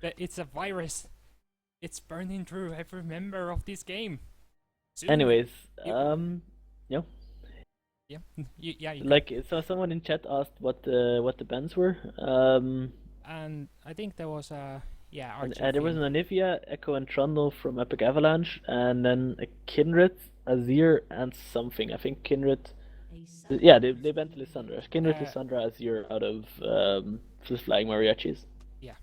it's a virus. It's burning through every member of this game. Soon. Anyways, Yeah. yeah. Yeah, you can. Like, so someone in chat asked what the bans were. And I think there was a And, Argentine. there was an Anivia, Echo, and Trundle from Epic Avalanche, and then a Kindred, Azir, and something. I think Kindred. Yeah, they banned Lissandra. Kindred, Uh, Lissandra, Azir out of the Flying Mariachis. Yeah.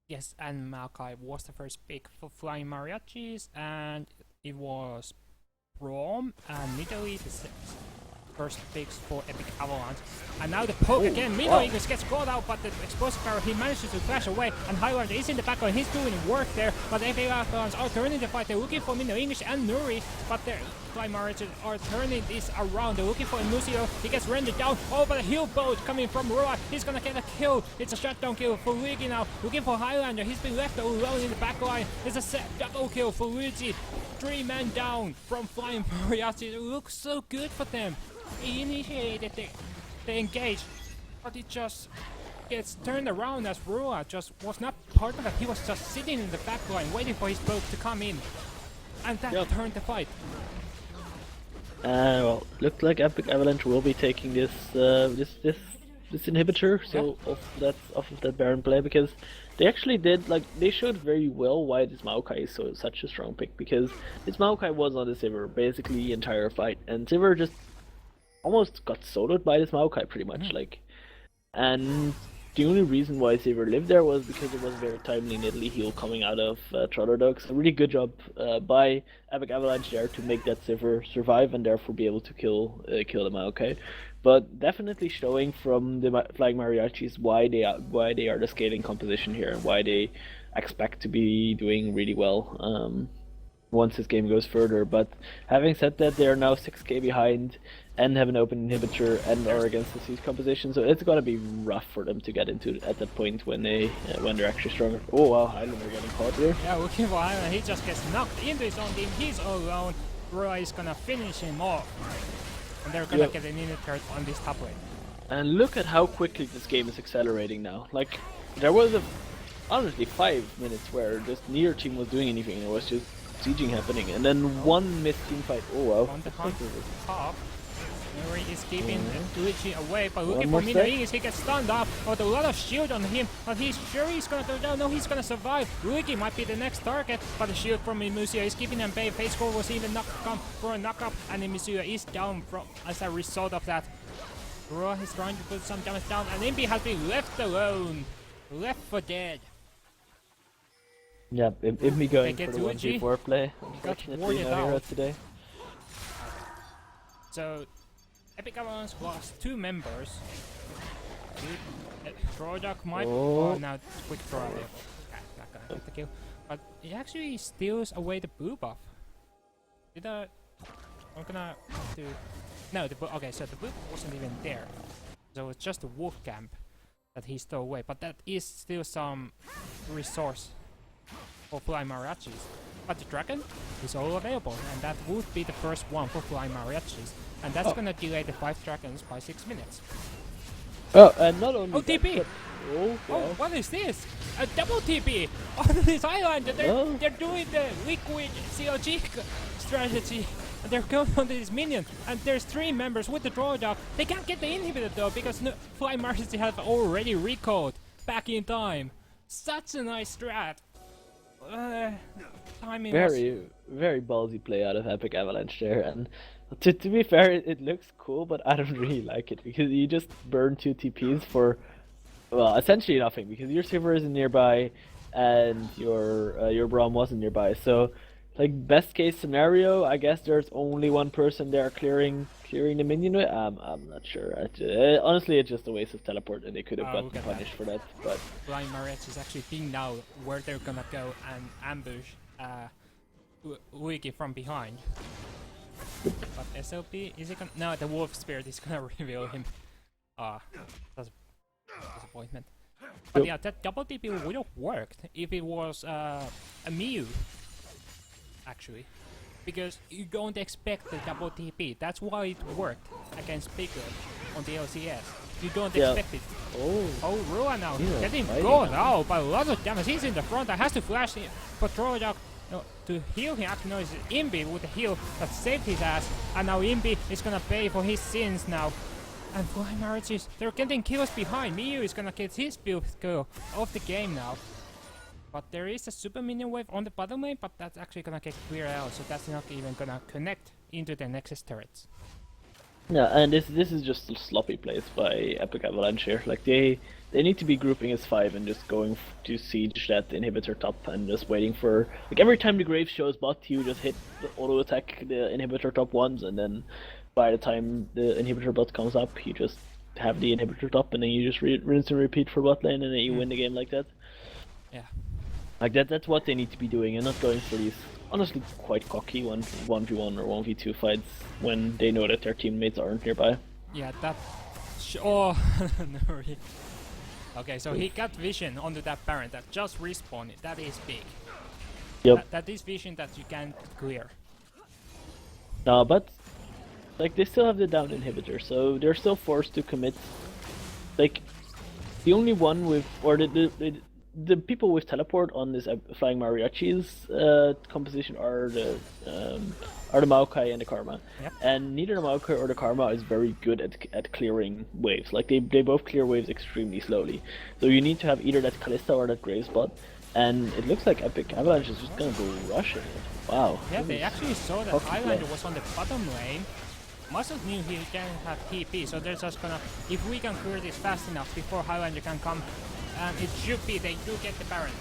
Yes, and Maokai was the first pick for Flying Mariachis, and it was Braum and Nidalee the first picks for Epic Avalanche. And now the poke again, Mino English gets caught out, but the explosive arrow, he manages to flash away, and Highlander is in the background, he's doing work there, but Epic Avalanche are turning the fight, they're looking for Mino English and Nuri, but their Flying Mariachis are turning this around, they're looking for Museo, he gets rendered down, but a heal bolt coming from Roa, he's gonna get a kill, it's a shutdown kill for Luigi now, looking for Highlander, he's been left alone in the backline, it's a double kill for Luigi, 3 men down from Flying Mariachis, it looks so good for them. He initiated the engage, but it just gets turned around as Rua just was not part of it. He was just sitting in the back line waiting for his boat to come in. And that turned the fight. Well, looks like Epic Avalanche will be taking this this inhibitor, so off of that Baron play, because they actually did, like, they showed very well why this Maokai is such a strong pick, because this Maokai was on the Sivir basically the entire fight, and Sivir just almost got soloed by this Maokai pretty much, like, and the only reason why Sivir lived there was because it was a very timely Nidalee heal coming out of Trollerdog. So a really good job by Epic Avalanche there to make that Sivir survive and therefore be able to kill the Maokai. But definitely showing from the Flying Mariachis why they are the scaling composition here and why they expect to be doing really well once this game goes further. But having said that, they are now 6k behind and have an open inhibitor and are against the siege composition, so it's gonna be rough for them to get into at that point when they're actually stronger. Oh wow, Highlander getting caught here. Yeah, looking for Highlander, he just gets knocked into his own team, he's all alone. Roy is gonna finish him off. And they're gonna get an inhibitor on this top lane. And look at how quickly this game is accelerating now. Like, there was honestly 5 minutes where just neither team was doing anything, it was just sieging happening, and then one missed team fight. Oh wow. On the top. Murray is keeping Luigi away, but looking One for more Mina sec. English, he gets stunned up, with a lot of shield on him, but he's sure he's gonna go down. No, he's gonna survive. Luigi might be the next target, but the shield from Museo is keeping him bay. Face score was even come for a knock-up, and Museo is down as a result of that. Roa is trying to put some damage down, and Imbi has been left alone. Left for dead. Yeah, Imbi going They for get the Luigi. 1v4 play. Got Unfortunately, warded no hero out. today. So, Epic Avalanche lost 2 members. Trollduck might. Oh, now quick throw there. Okay, not gonna get the kill. But it actually steals away the boo buff. I'm gonna do. No, okay, so the boo wasn't even there. So it's just the wolf camp that he stole away. But that is still some resource for Flying Mariachis. But the dragon is all available, and that would be the first one for Flying Mariachis. And that's gonna delay the 5 dragons by 6 minutes. Oh, and not only that, TP! but- oh, Oh, wow. what is this? A double TP on this island! They're doing the liquid COG strategy. And they're going on this minion. And there's 3 members with the drawdown. They can't get the inhibitor though, because Flying Mariachis have already recalled back in time. Such a nice strat. Timing was... Very ballsy play out of Epic Avalanche there, and to be fair, it looks cool, but I don't really like it because you just burn 2 TPs for, well, essentially nothing, because your Sivir isn't nearby and your Braum wasn't nearby. So, like, best case scenario, I guess there's only one person there clearing the minion. I'm not sure. Honestly, it's just a waste of teleport, and they could have gotten punished for that. But Flying Mariachis is actually thinking now where they're gonna go and ambush Luigi from behind. But SLP, is it gonna... No, the Wolf Spirit is gonna reveal him. That's a disappointment. But yeah, that double TP would have worked if it was a Mew, actually. Because you don't expect the double TP. That's why it worked against Piglet on the LCS. You don't expect it. Oh, Rua now getting gone out by a lot of damage. He's in the front. I has to flash him. But Trollduck No, to heal him after noise, Imbi with the heal that saved his ass, and now Imbi is gonna pay for his sins now. And Flying Marriages, they're getting kills behind. Miyu is gonna get his 5th kill of the game now. But there is a super minion wave on the bottom lane, but that's actually gonna get cleared out, so that's not even gonna connect into the Nexus turrets. Yeah, and this is just sloppy plays by Epic Avalanche here. Like they need to be grouping as 5 and just going to siege that inhibitor top and just waiting for, like, every time the Graves shows bot, you just hit the auto attack the inhibitor top once, and then by the time the inhibitor bot comes up, you just have the inhibitor top, and then you just rinse and repeat for bot lane, and then you win the game like that. Yeah. Like that's what they need to be doing, and not going for these honestly quite cocky 1v1 or 1v2 fights when they know that their teammates aren't nearby. Yeah, that... oh, no, okay, so he got vision onto that Baron that just respawned. That is big. Yep. That is vision that you can't clear. No, but like they still have the down inhibitor, so they're still forced to commit. Like the only one with, or the people with teleport on this Flying Mariachi's composition are the Maokai and the Karma. Yep. And neither the Maokai or the Karma is very good at clearing waves. Like they both clear waves extremely slowly. So you need to have either that Kalista or that Grave spot. And it looks like Epic Avalanche is just gonna go rushing it. Wow. Yeah, they actually saw that Highlander was on the bottom lane. Muscles knew he can have TP, so they're just gonna, if we can clear this fast enough before Highlander can come, and it should be, they do get the Baron.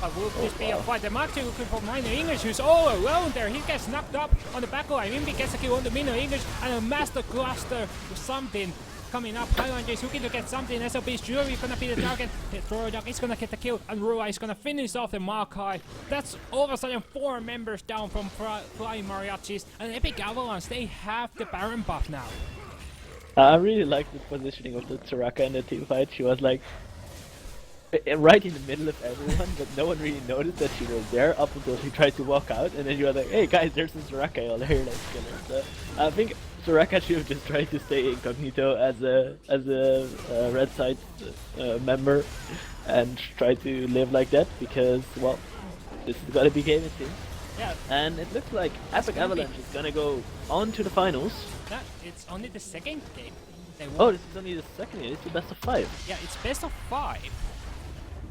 But will this be a fight? The Max looking for Minor English, who's all alone there. He gets knocked up on the back line. Imbi gets a kill on the Minor English, and a Master Cluster with something coming up. Highlander is looking to get something. SLB's Jury is gonna be the target. Trorodog is gonna get the kill, and Rua is gonna finish off the Maokai. That's all of a sudden 4 members down from Flying Mariachis, and Epic Avalanche, they have the Baron buff now. I really like the positioning of the Soraka in the team fight. She was like right in the middle of everyone, but no one really noticed that she was there up until she tried to walk out, and then you were like, hey guys, there's some Soraka over here, let's kill her. So I think Soraka should have just tried to stay incognito as a Red Side member and try to live like that, because, well, this is gonna be game it seems. Yeah. And it looks like Epic Avalanche is gonna go on to the finals. No, it's only the second game. They won. Oh, this is only the second game, it's the best of 5. Yeah, it's best of 5.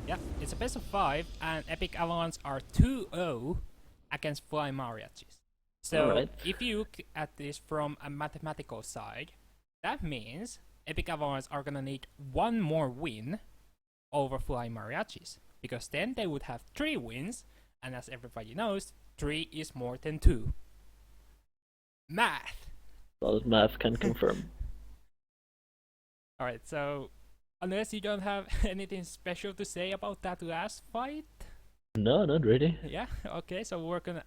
Yeah, it's a best of 5, and Epic Avalanche are 2-0 against Flying Mariachis. So, if you look at this from a mathematical side, that means Epic Avalanche are gonna need 1 more win over Flying Mariachis, because then they would have 3 wins, and as everybody knows, 3 is more than 2. Math! Solid math can confirm. Alright, so unless you don't have anything special to say about that last fight? No, not really. Yeah, okay, so we're gonna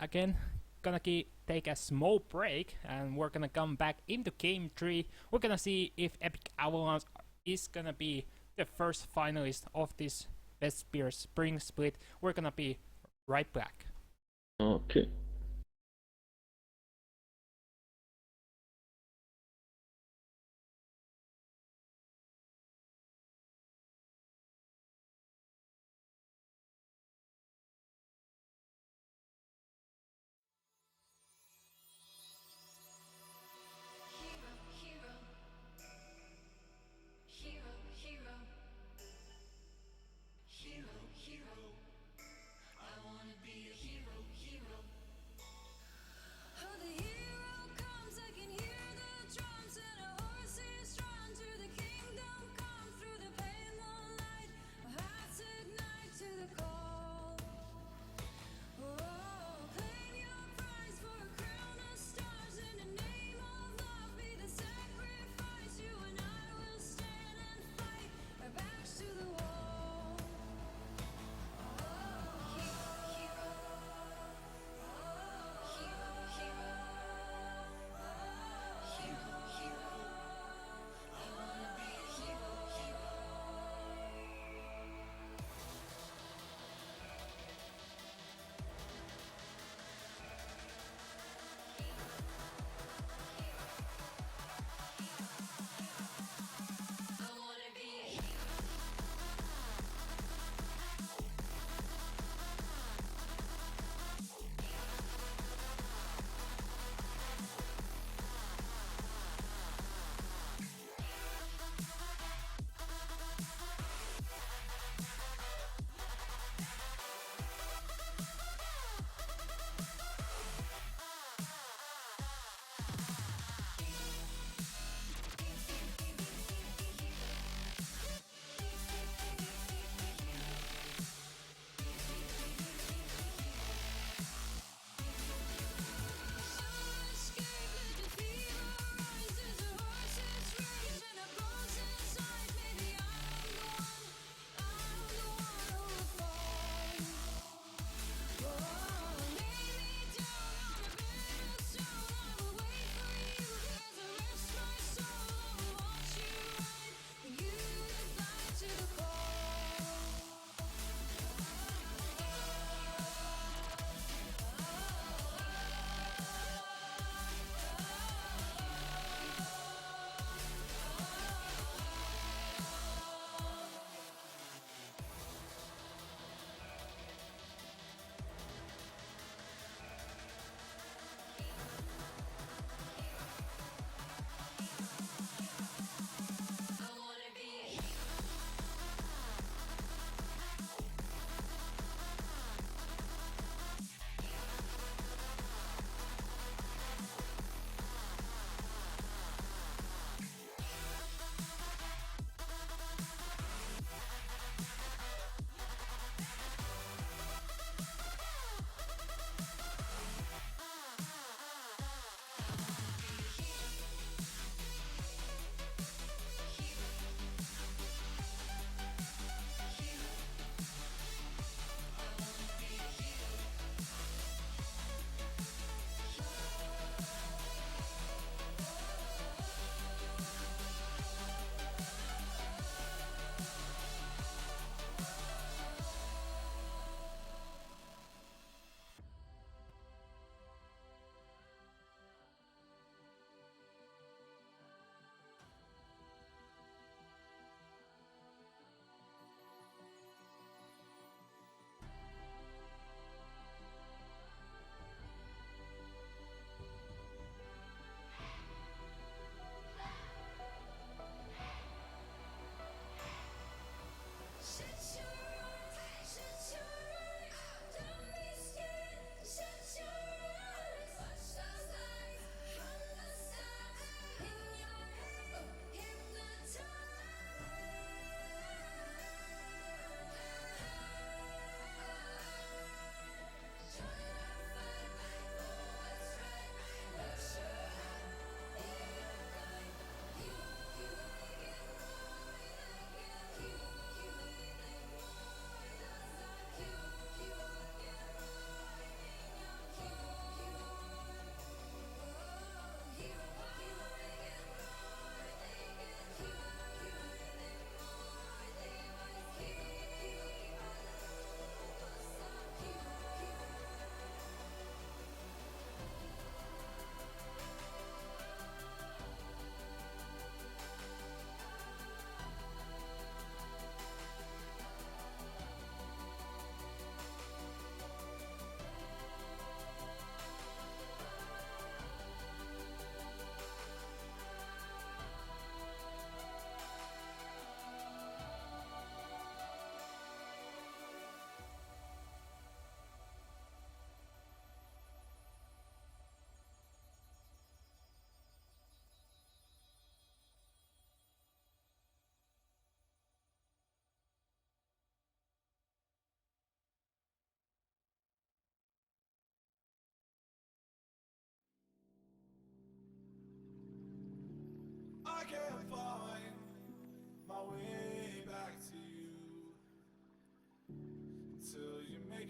take a small break, and we're gonna come back into game 3. We're gonna see if Epic Avalanche is gonna be the first finalist of this Best Spear Spring Split. We're gonna be right back. Okay.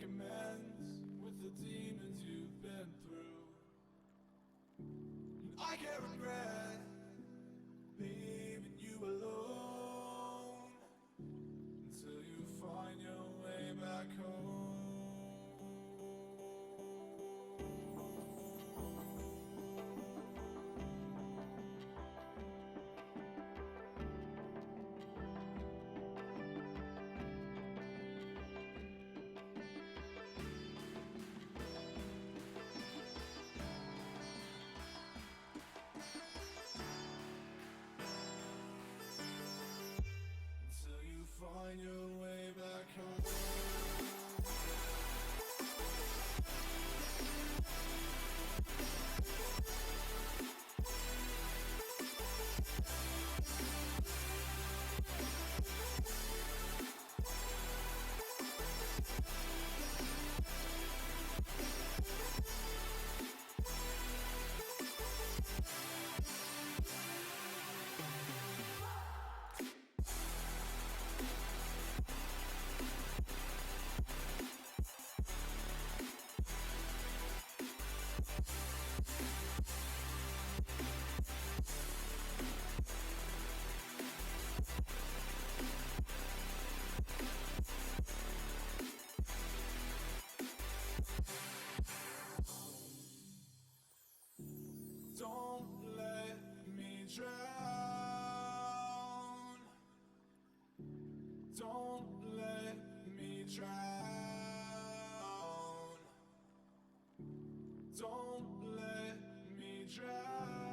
amends with the demons you've been through. And I can't regret leaving you alone until you find your way back home. Until you find your way back home. Don't let me drown. Don't let me drown. Don't let me drown.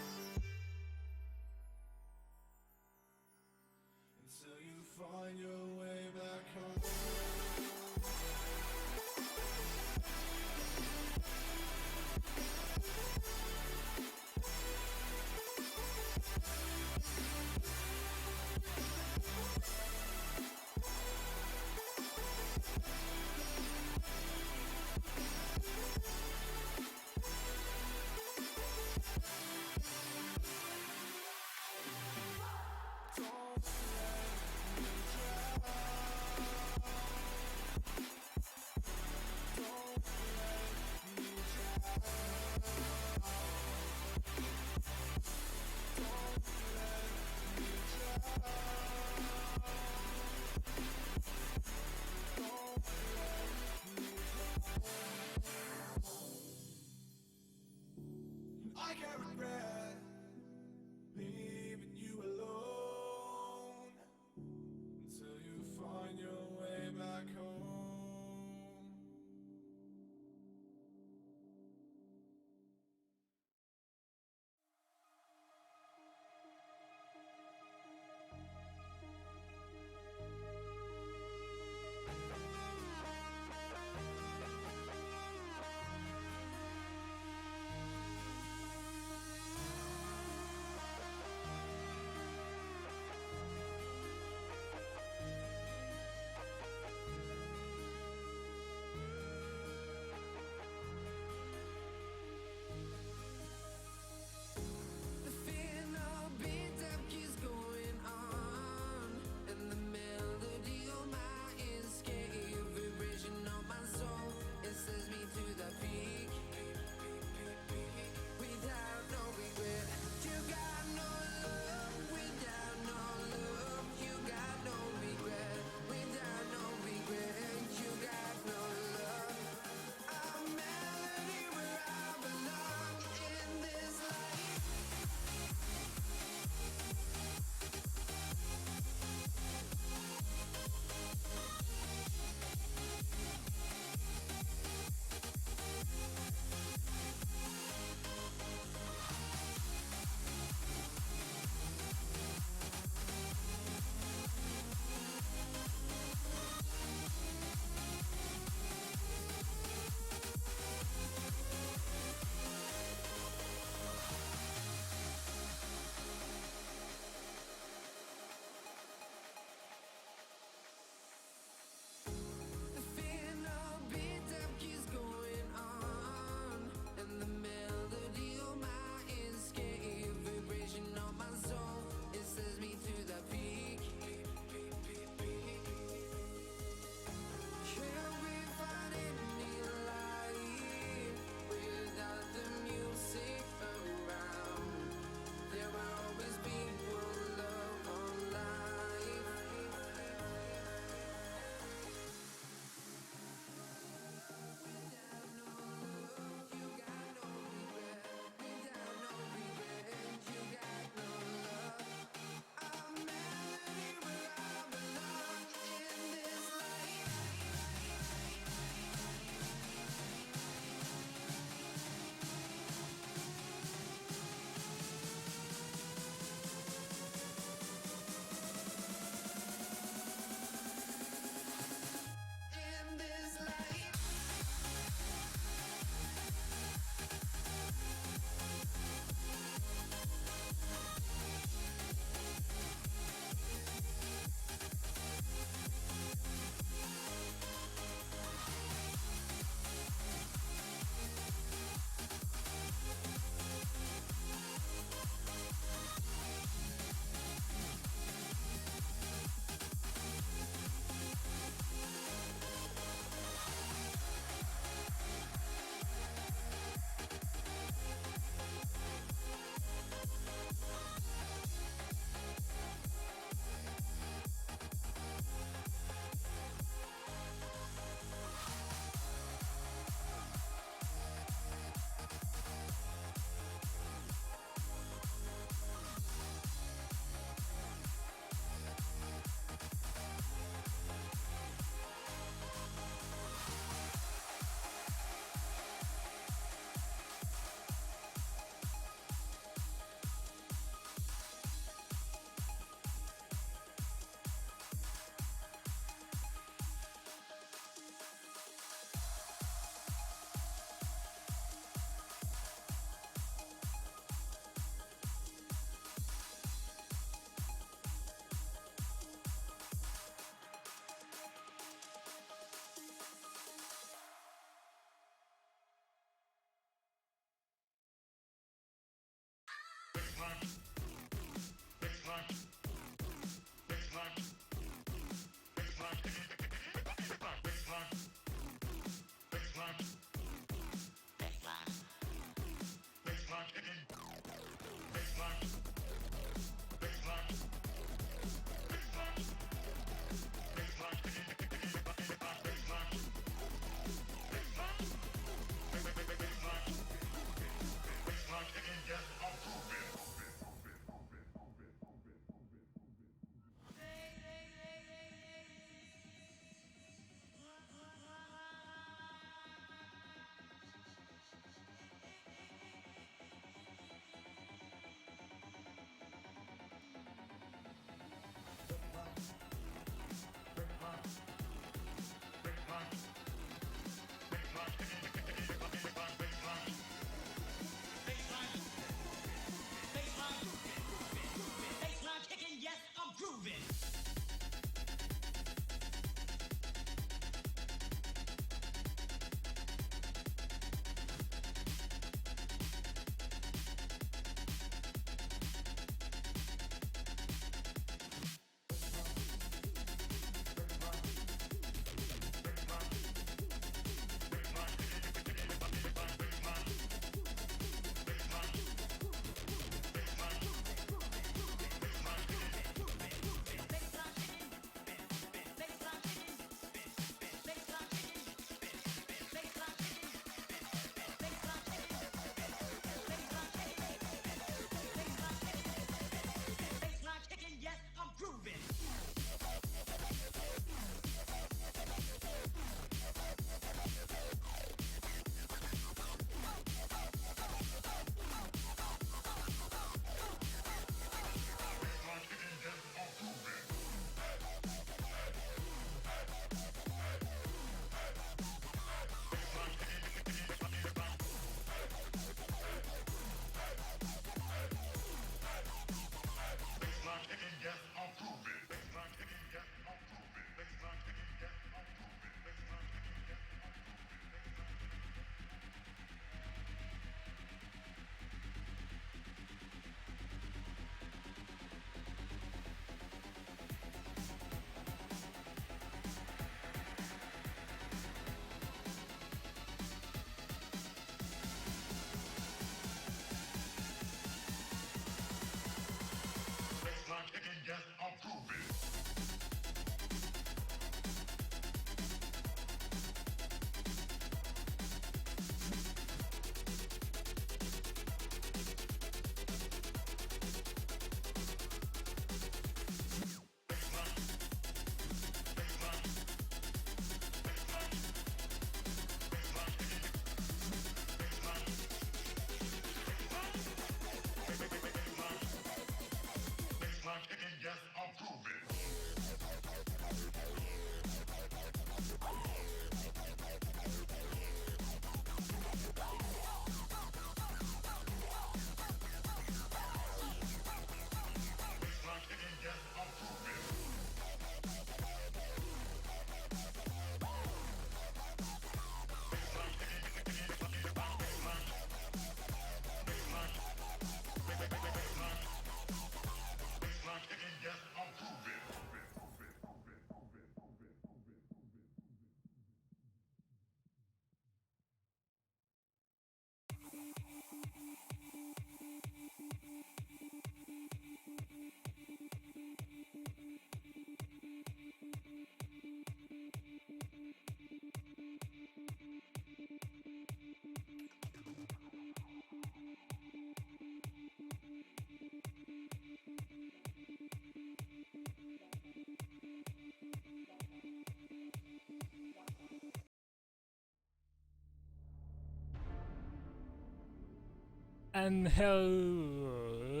And hello,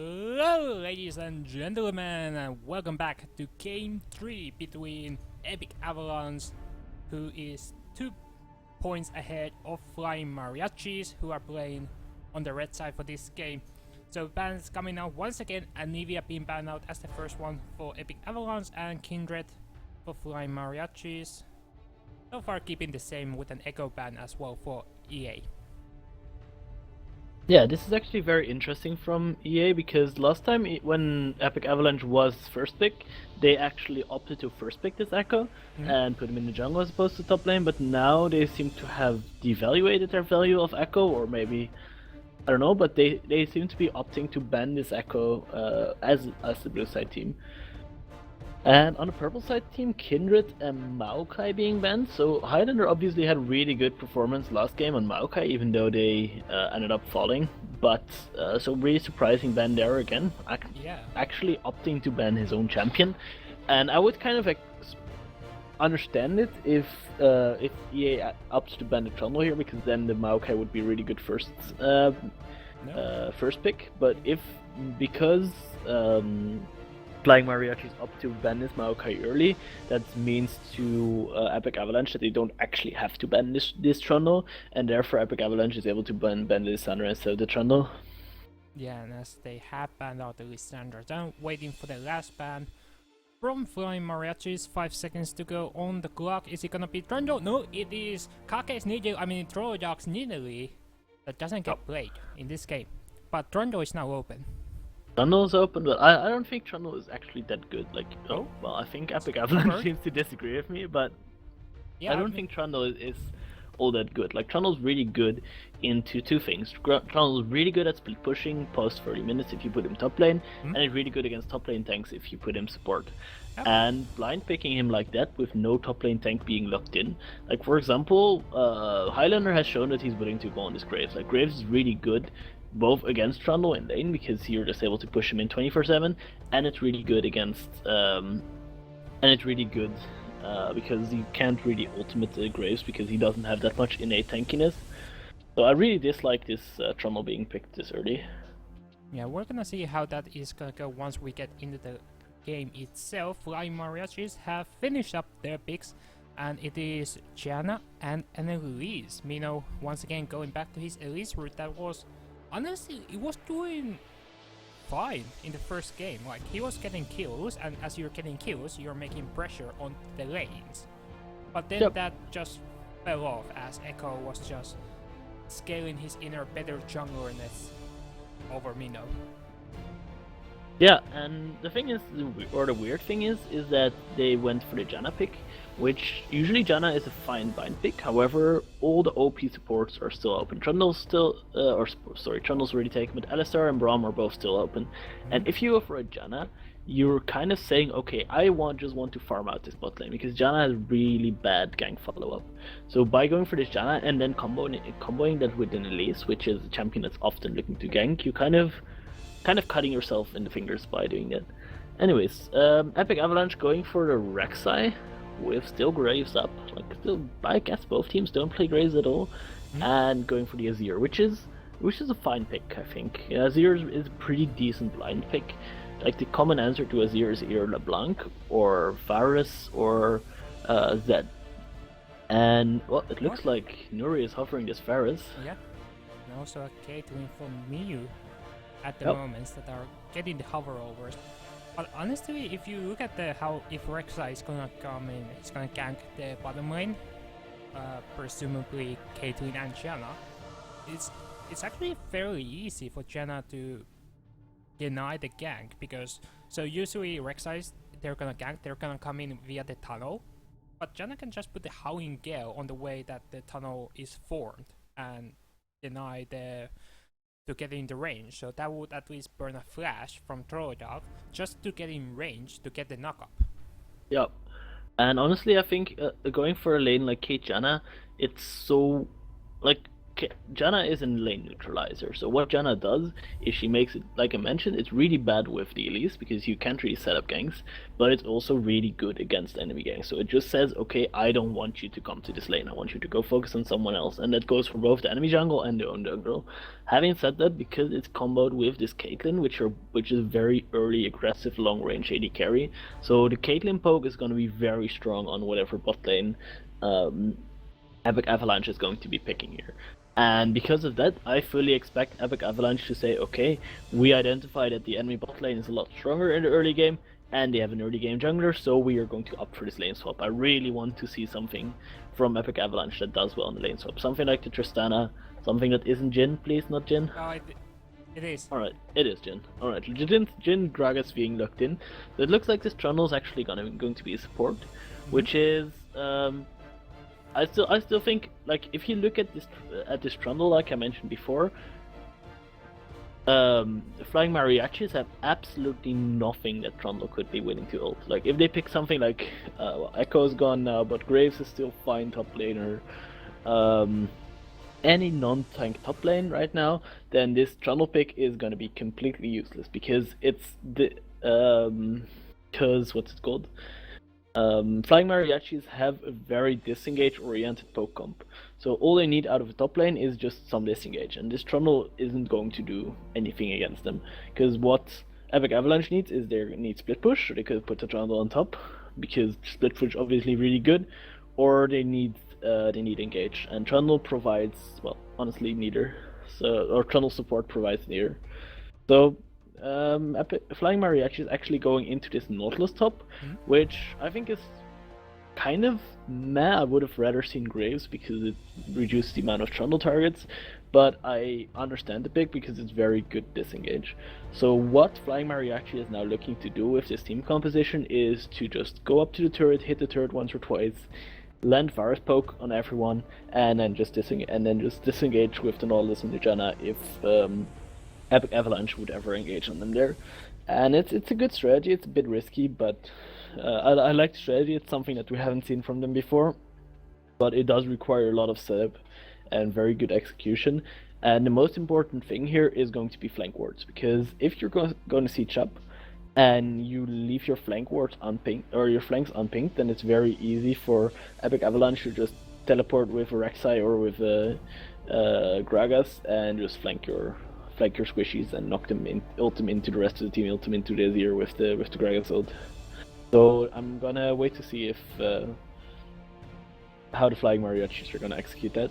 ladies and gentlemen, and welcome back to Game 3 between Epic Avalanche, who is 2 points ahead of Flying Mariachis, who are playing on the red side for this game. So bans coming out once again, and Nivea being banned out as the first one for Epic Avalanche, and Kindred for Flying Mariachis. So far keeping the same with an Echo ban as well for EA. Yeah, this is actually very interesting from EA because last time when Epic Avalanche was first pick, they actually opted to first pick this Echo and put him in the jungle as opposed to top lane, but now they seem to have devaluated their value of Echo, or maybe, I don't know, but they seem to be opting to ban this Echo as the blue side team. And on the purple side team, Kindred and Maokai being banned. So Highlander obviously had really good performance last game on Maokai, even though they ended up falling. But so really surprising ban there again. Actually opting to ban his own champion, and I would kind of understand it if EA opts to ban the Trundle here, because then the Maokai would be really good first pick. But because Flying Mariachi's up to ban this Maokai early, that means to Epic Avalanche that they don't actually have to ban this Trundle, and therefore Epic Avalanche is able to ban Lysandra instead of the Trundle. Yeah, and as they have banned out the Lysandra, then waiting for the last ban from Flying Mariachis. 5 seconds to go on the clock. Is it gonna be Trundle? No, it is Kake's Trolldogs Nidalee that doesn't get played in this game. But Trundle is now open. Trundle's open, but I don't think Trundle is actually that good. Well, I think Epic Avalanche seems to disagree with me, but yeah, I don't think Trundle is all that good. Like, Trundle's really good into two things. Trundle's really good at split pushing post 30 minutes if you put him top lane, and he's really good against top lane tanks if you put him support. And blind picking him like that with no top lane tank being locked in. Like, for example, Highlander has shown that he's willing to go on this Graves. Like, Graves is really good both against Trundle in lane because you're just able to push him in 24/7, and it's really good against because you can't really ultimate the Graves because he doesn't have that much innate tankiness. So I really dislike this Trundle being picked this early. Yeah, we're gonna see how that is gonna go once we get into the game itself. Flying Mariachis have finished up their picks, and it is Janna and an Elise. Mino once again going back to his Elise route that was, honestly, it was doing fine in the first game. Like, he was getting kills, and as you're getting kills, you're making pressure on the lanes. But then that just fell off as Echo was just scaling his inner better junglerness over Mino. Yeah, and the thing is, or the weird thing is that they went for the Janna pick, which usually Janna is a fine bind pick. However, all the OP supports are still open. Trundle's already taken, but Alistar and Braum are both still open. And if you go for a Janna, you're kind of saying, okay, I just want to farm out this bot lane because Janna has really bad gank follow-up. So by going for this Janna and then comboing that with an Elise, which is a champion that's often looking to gank, you kind of cutting yourself in the fingers by doing that. Anyways, Epic Avalanche going for the Rek'Sai with still Graves up. I guess both teams don't play Graves at all, and going for the Azir, which is a fine pick, I think. Azir is a pretty decent blind pick. Like, the common answer to Azir is either LeBlanc or Varus or Zed. And well, it looks like Nuri is hovering this Varus. Yeah, and also a Caitlyn from Miyu at the moments that are getting the hoverovers. But honestly, if you look at if Rek'Sai is gonna come in, it's gonna gank the bottom lane, presumably Caitlyn and Janna. It's actually fairly easy for Janna to deny the gank, because so usually Rek'Sai, they're gonna come in via the tunnel, but Janna can just put the Howling Gale on the way that the tunnel is formed and deny to get in the range. So that would at least burn a flash from Trollodog just to get in range to get the knock-up. Yep. And honestly, I think going for a lane like Kate Janna, it's so, like, Janna is a lane neutralizer. So what Janna does is she makes it, like I mentioned, it's really bad with the Elise because you can't really set up ganks, but it's also really good against enemy ganks. So it just says, okay, I don't want you to come to this lane. I want you to go focus on someone else, and that goes for both the enemy jungle and their own jungle. Having said that, because it's comboed with this Caitlyn, which is very early aggressive long range AD carry, so the Caitlyn poke is going to be very strong on whatever bot lane Epic Avalanche is going to be picking here. And because of that, I fully expect Epic Avalanche to say, okay, we identify that the enemy bot lane is a lot stronger in the early game, and they have an early game jungler, so we are going to opt for this lane swap. I really want to see something from Epic Avalanche that does well in the lane swap. Something like the Tristana, something that isn't Jhin, please, not Jhin. Oh, it is. Alright, it is Jhin. Alright, Jhin Gragas being locked in. So it looks like this Trundle is actually going to be a support, which is I still think, like, if you look at this Trundle, like I mentioned before, Flying Mariachis have absolutely nothing that Trundle could be willing to ult. Like, if they pick something like, well, Echo's gone now, but Graves is still fine top laner, any non-tank top lane right now, then this Trundle pick is gonna be completely useless, because it's the, what's it called? Flying Mariachis have a very disengage-oriented poke comp, so all they need out of a top lane is just some disengage, and this Trundle isn't going to do anything against them, because what Epic Avalanche needs is they need split push, so they could put the Trundle on top, because split push obviously really good, or they need engage, and Trundle provides, well, honestly, neither. So, or Trundle support provides neither. So Flying Mariachi is actually going into this Nautilus top, which I think is kind of meh. I would have rather seen Graves because it reduced the amount of Trundle targets, but I understand the pick because it's very good disengage. So what Flying Mariachi is now looking to do with this team composition is to just go up to the turret, hit the turret once or twice, land Varus poke on everyone, and then just disengage with the Nautilus and the Janna if Epic Avalanche would ever engage on them there. And it's a good strategy. It's a bit risky, but I like the strategy. It's something that we haven't seen from them before, but it does require a lot of setup and very good execution. And the most important thing here is going to be flank wards, because if you're going to see Chubb and you leave your flank wards unpinged, or your flanks unpinged, then it's very easy for Epic Avalanche to just teleport with a Rek'Sai or with a Gragas and just flank your squishies and knock them in, ult them into the rest of the team, ult them into the Azir with the Gragas ult. So I'm gonna wait to see if how the Flying Mariachis are gonna execute that.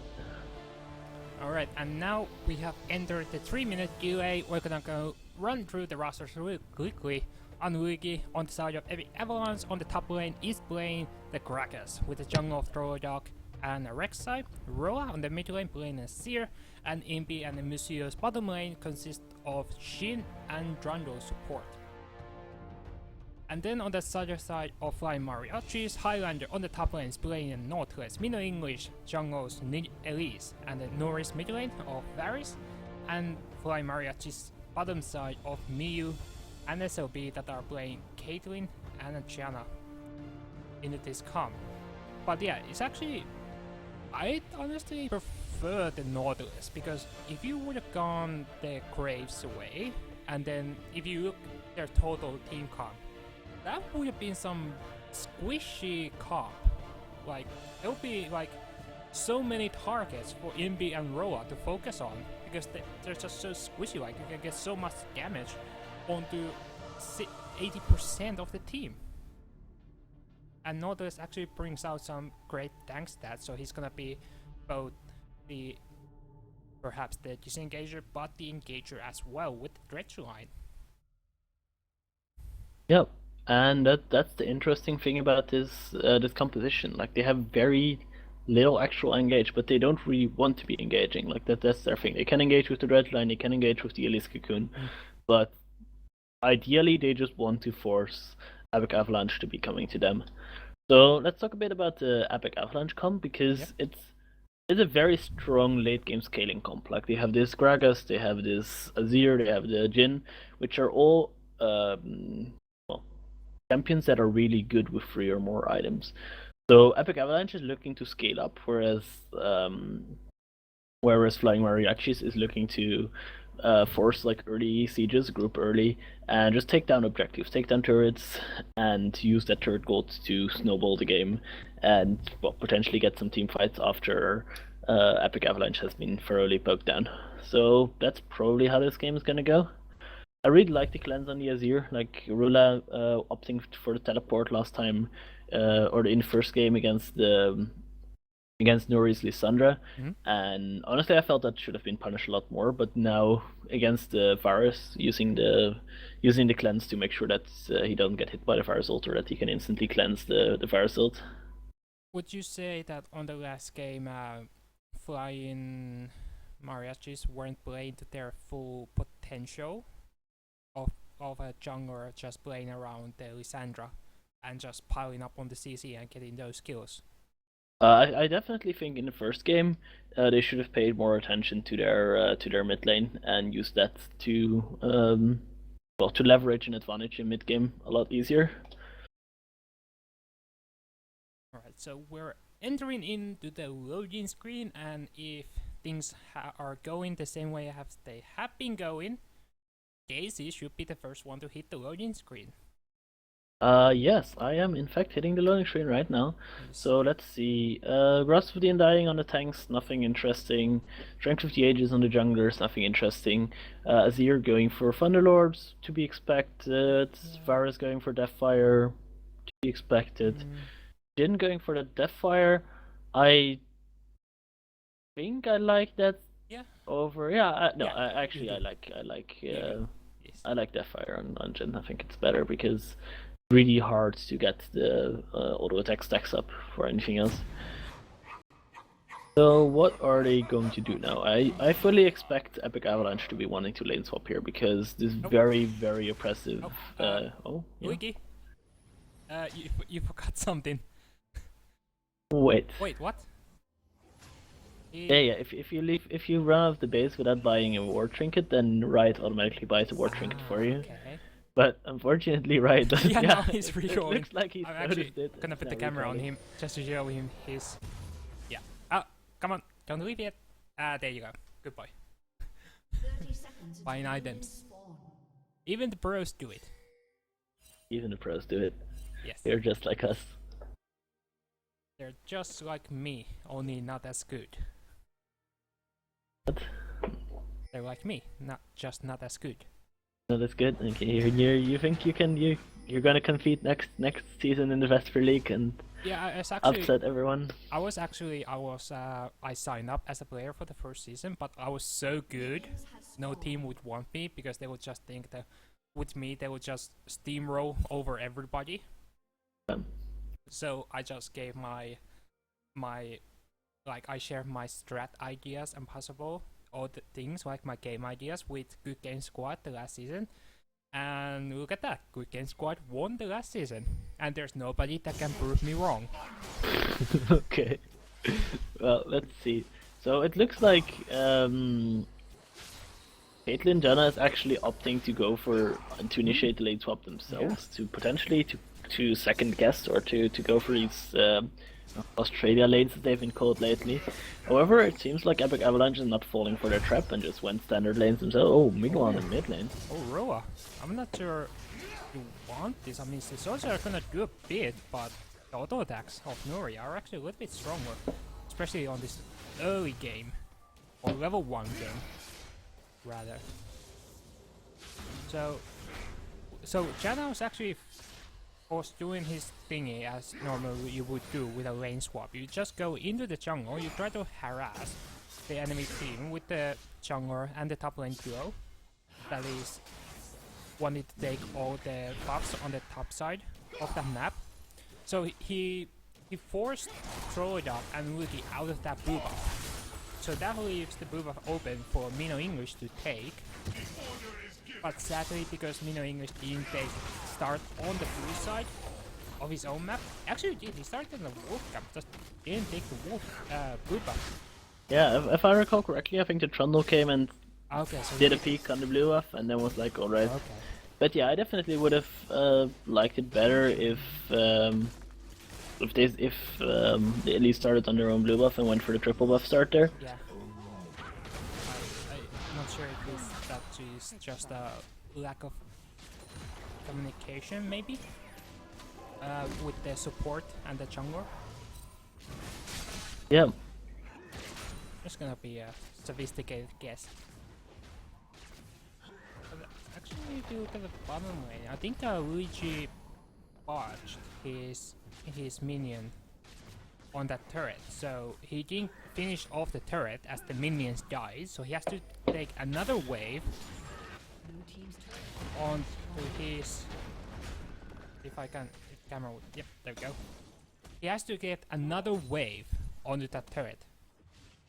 Alright, and now we have entered the 3-minute QA. We're gonna go run through the rosters really quickly. On Wiki, on the side of Epic Avalanche, on the top lane is playing the Gragas with the jungle of Trolldock and Rek'Sai. Roa on the mid lane playing a Seer, and Impi and Musio's bottom lane consist of Shin and Drundle support. And then on the other side of Flying Mariachis, Highlander on the top lane is playing a Northwest Middle English jungles Elise, and the Norris mid lane of Varys, and Flying Mariachis bottom side of Miyu and SLB that are playing Caitlyn and Janna in this comp. But yeah, it's actually, I honestly prefer the Nautilus, because if you would have gone the Graves away, and then if you look at their total team comp, that would have been some squishy comp. Like, there would be like so many targets for Imbi and Roa to focus on, because they're just so squishy. Like, you can get so much damage onto 80% of the team. And Nautilus actually brings out some great tank stats, so he's gonna be both perhaps the disengager, but the engager as well with the dredge line. Yep, and that's the interesting thing about this composition. Like, they have very little actual engage, but they don't really want to be engaging. Like, that's their thing. They can engage with the dredge line, they can engage with the Elise Cocoon, but ideally they just want to force Epic Avalanche to be coming to them. So let's talk a bit about the Epic Avalanche comp, because it's a very strong late game scaling comp. Like, they have this Gragas, they have this Azir, they have the Jhin, which are all champions that are really good with 3 or more items. So Epic Avalanche is looking to scale up, whereas whereas Flying Mariachis is looking to force like early sieges, group early, and just take down objectives, take down turrets, and use that turret gold to snowball the game, and well, potentially get some team fights after Epic Avalanche has been thoroughly bogged down. So that's probably how this game is gonna go. I really like the cleanse on the Azir, like Rula opting for the teleport last time, or in the first game against Nori's Lissandra, and honestly I felt that should have been punished a lot more, but now against the Varus, using the cleanse to make sure that he doesn't get hit by the Varus ult, or that he can instantly cleanse the Varus ult. Would you say that on the last game, Flying Mariachis weren't playing to their full potential of a jungler just playing around the Lissandra and just piling up on the CC and getting those kills? I definitely think in the first game they should have paid more attention to their mid lane and used that to well, to leverage an advantage in mid game a lot easier. Alright, so we're entering into the loading screen, and if things are going the same way as they have been going, Daisy should be the first one to hit the loading screen. Yes, I am in fact hitting the loading screen right now. So let's see. Grasp of the Undying on the tanks, nothing interesting. Strength of the Ages on the junglers, nothing interesting. Azir going for Thunderlords, to be expected. Varus going for Deathfire, to be expected. Jhin going for the Deathfire. I think I like that over. Yeah, I like Deathfire on Jhin. I think it's better because really hard to get the auto attack stacks up for anything else. So what are they going to do now? I fully expect Epic Avalanche to be wanting to lane swap here because this very oppressive. Wiki, you forgot something. Wait, what? Yeah. If you run off the base without buying a war trinket, then Riot automatically buys a war trinket for you. Okay. But unfortunately, Riot doesn't. Now he's recalling. It looks like he's I'm noticed actually it. gonna put the camera on him just to show him his. Yeah. Come on, don't leave yet. There you go. Good boy. Buying items. Even the pros do it. Even the pros do it. Yes. They're just like us. They're just like me, only not as good. What? They're like me, not as good. No, that's good. Okay, you think you're gonna compete next season in the Vesper League and upset everyone? I signed up as a player for the first season, but I was so good, no team would want me because they would just think that with me they would just steamroll over everybody. So I just gave my I shared my strat ideas and possible all the things like my game ideas with Good Game Squad the last season, and look at that, Good Game Squad won the last season, and there's nobody that can prove me wrong. Okay. Well, let's see. So it looks like Caitlyn Janna is actually opting to go to initiate the lane swap themselves, to potentially to second guess or to go for these Australia lanes that they've been called lately. However, it seems like Epic Avalanche is not falling for their trap and just went standard lanes themselves. Oh, Migwan in mid lane. Oh, Roa. I'm not sure you want this. I mean, the soldiers are gonna do a bit, but the auto attacks of Nori are actually a little bit stronger, especially on this early game, or level 1 game, rather. So Janna was actually doing his thingy as normally you would do with a lane swap. You just go into the jungle, you try to harass the enemy team with the jungler and the top lane duo that is wanted to take all the buffs on the top side of the map. So he forced Trollodog and Wookie out of that blue buff. So that leaves the blue buff open for Mino English to take. But sadly, because Mino English didn't start on the blue side of his own map, actually did. He started in the wolf camp, just didn't take the wolf blue buff. Yeah, if I recall correctly, I think the Trundle came and so did a peek on the blue buff and then was like, alright. Okay. But yeah, I definitely would have liked it better if they at least started on their own blue buff and went for the triple buff start there. Yeah. which is just a lack of communication, maybe, with the support and the jungler. Yeah. It's gonna be a sophisticated guess. But actually, if you look at the bottom lane, I think Luigi botched his minion on that turret, so he didn't finish off the turret as the minions died, so he has to take another wave on to his. If I can, if camera would, yep, there we go. He has to get another wave onto that turret,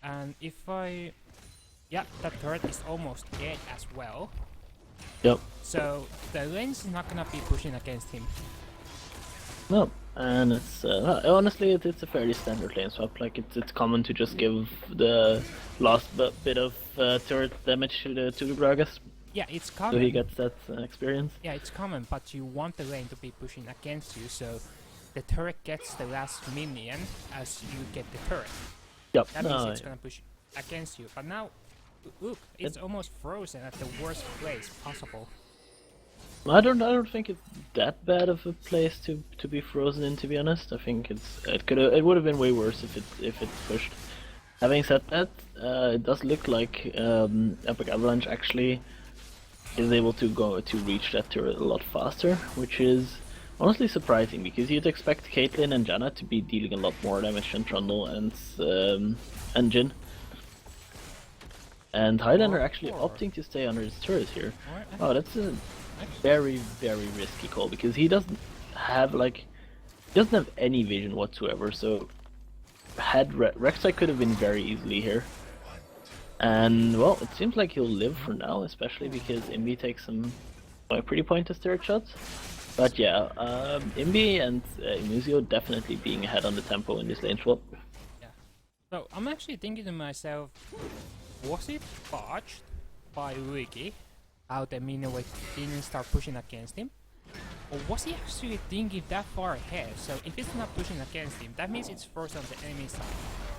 and if I, yeah, that turret is almost dead as well. Yep. So the lane's not gonna be pushing against him. No, and it's honestly it's a fairly standard lane swap. Like it's common to just give the last bit of turret damage to the Gragas, Yeah, it's so common. he gets that experience. Yeah, it's common, but you want the lane to be pushing against you, so the turret gets the last minion as you get the turret. Yep. That means No, it's gonna push against you. But now, look, it's almost frozen at the worst place possible. I don't think it's that bad of a place to be frozen in. To be honest, I think it would have been way worse if it pushed. Having said that, it does look like Epic Avalanche actually is able to reach that turret a lot faster, which is honestly surprising because you'd expect Caitlyn and Janna to be dealing a lot more damage than Trundle and Jhin. And Highlander actually opting to stay under his turret here. Oh, that's a very, very risky call because he doesn't have any vision whatsoever. So Rek'Sai could have been very easily here. And well, it seems like he'll live for now, especially because Imbi takes some pretty pointless turret shots. But yeah, Imbi and Imuzio definitely being ahead on the tempo in this lane swap. Yeah. So I'm actually thinking to myself, was it botched by Luigi how the minion wave didn't start pushing against him? Or was he actually thinking that far ahead? So if it's not pushing against him, that means it's first on the enemy side.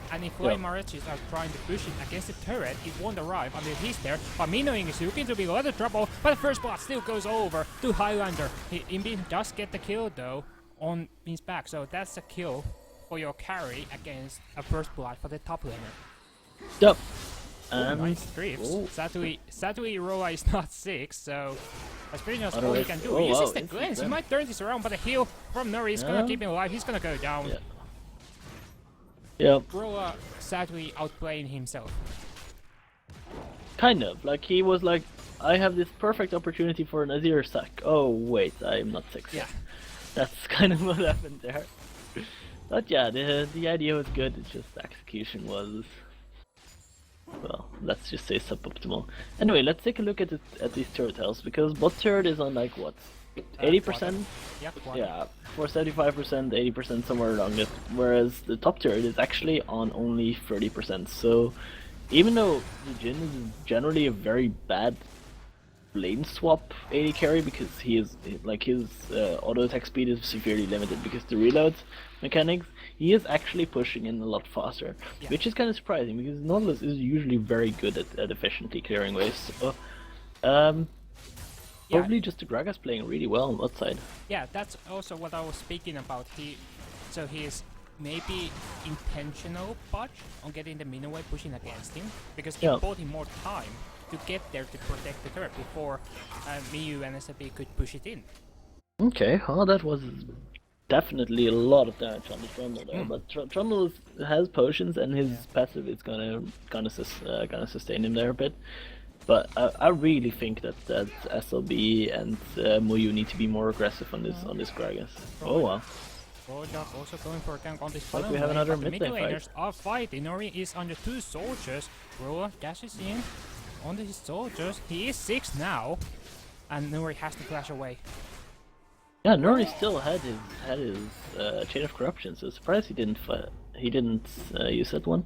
And if Flame Marachis are trying to push it against the turret, it won't arrive until he's there. But Minoing is looking to be a lot of trouble, but the first blood still goes over to Highlander. Imbi does get the kill though on his back, so that's a kill for your carry against a first blood for the top laner. Yep. Nice drifts. Sadly, Roa is not 6, so that's pretty much all he can do. Oh, He uses wow, the glance, he might turn this around, but the heal from Nuri is gonna keep him alive, he's gonna go down. Yeah. Yep. Roa sadly outplaying himself. Kind of. Like he was like, I have this perfect opportunity for an Azir sack. Oh wait, I'm not 6. Yeah. That's kind of what happened there. But yeah, the idea was good, it's just the execution was, well, let's just say suboptimal. Anyway, let's take a look at these turret healths, because bot turret is on like what, 80%? Yeah, for 75%, 80% somewhere along it. Whereas the top turret is actually on only 30%. So even though the Jhin is generally a very bad lane swap AD carry because his auto attack speed is severely limited because the reload mechanics, he is actually pushing in a lot faster, which is kind of surprising because Nautilus is usually very good at efficiently clearing waves. So, probably just the Gragas playing really well on that side. Yeah, that's also what I was speaking about. So he is maybe intentional botch on getting the minion wave pushing against him because he bought him more time to get there to protect the turret before Miyu and SAP could push it in. Okay, well that was definitely a lot of damage on the Trundle there, but Trundle has potions and his passive is gonna sustain him there a bit. But I really think that SLB and Muyu need to be more aggressive on this Gragas. Oh wow. Rojak also going for a gank on this Like bottom we have lane, another but the mid mid lane fight. laners are fighting. Nori is under 2 soldiers. Roa dashes in onto his soldiers. He is 6 now, and Nori has to flash away. Yeah, Nori still had his chain of corruption, so surprised he didn't use that one.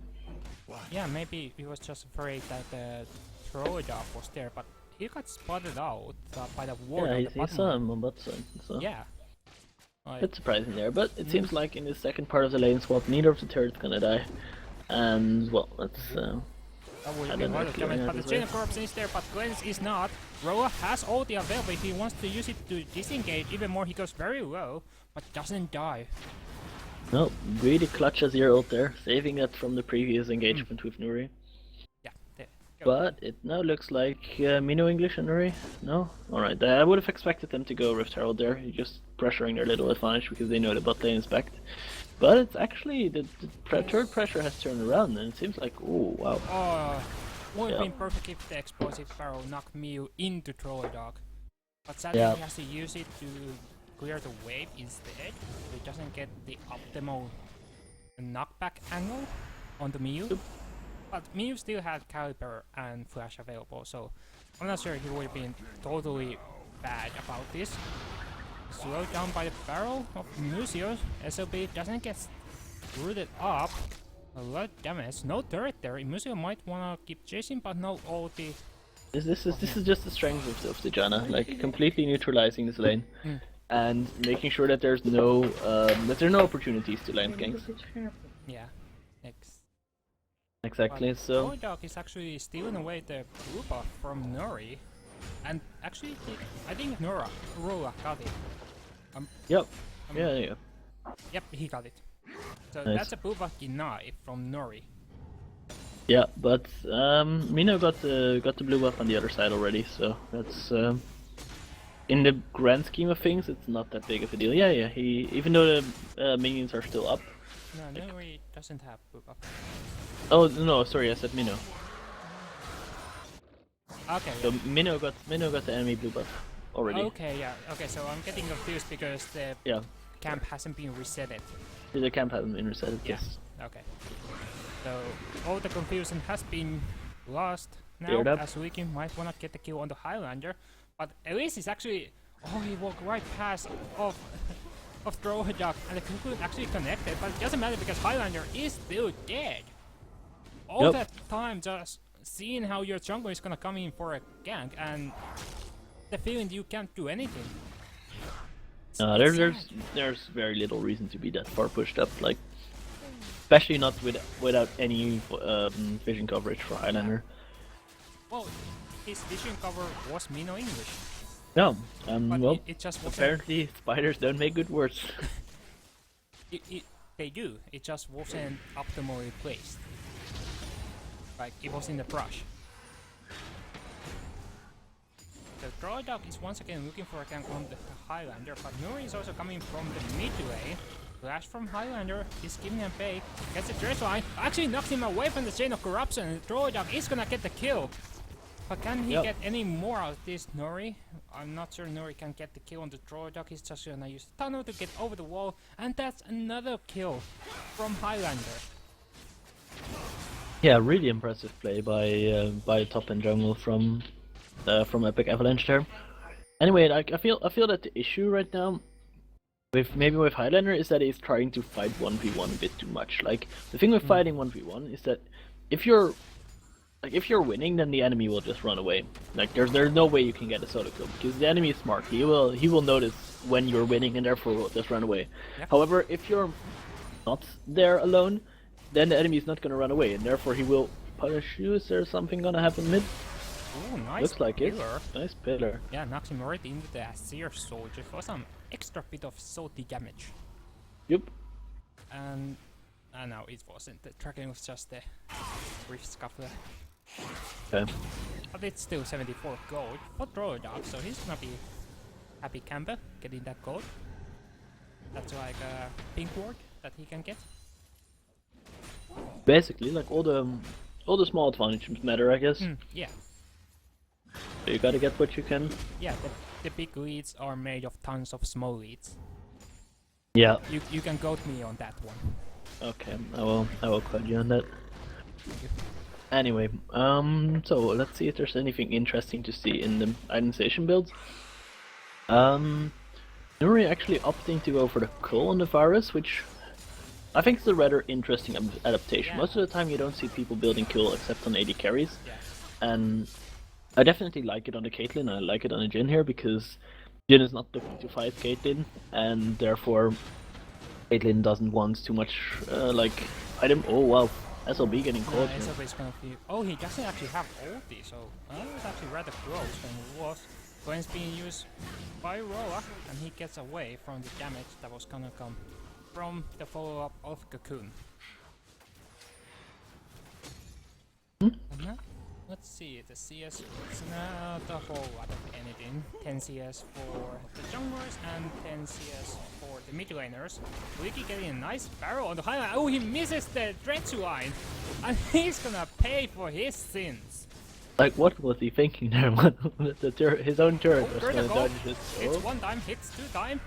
Yeah, maybe he was just afraid that the Rojak was there, but he got spotted out by the ward on the he bottom saw lane. him on bot side. So. Yeah. Bit surprising there, but it seems like in the second part of the lane swap, neither of the turrets gonna die, and well, That would And be a then lot of clearing damage, out but the as Chain well. of Corruption is there, but Glenn's is not. Roa has ulti available. If he wants to use it to disengage even more, he goes very low, but doesn't die. No, really clutch as your ult there, saving that from the previous engagement with Nuri. Yeah, there. Go. But it now looks like Mino English and Nuri. No? Alright, I would have expected them to go Rift Herald there, just pressuring their little advantage because they know the bot lane is backed. But it's actually, the third pressure has turned around and it seems like, oh wow. Oh, would have Yeah. been perfect if the explosive barrel knocked Mew into Troll Dog. But sadly Yeah. he has to use it to clear the wave instead, so he doesn't get the optimal knockback angle on the Mew. But Mew still had Caliber and Flash available, so I'm not sure he would have been totally bad about this. Slowed down by the barrel of Lucio, SLB doesn't get rooted up. A lot of damage, no turret there. Museo might wanna keep chasing, but no ulti. This is just the strength of the Janna, like completely neutralizing this lane. And making sure that there's no opportunities to lane ganks. Yeah, next. Exactly, so Troll Dog is actually stealing away the blue buff from Nuri. And actually, I think Roa got it. yep. Yeah. Yep, he got it. So Nice. that's a blue buff deny from Nuri. Yeah, but Mino got the blue buff on the other side already, so that's in the grand scheme of things, it's not that big of a deal. Yeah, he even though the minions are still up. No, Nuri doesn't have blue buff. Oh no, sorry, I said Mino. Okay, So yeah. Mino got the enemy blue buff already. Okay, yeah. Okay, so I'm getting confused because the Yeah, camp hasn't been resetted. the camp hasn't been reset. Yeah. Yes. Okay. So all the confusion has been lost now, Cleared up. as Wiki might wanna get the kill on the Highlander, but Elise is actually he walked right past of Throw Dog, and the Cuckoo actually connected, but it doesn't matter because Highlander is still dead. All Yep. that time just seeing how your jungle is gonna come in for a gank, and the feeling you can't do anything. It's sad. There's very little reason to be that far pushed up, like especially not without any vision coverage for Highlander. Well, his vision cover was Mino English, No, but well, it just wasn't. apparently spiders don't make good words. They do. It just wasn't optimally placed. Like it was in the brush. The Troll Dog is once again looking for a gank on the Highlander, but Nuri is also coming from the mid lane. Flash from Highlander is giving him bait. Gets the trash line. Actually knocks him away from the Chain of Corruption, and the Troll Dog is gonna get the kill. But can he Yep. get any more out of this, Nuri? I'm not sure Nuri can get the kill on the Troll Dog. He's just gonna use the tunnel to get over the wall, and that's another kill from Highlander. Yeah, really impressive play by top end jungle from Epic Avalanche there. Anyway, like I feel that the issue right now with Highlander is that he's trying to fight 1v1 a bit too much. Like the thing with fighting 1v1 is that if you're winning, then the enemy will just run away. Like there's no way you can get a solo kill because the enemy is smart. He will notice when you're winning and therefore will just run away. Yep. However, if you're not there alone, then the enemy is not gonna run away and therefore he will punish you. Is there something gonna happen mid? Ooh, nice. Looks like it. pillar. Nice pillar. Yeah, knocks him right into the Seer Soldier for some extra bit of salty damage. Yep. And no, it wasn't. The tracking was just the brief scuffle. Okay. But it's still 74 gold for Troll Dog, so he's gonna be happy camper getting that gold. That's like a pink ward that he can get. Basically, like all the small advantages matter, I guess. Yeah. So you gotta get what you can. Yeah, the big leads are made of tons of small leads. Yeah. You can goat me on that one. Okay, I will quote you on that. Anyway, so let's see if there's anything interesting to see in the itemization builds. Nuri actually opting to go for the Cull on the Varus, which I think is a rather interesting adaptation. Yeah. Most of the time you don't see people building Cull except on AD carries, Yeah. and I definitely like it on the Caitlyn, I like it on the Jhin here, because Jhin is not looking to fight Caitlyn, and therefore Caitlyn doesn't want too much, like, item. Oh wow, SLB getting caught. SLB is gonna be. Oh, he doesn't actually have ulti, so it's actually rather close when it was. Gwen's being used by Roa, and he gets away from the damage that was gonna come from the follow-up of Cocoon. Let's see, the CS is not a whole lot of anything. 10 CS for the junglers and 10 CS for the mid laners. Wiki getting a nice barrel on the highline. Oh, he misses the dredge line, and he's gonna pay for his sins. Like, what was he thinking there? His own turret was gonna dodge it. Hits one time, hits two times.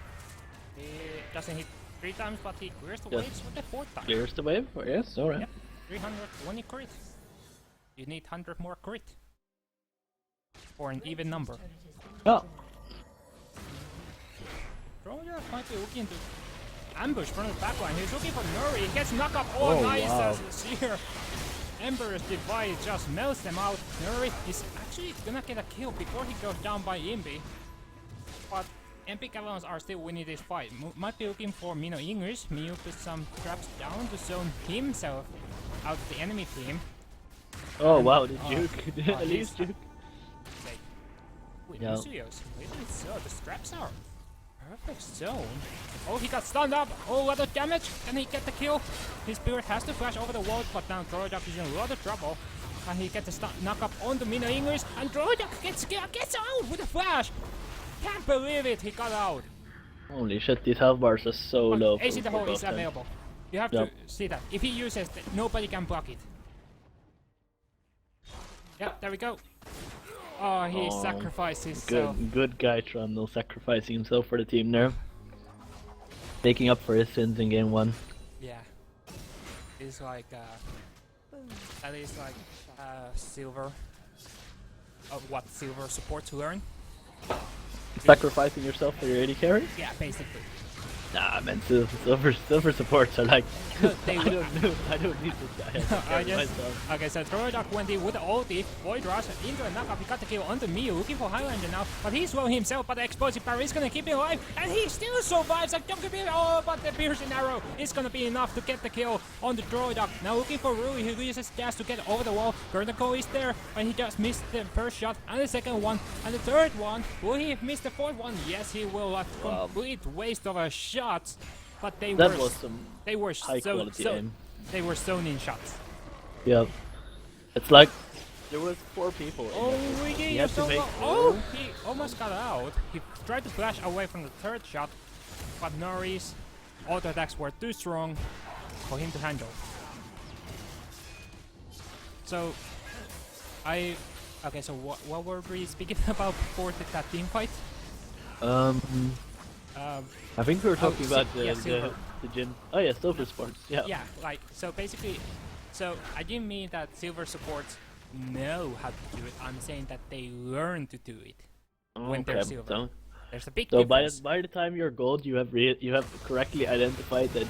He doesn't hit 3 times, but he clears the waves with the 4th time. Clears the wave? Oh, yes, alright. Yep, 320 crit. You need 100 more crit for an even number. Yeah. Troja might be looking to ambush from the backline. He's looking for Nuri. He gets knocked up. Oh, nice! Wow. Sheer Emperor's Divide just melts them out. Nuri is actually gonna get a kill before he goes down by Imbi. But MP Cavaliers are still winning this fight. Might be looking for Mino English. Miu put some traps down to zone himself out of the enemy team. Oh wow, the juke. At he's least juke. Wait, Yeah. Lucius. Really so, the straps are perfect zone. Oh, he got stunned up. Oh, a lot of damage. Can he get the kill? His spirit has to flash over the wall, but now Droidok is in a lot of trouble. And he gets a knock up onto Mino English, and Droidok gets out with a flash. Can't believe it, he got out. Holy shit, these health bars are so But low. AC the for hole both is them. available. You have to see that. If he uses it, nobody can block it. Yep, there we go. Oh, he sacrificed himself. Good guy Trundle sacrificing himself for the team there. Making up for his sins in game 1. Yeah. It's like, that is like, silver. What silver support to learn? Sacrificing yourself for your AD carry? Yeah, basically. Nah, man, silver supports are like, They I don't need this guy. I can myself. Okay, so Droidok went in with the ulti, Void Rush into a knockup, he got the kill onto Miu, looking for Highlander now, but he's slow himself, but the explosive barrier is gonna keep him alive, and he still survives, like, don't give me, oh, but the piercing arrow is gonna be enough to get the kill on the Droidok. Now looking for Rui, he uses dash to get over the wall, Gurnaco is there, and he just missed the first shot, and the second one, and the third one. Will he miss the fourth one? Yes, he will, a complete waste of a shot. But they That were was some they were high quality aim. They were zoning shots. Yeah. It's like there was 4 people. Oh, He had to make he almost got out. He tried to flash away from the third shot, but Nori's auto attacks were too strong for him to handle. So, okay. So what were we speaking about before that team fight? I think we were talking about the silver. gym. Oh yeah, silver sports. Yeah. Yeah, like, so basically, so I didn't mean that silver supports know how to do it. I'm saying that they learn to do it when they're silver. So, There's a big so difference. by the time you're gold, you have correctly identified that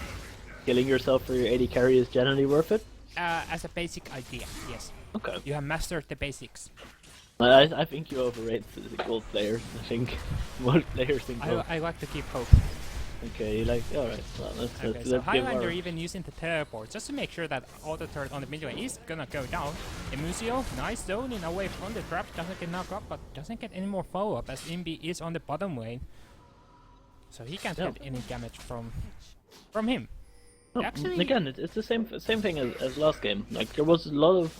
killing yourself for your AD carry is generally worth it. As a basic idea, yes. Okay. You have mastered the basics. I think you overrate the gold players. I think most players think gold. I like to keep hope. Okay, like, alright, well, let's Okay, so give Highlander our... even using the teleport just to make sure that all the turret on the mid lane is gonna go down. Emusio, nice zoning away from the trap, doesn't get knocked up, but doesn't get any more follow-up as Imbi is on the bottom lane. So he can't get any damage from him. No, Actually, again, it's the same thing as last game. Like, there was a lot of...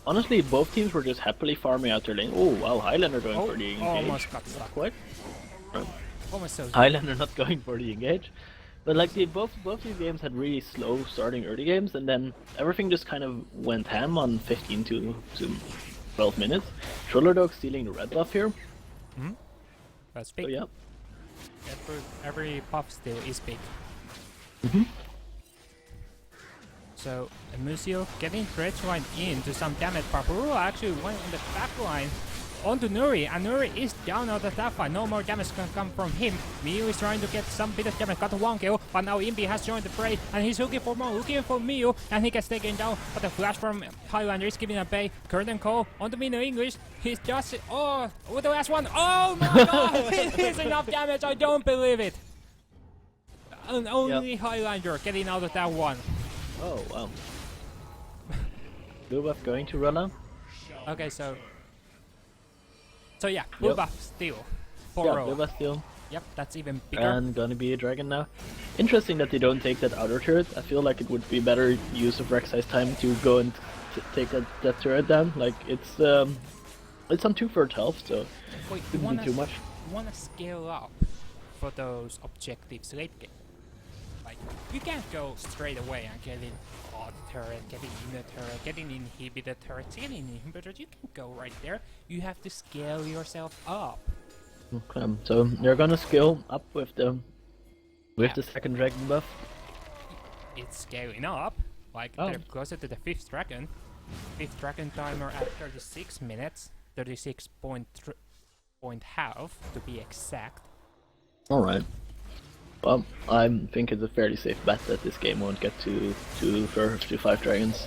Honestly, both teams were just happily farming out their lane. Oh, wow, Highlander going for the engage. almost got stuck. Quite. Almost so. Highlander not going for the engage. But like, both these games had really slow starting early games, and then everything just kind of went ham on 15 to 12 minutes. Trollerdog stealing the red buff here. That's big. So yeah. Every buff still is big. So, Emusio getting Dredge Line into some damage. Barbaruro actually went on the back line onto Nuri, and Nuri is down on the top fight. No more damage can come from him. Miu is trying to get some bit of damage, got one kill, but now Imbi has joined the fray, and he's looking for more, looking for Miu, and he gets taken down, but the flash from Highlander is giving a bay. Curtain Cole onto Mino English, he's just, with the last one, oh my god, it is enough damage, I don't believe it. And only Highlander getting out of that one. Oh, wow. Blue buff going to Rana? Okay, so yeah, blue Yep. buff steal. Yeah, 4-0. blue buff still. Yep, that's even bigger. And gonna be a dragon now. Interesting that they don't take that outer turret. I feel like it would be better use of Rek'Sai's time to go and take that turret down. Like it's on 2/3 health, so Wait, it wouldn't be too much. You wanna scale up for those objectives late game. Like, you can't go straight away and get in odd turret, getting inner turret, getting inhibitor turret, getting inhibitor. You can't go right there. You have to scale yourself up. Okay, so they're gonna scale up with the second dragon buff. It's scaling up. Like, Oh. they're closer to the 5th dragon. 5th dragon timer at 36 minutes. 36.5 to be exact. Alright. Well, I think it's a fairly safe bet that this game won't get to 5 dragons.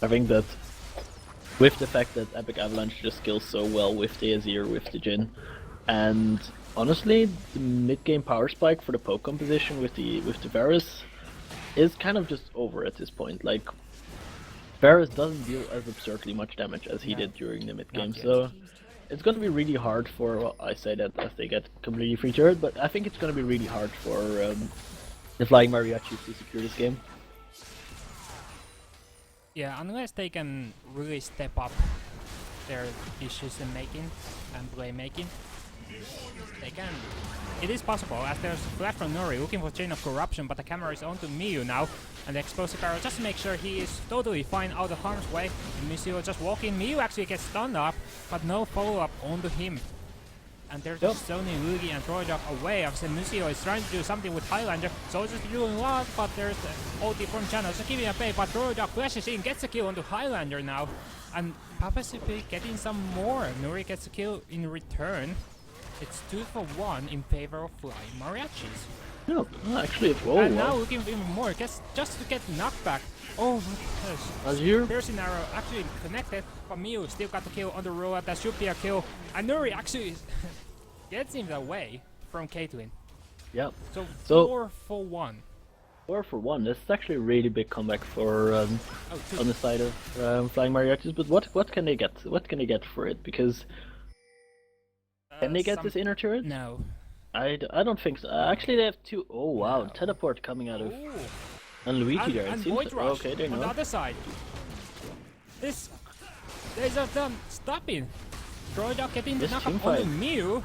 I think that with the fact that Epic Avalanche just skills so well with the Azir, with the Jhin, and honestly, the mid-game power spike for the poke composition with the Varus is kind of just over at this point. Like, Varus doesn't deal as absurdly much damage as he did during the mid-game, Not yet. so it's gonna be really hard for, well, I say that as they get completely free turret, but I think it's gonna be really hard for the Flying Mariachis to secure this game. Yeah, unless they can really step up their decision making and play making, they can. It is possible, as there's flash from Nori looking for Chain of Corruption, but the camera is onto Miyu now, and the explosive arrow just to make sure he is totally fine out of harm's way. And Miyu just walking. Miyu actually gets stunned up, but no follow-up onto him. And they're just zoning Luigi and Troydog away. Obviously, Museo is trying to do something with Highlander. Soldier's doing a lot, but there's the OT from Channel. So giving a pay, but Troydog flashes in, gets a kill onto Highlander now. And Papasipi getting some more. Nuri gets a kill in return. It's 2 for 1 in favor of Flying Mariachis. No, actually, And now looking for even more, just to get knockback. Oh my gosh. Azir? Piercing arrow actually connected, but Miyu still got the kill on the roll. That should be a kill. And Nuri actually gets him away from Caitlyn. Yeah. So So- 4 for 1. 4 for 1. This is actually a really big comeback for Oh, two. on the side of Flying Mariachis. But what can they get? What can they get for it? Because can they get this inner turret? No. I don't think so. Actually, they have 2. Oh wow, No. teleport coming out of Ooh. and Luigi And, there. It and seems Void Rush okay. They on the know. other side. This, there's a stopping. Troydog getting the This knock up team on the fight. Mew.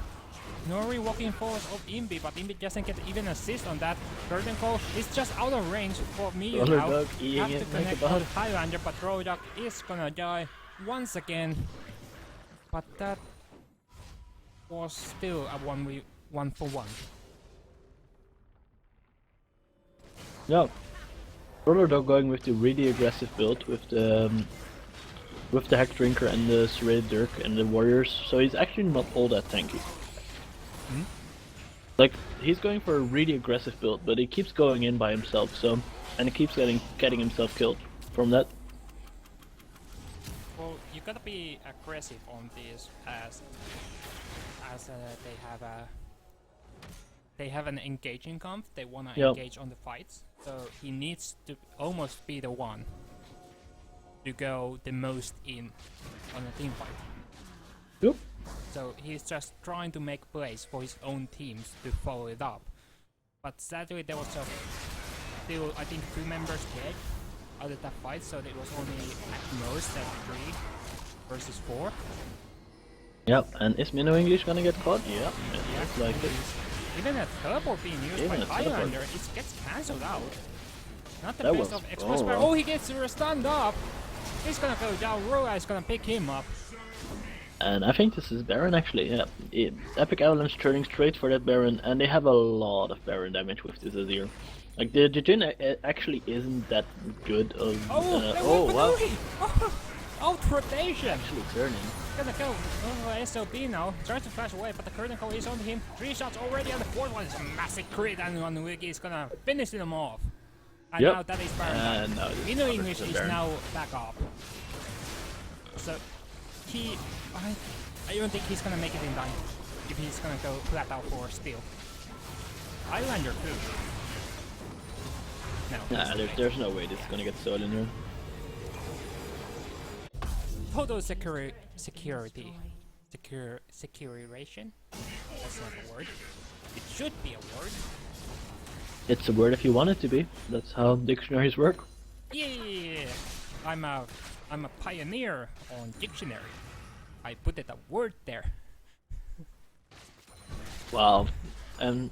Nori walking forward of Imbi, but Imbi doesn't get even assist on that. Curtain Call is just out of range for Mew now. Rollerdog eating Have it to like a connect bug. on Highlander, but Troydog is gonna die once again. But that was still a 1 for 1. Yeah. Rollerdog going with the really aggressive build with the Hack Drinker and the Serrated Dirk and the Warriors, so he's actually not all that tanky. Hmm? Like, he's going for a really aggressive build, but he keeps going in by himself, so, and he keeps getting himself killed from that. Well, you gotta be aggressive on this as they have an engaging comp. They wanna Yep. engage on the fights, so he needs to almost be the one to go the most in on a team fight. Yep. So he's just trying to make plays for his own teams to follow it up. But sadly, there was just still, I think, 2 members dead out of that fight, so it was only at most 3 versus 4. Yep, and is Minnow English gonna get caught? Yeah, it Yeah, looks like it. Even a teleport being used Even by a teleport. Highlander, it gets cancelled out. Not the That best was- of Express oh, Fire. wow. Oh, he gets stunned up! He's gonna go down, Roa is gonna pick him up. And I think this is Baron actually, yeah. Epic Avalanche turning straight for that Baron, and they have a lot of Baron damage with this Azir. Like, the Jhin actually isn't that good of... Oh, they oh went wow, Panuri! Out rotation! actually turning. Gonna go SLB now, tries to flash away, but the curtain call is on him. 3 shots already, and the 4th one is a massive crit, and Wiki is gonna finish them off. And Yep. now that is Baron. And now this Minnow is English is Baron. now back up. So I don't think he's gonna make it in time if he's gonna go flat out for steal. Highlander too. No. Nah, there's no way this is gonna get stolen here. Total security. Securation? That's not a word. It should be a word. It's a word if you want it to be. That's how dictionaries work. Yeah! I'm a pioneer on dictionary. I put it a word there. Wow. And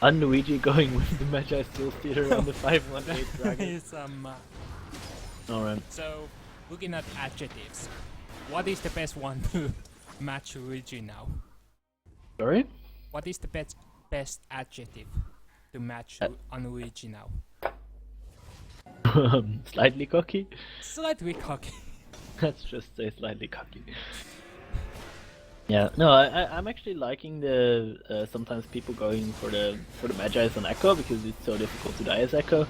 Luigi going with the Magi Steel Theater on the 518 dragon. It's, Alright. So, looking at adjectives, what is the best one to match Luigi now? Sorry? What is the best adjective to match on Luigi now? Slightly cocky? Slightly cocky. Let's just say slightly cocky. Yeah, no, I'm actually liking the sometimes people going for the Magi's on Echo because it's so difficult to die as Echo.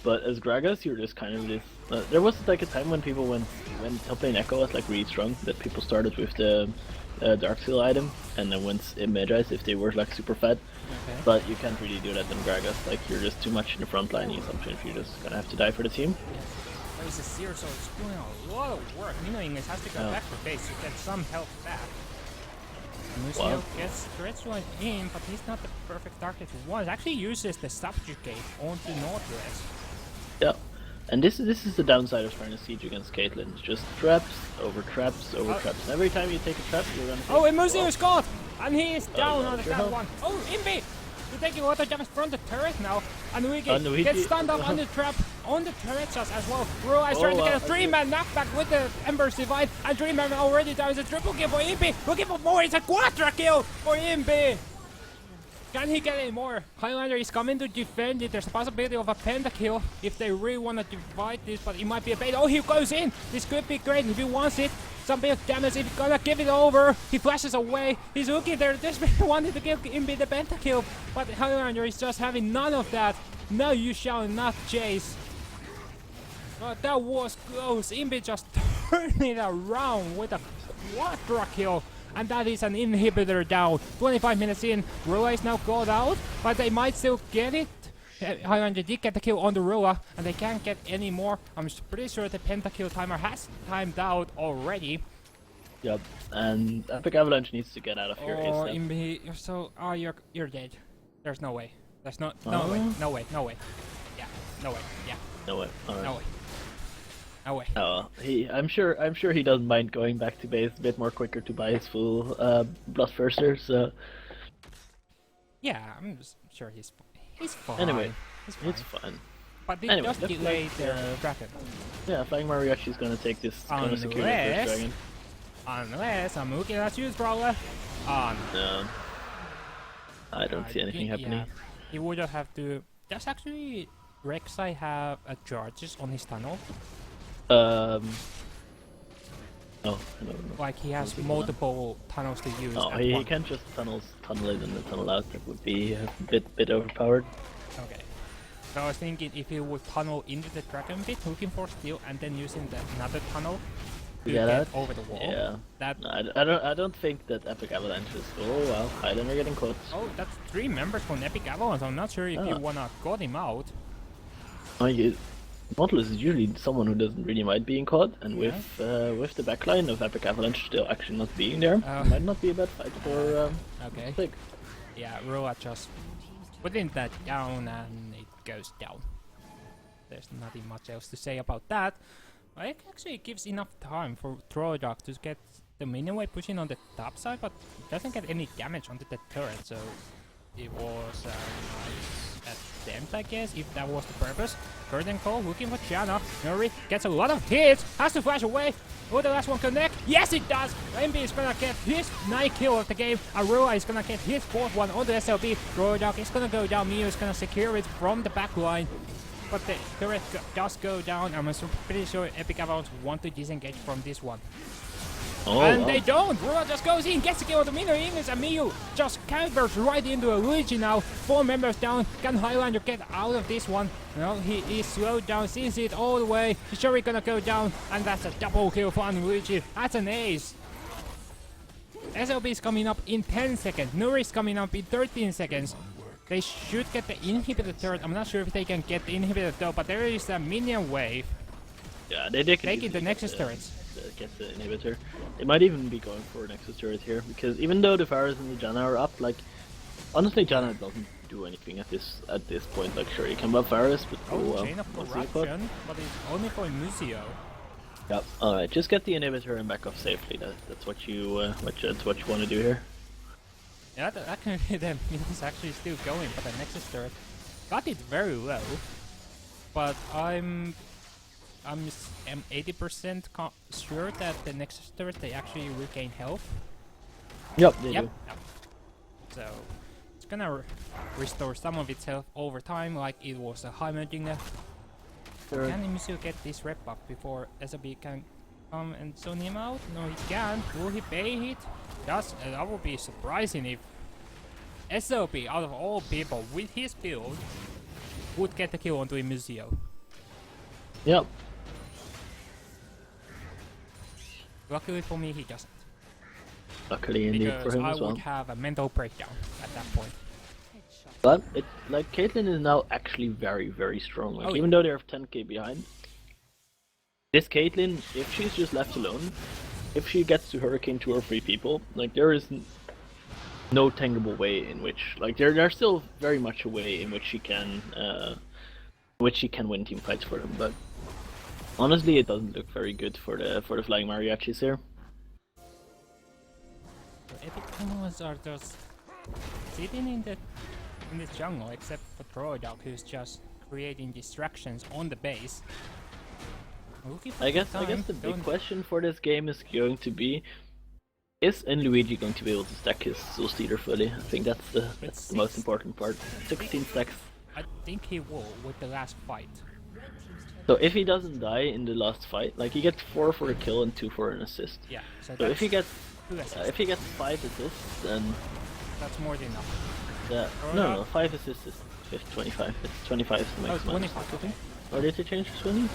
But as Gragas, you're just kind of this. There was like a time when people when top lane Echo was like really strong that people started with the Dark Seal item and then went in Magi's if they were like super fat. Okay. But you can't really do that in Gragas. Like you're just too much in the front line. Sometimes you're just gonna have to die for the team. There's a Seer, so it's doing a lot of work. Nino English has to go back for base to get some health back. Museo gets threats right in, but he's not the perfect target he wants. Actually uses the subjugate onto Northwest. Yeah, and this is the downside of trying to siege against Caitlyn. It's just traps, over traps, over traps. And every time you take a trap, you're gonna. Oh, and Museo is caught, and he is down on the that one. Oh, Imbi! You're taking a lot of damage from the turret now, and Luigi gets stunned up on the trap on the turret just as well. Rua is trying to get a 3-man knockback with the Ember's Divide, and 3-man already down. It's a triple kill for Imbi. Looking for more. It's a quadra kill for Imbi. Can he get any more? Highlander is coming to defend it. There's a possibility of a pentakill if they really want to divide this, but it might be a bait. Oh, he goes in. This could be great if he wants it. Some bit of damage. If he's gonna give it over, he flashes away. He's looking there, desperately wanting to give Imbi the pentakill, but Highlander is just having none of that. No, you shall not chase. But that was close. Imbi just turned it around with a quadra kill. And that is an inhibitor down. 25 minutes in, Rua is now called out, but they might still get it. Highlander did get the kill on the Rua, and they can't get any more. I'm pretty sure the pentakill timer has timed out already. Yep, and Epic Avalanche needs to get out of here Oh, ASAP. Imbi, you're so... Oh, you're dead. There's no way. There's no way. No way. No way. Yeah. No way. Yeah. No way. Alright. No way. No way. Oh, I'm sure he doesn't mind going back to base a bit more quicker to buy his full Bloodthirster, so... Yeah, I'm just sure he's fine. Anyway, he's fine. it's fun. But they Anyway, just looks delayed like, their dragon. Yeah, Flying Mariachi's gonna take this, gonna secure the first dragon. Unless I'm looking at you, Brawler. No. I don't see anything happening. Yeah, he would have to... Does actually Rek'Sai have a charges on his tunnel? No. Like he has multiple tunnels to use. No, at he once. can't just tunnel in and then tunnel out. That would be a bit overpowered. Okay. So I was thinking if he would tunnel into the dragon pit, looking for steel, and then using another tunnel to Yeah, get that- over the wall. Yeah. That. No, I don't think that Epic Avalanche is. Oh wow, Highlander getting caught. Oh, that's 3 members from Epic Avalanche. I'm not sure if you Ah. wanna cut him out. Nautilus is usually someone who doesn't really mind being caught, and Yeah. with the backline of Epic Avalanche still actually not being there, it might not be a bad fight for Okay. Sig. Yeah, Rua just putting that down and it goes down. There's nothing much else to say about that. It actually gives enough time for Trolldock to get the minion wave pushing on the top side, but doesn't get any damage onto the turret, so it was a nice attempt, I guess, if that was the purpose. Curtain Call looking for Janna. Nuri gets a lot of hits, has to flash away. Will the last one connect? Yes, it does! MB is gonna get his 9th kill of the game. Arua is gonna get his 4th one on the SLB. Trolldock is gonna go down. Mio is gonna secure it from the back line. But the turret does go down. I'm pretty sure Epic Avalanche want to disengage from this one. Oh, And wow. they don't! Rua just goes in, gets the kill on the Mino English, and Miyu just counters right into a Luigi now. 4 members down. Can Highlander get out of this one? No, he is slowed down, sees it all the way. He's sure he's gonna go down, and that's a double kill for Luigi. That's an ace. SLB is coming up in 10 seconds. Nuri is coming up in 13 seconds. They should get the inhibitor turret. I'm not sure if they can get the inhibitor though, but there is a minion wave. Yeah, they can Taking the easily Nexus turrets. Get the inhibitor. They might even be going for a Nexus turret here, because even though the Varus and the Janna are up, like, honestly Janna doesn't do anything at this point. Like, sure, you can buff Varus, but Oh, Chain of Corruption, but it's only for Museo. Yep. Alright, just get the inhibitor and back off safely. That's what you that's what you want to do here. Yeah, that can be the minions actually still going, but the Nexus turret got it very low. But I'm 80% sure that the Nexus turret they actually regain health. Yep, they do. Yep. So it's gonna restore some of its health over time, like it was a Heimerdinger. Sure. Can Museo get this rep up before SOB can come and zone him out? No, he can't. Will he pay it? That would be surprising if SOB, out of all people, with his build, would get the kill onto Museo. Yep. Luckily for me, he doesn't. Luckily indeed Because for him I as well. would have a mental breakdown at that point. But it's like Caitlyn is now actually very, very strong. Like, even though they're 10k behind, this Caitlyn, if she's just left alone, if she gets to Hurricane 2 or 3 people, like, there is no tangible way in which, like, there's still very much a way in which she can win team fights for them. But honestly, it doesn't look very good for the flying mariachis here. The epic animals are just sitting in this jungle, except for Troydog, who's just creating distractions on the base. I guess the big question for this game is going to be: is Luigi going to be able to stack his Soul Stealer fully? I think that's the most important part. 16 stacks. I think he will with the last fight. So if he doesn't die in the last fight, like, he gets 4 for a kill and 2 for an assist. Yeah. So if he gets 2 assists. if he gets 5 assists, then That's more than enough. no, 5 assists is 25. It's 25 is the maximum. 25. Okay. Or did he change to 20?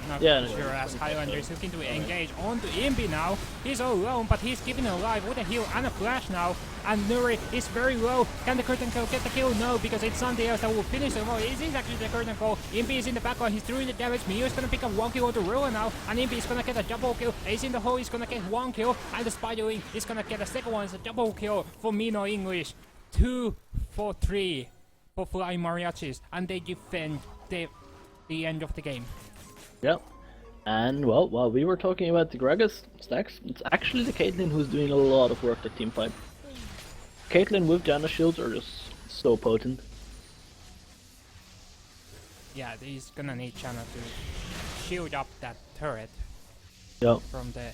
Not Yeah, no, sure, as 25, Highlander is so- looking to engage onto Imbi now. He's all alone, but he's keeping alive with a heal and a flash now. And Nuri is very low. Can the curtain call get the kill? No, because it's somebody else that will finish the roll. It is actually the curtain call. Imbi is in the backline. He's doing the damage. Mio is gonna pick up 1 kill onto Ruin now. And Imbi is gonna get a double kill. Ace in the hole is gonna get 1 kill. And the Spiderling is gonna get a second one. It's a double kill for Mino English. 2 for 3 for Flying Mariachis. And they defend the end of the game. Yep. And well, while we were talking about the Gragas stacks, it's actually the Caitlyn who's doing a lot of work at teamfight. Caitlyn with Janna shields are just so potent. Yeah, he's gonna need Janna to shield up that turret Yep. from the...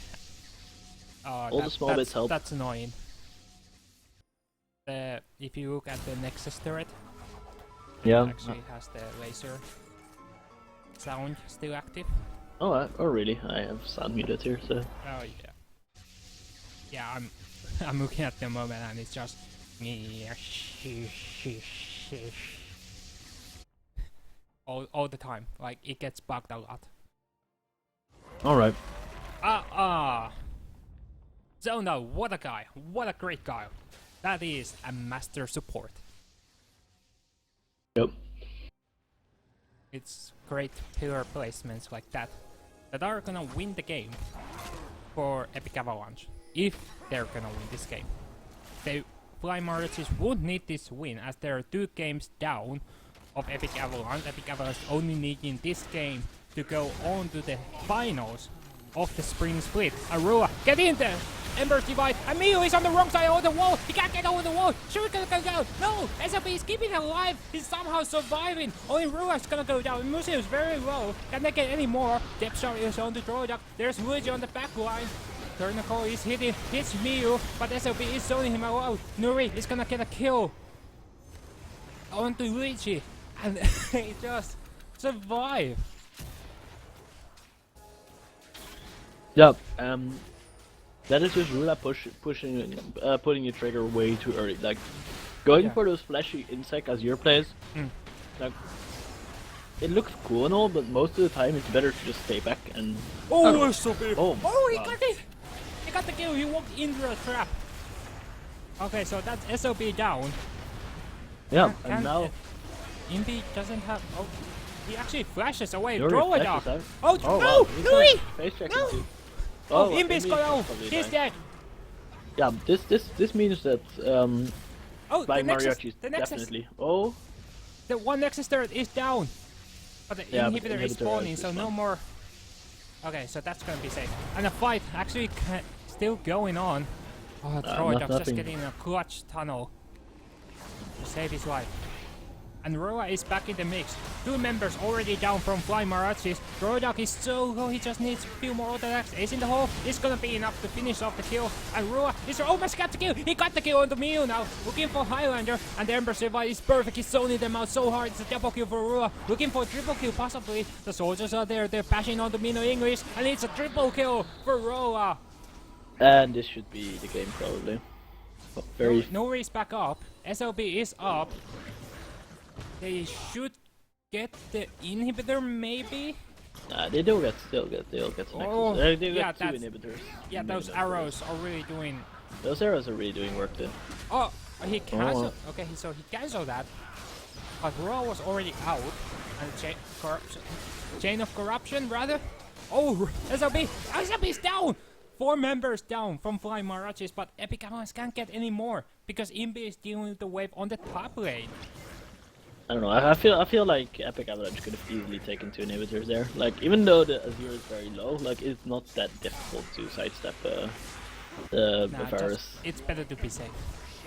All the small bits help. That's annoying. If you look at the Nexus turret, Yeah. it actually has the laser sound still active. Oh really? I have sound muted here, so... Oh yeah. Yeah, I'm looking at the moment and it's just all the time. Like, it gets bugged a lot. Alright. Zona, what a guy. What a great guy. That is a master support. Yep. It's great pillar placements like that are gonna win the game for Epic Avalanche. If they're gonna win this game. The Flying Mariachis would need this win, as there are 2 games down of Epic Avalanche. Epic Avalanche only needing this game to go on to the finals of the spring split. Arua, get in there! Ember's Divide, and Mio is on the wrong side of the wall! He can't get over the wall! Shuriken can go down! No! SLP is keeping alive! He's somehow surviving! Only Rua is gonna go down. Museo is very low. Can they get any more? Depth Shot is on the Droidak. There's Luigi on the back line. Turnicle is hitting. Hits Mio, but SLP is zoning him out. Nuri is gonna get a kill onto Luigi. And he just survive. Yep. That is just Rula putting your trigger way too early. Like, going for those flashy insect as your plays, like, it looks cool and all, but most of the time it's better to just stay back and... Oh, it's so big! Oh, He got it! He got the kill, he walked into a trap. Okay, so that's SOB down. Yeah, and now Imbi doesn't have. Oh, he actually flashes away. Yuri Throw it flashes up. out. Oh, Oh, no! wow, he's Louis! like face checking No! too. Oh, Imbi's Imbi's gone out. probably He's dying. dead. Yeah, this means that Oh, Flying the Nexus, Mariachi the Nexus, definitely. Oh, the one Nexus turret is down. But the Yeah, but the inhibitor is inhibitor spawning, is so no fine. more. Okay, so that's gonna be safe. And the fight actually still going on. Oh, Troy Duck's just nothing. getting in a clutch tunnel to save his life. And Roa is back in the mix. 2 members already down from Flying Marachis. Troy is so low, he just needs a few more auto attacks. Ace in the hole is gonna be enough to finish off the kill. And Roa is almost got the kill. He got the kill on the Mew now. Looking for Highlander. And the Ember Survive is perfect. He's zoning them out so hard. It's a double kill for Roa. Looking for a triple kill possibly. The soldiers are there. They're bashing on the Mino English. And it's a triple kill for Roa. and this should be the game probably. Oh, very. Nori is back up. SLB is up. They should get the inhibitor maybe? Nah, they'll get Nexus. Oh, They yeah, got 2 that's- inhibitors. Yeah, those arrows are really doing. Those arrows are really doing work then. Oh, he cancelled. Okay, so he cancelled that. But Raw was already out. And chain of corruption, rather. Oh, SLB! SLB's down! 4 members down from Flying Marachis, but Epic Alliance can't get any more because Imbi is dealing with the wave on the top lane. I don't know. I feel like Epic Avalanche could have easily taken 2 inhibitors there. Like even though the Azure is very low, like it's not that difficult to sidestep the Nah, virus. it's better to be safe.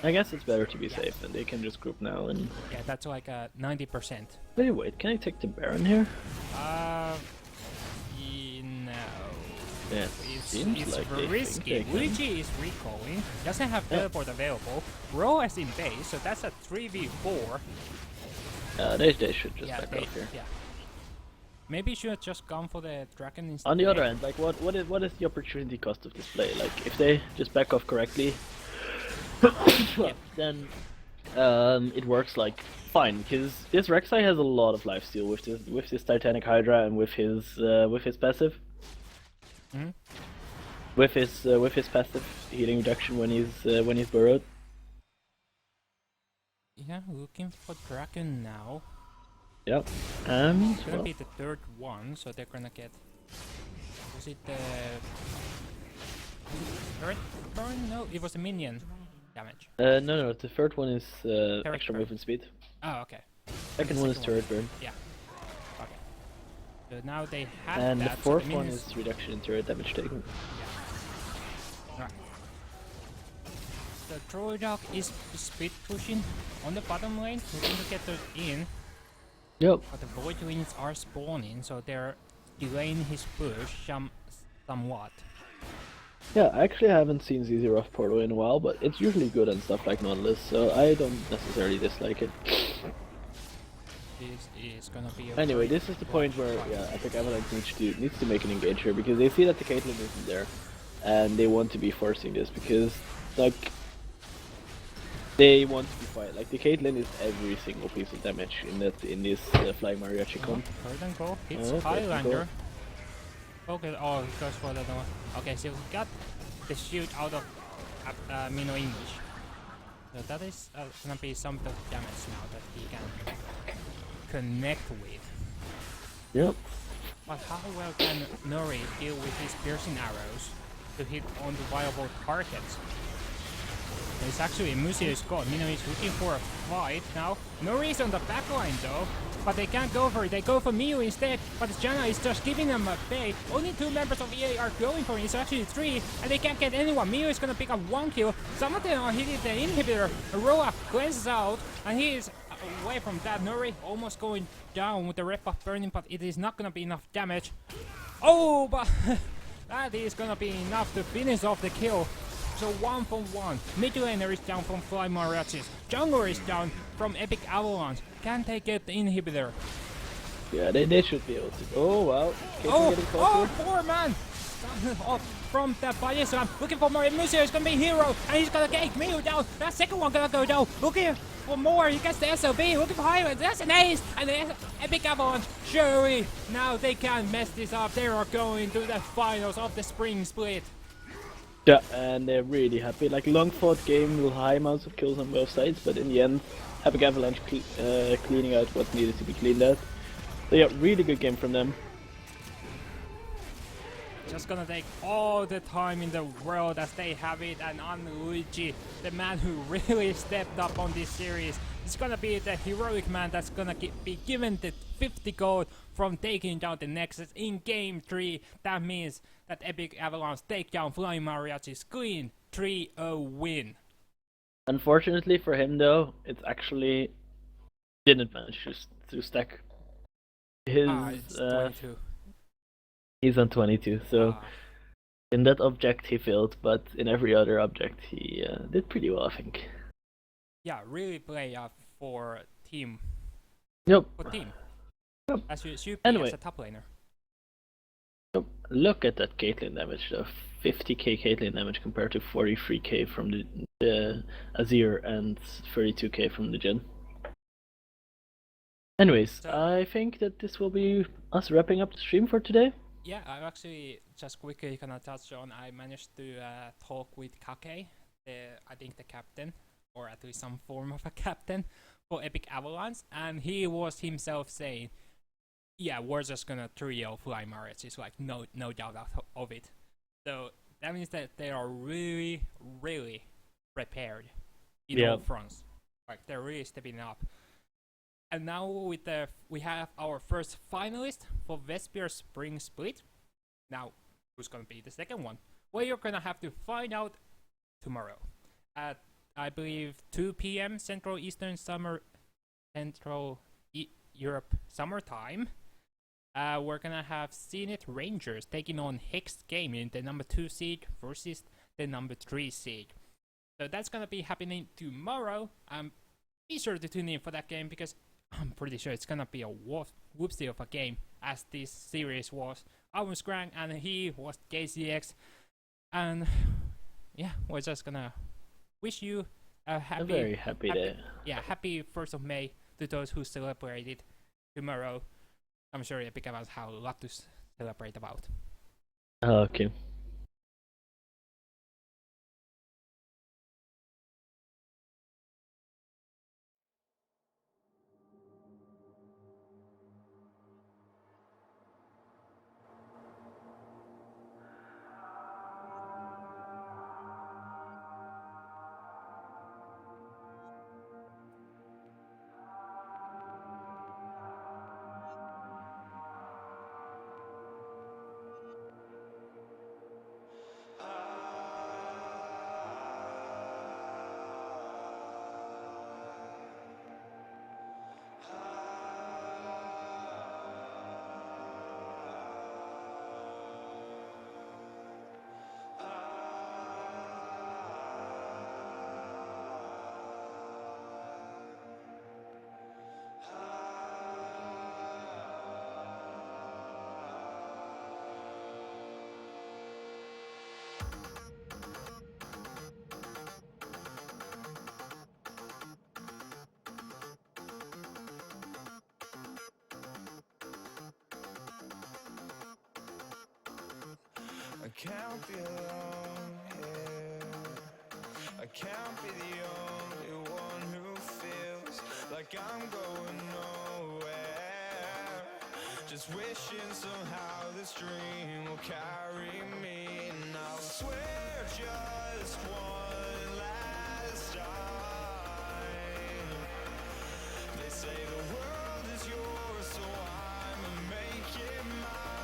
I guess it's better to be safe, and they can just group now. And Yeah, that's like 90%. wait, can I take the Baron here? No. Yeah, seems It's like they risky. think they can. Luigi is recalling, doesn't have Yeah. teleport available. Ro is in base, so that's a 3v4. They should just Yeah, back off here. yeah. Maybe you should have just gone for the dragon instead. On the other end, like what is the opportunity cost of this play? Like if they just back off correctly, then it works like fine because this Rek'Sai has a lot of lifesteal with this Titanic Hydra and with his passive. Mhm. With his passive healing reduction when he's burrowed. Yeah, looking for dragon now. Yep. It's gonna Well, be the 3rd one, so they're gonna get. Was it the third burn? No, it was a minion damage. no, the third one is Turret extra burn. movement speed. Oh, okay. Second one is turret burn. Yeah. Okay. So now they have And the that. fourth so the one minions- is reduction in turret damage taken. Right. The Troll Dog is speed pushing on the bottom lane, looking to get those in, Yep. but the Voidlings are spawning, so they're delaying his push somewhat. Yeah, I actually haven't seen ZZ Rough Portal in a while, but it's usually good and stuff like Nautilus, so I don't necessarily dislike it. This is gonna be a Anyway, very this is the point where Epic Avalanche needs to make an engage here because they see that the Caitlyn isn't there, and they want to be forcing this because like they want to be quiet. Like the Caitlyn is every single piece of damage in this Flying Mariachi comp. Third and go. Hits Oh, third and Highlander. Okay, oh, he goes for the other one. Okay, so he got the shield out of Mino English. So that is gonna be some bit of damage now that he can connect with. Yep. But how well can Nori deal with his piercing arrows to hit on the viable targets? It's actually a Museo squad. Mino is looking for a fight now. Nori is on the back line though, but they can't go for it. They go for Miu instead, but Janna is just giving them a bait. Only 2 members of EA are going for it. It's actually 3, and they can't get anyone. Miu is gonna pick up 1 kill. Some of them are hitting the inhibitor. Aroa cleanses out, and he is away from that. Nori almost going down with the red buff burning, but it is not gonna be enough damage. Oh, but that is gonna be enough to finish off the kill. So 1 from 1. Mid laner is down from Fly Mariachis. Jungler is down from Epic Avalanche. Can they get the inhibitor? Yeah, they should be able to. Oh wow. Caitlyn Oh, getting closer. poor man! Oh, from the fire slam, looking for more. Museo is gonna be hero, and he's gonna take Miu down. That second one gonna go down. Looking for more. He gets the SLB. Looking for Highlands. That's an ace, and the Epic Avalanche. Surely now they can't mess this up. They are going to the finals of the spring split. Yeah, and they're really happy. Like long fought game with high amounts of kills on both sides, but in the end, Epic Avalanche cleaning out what needed to be cleaned out. So yeah, really good game from them. Just gonna take all the time in the world as they have it, and Luigi, the man who really stepped up on this series, is gonna be the heroic man that's gonna be given the 50 gold from taking down the Nexus in Game 3. That means that Epic Avalanche take down Flying Mariachi's clean 3-0 win. Unfortunately for him though, it's actually didn't manage to stack his. It's 22. He's on 22, so in that object he failed, but in every other object he did pretty well, I think. Yeah, really play for team. Yep. For team. Yep. As you should be Anyway. as a top laner. Yep. Look at that Caitlyn damage though. 50k Caitlyn damage compared to 43k from the Azir and 32k from the Jhin. Anyways, So, I think that this will be us wrapping up the stream for today. yeah, I'm actually just quickly gonna touch on. I managed to talk with Kake, I think the captain, or at least some form of a captain for Epic Avalanche, and he was himself saying, "Yeah, we're just gonna trio Flying Mariachi." It's like no doubt of it. So that means that they are really, really prepared in all fronts. Like they're really stepping up. And now we have our first finalist for Vesper Spring Split. Now, who's gonna be the second one? Well, you're gonna have to find out tomorrow at, I believe, 2 p.m. Central Europe summer time. We're gonna have Zenith Rangers taking on Hex Gaming, the number 2 seed versus the number 3 seed. So that's gonna be happening tomorrow. Be sure to tune in for that game because I'm pretty sure it's gonna be a whoopsie of a game, as this series was. I was Grang and he was KCX, and yeah, we're just gonna wish you a very happy day. Yeah, happy 1st of May to those who celebrated tomorrow. I'm sure Epic Avalanche have a lot to celebrate about. Okay. I can't be alone here. I can't be the only one who feels like I'm going nowhere. Just wishing somehow this dream will carry me. And I'll swear just one last time. They say the world is yours, so I'ma make it mine.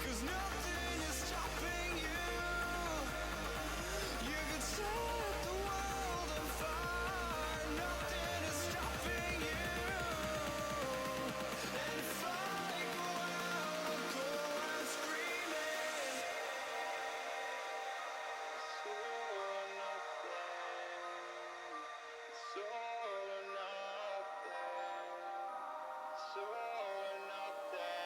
'Cause nothing is stopping you. You can set the world on fire. Nothing is stopping you. And if I go out, I'll go out screaming. It's all or nothing. It's all or nothing. It's all or nothing.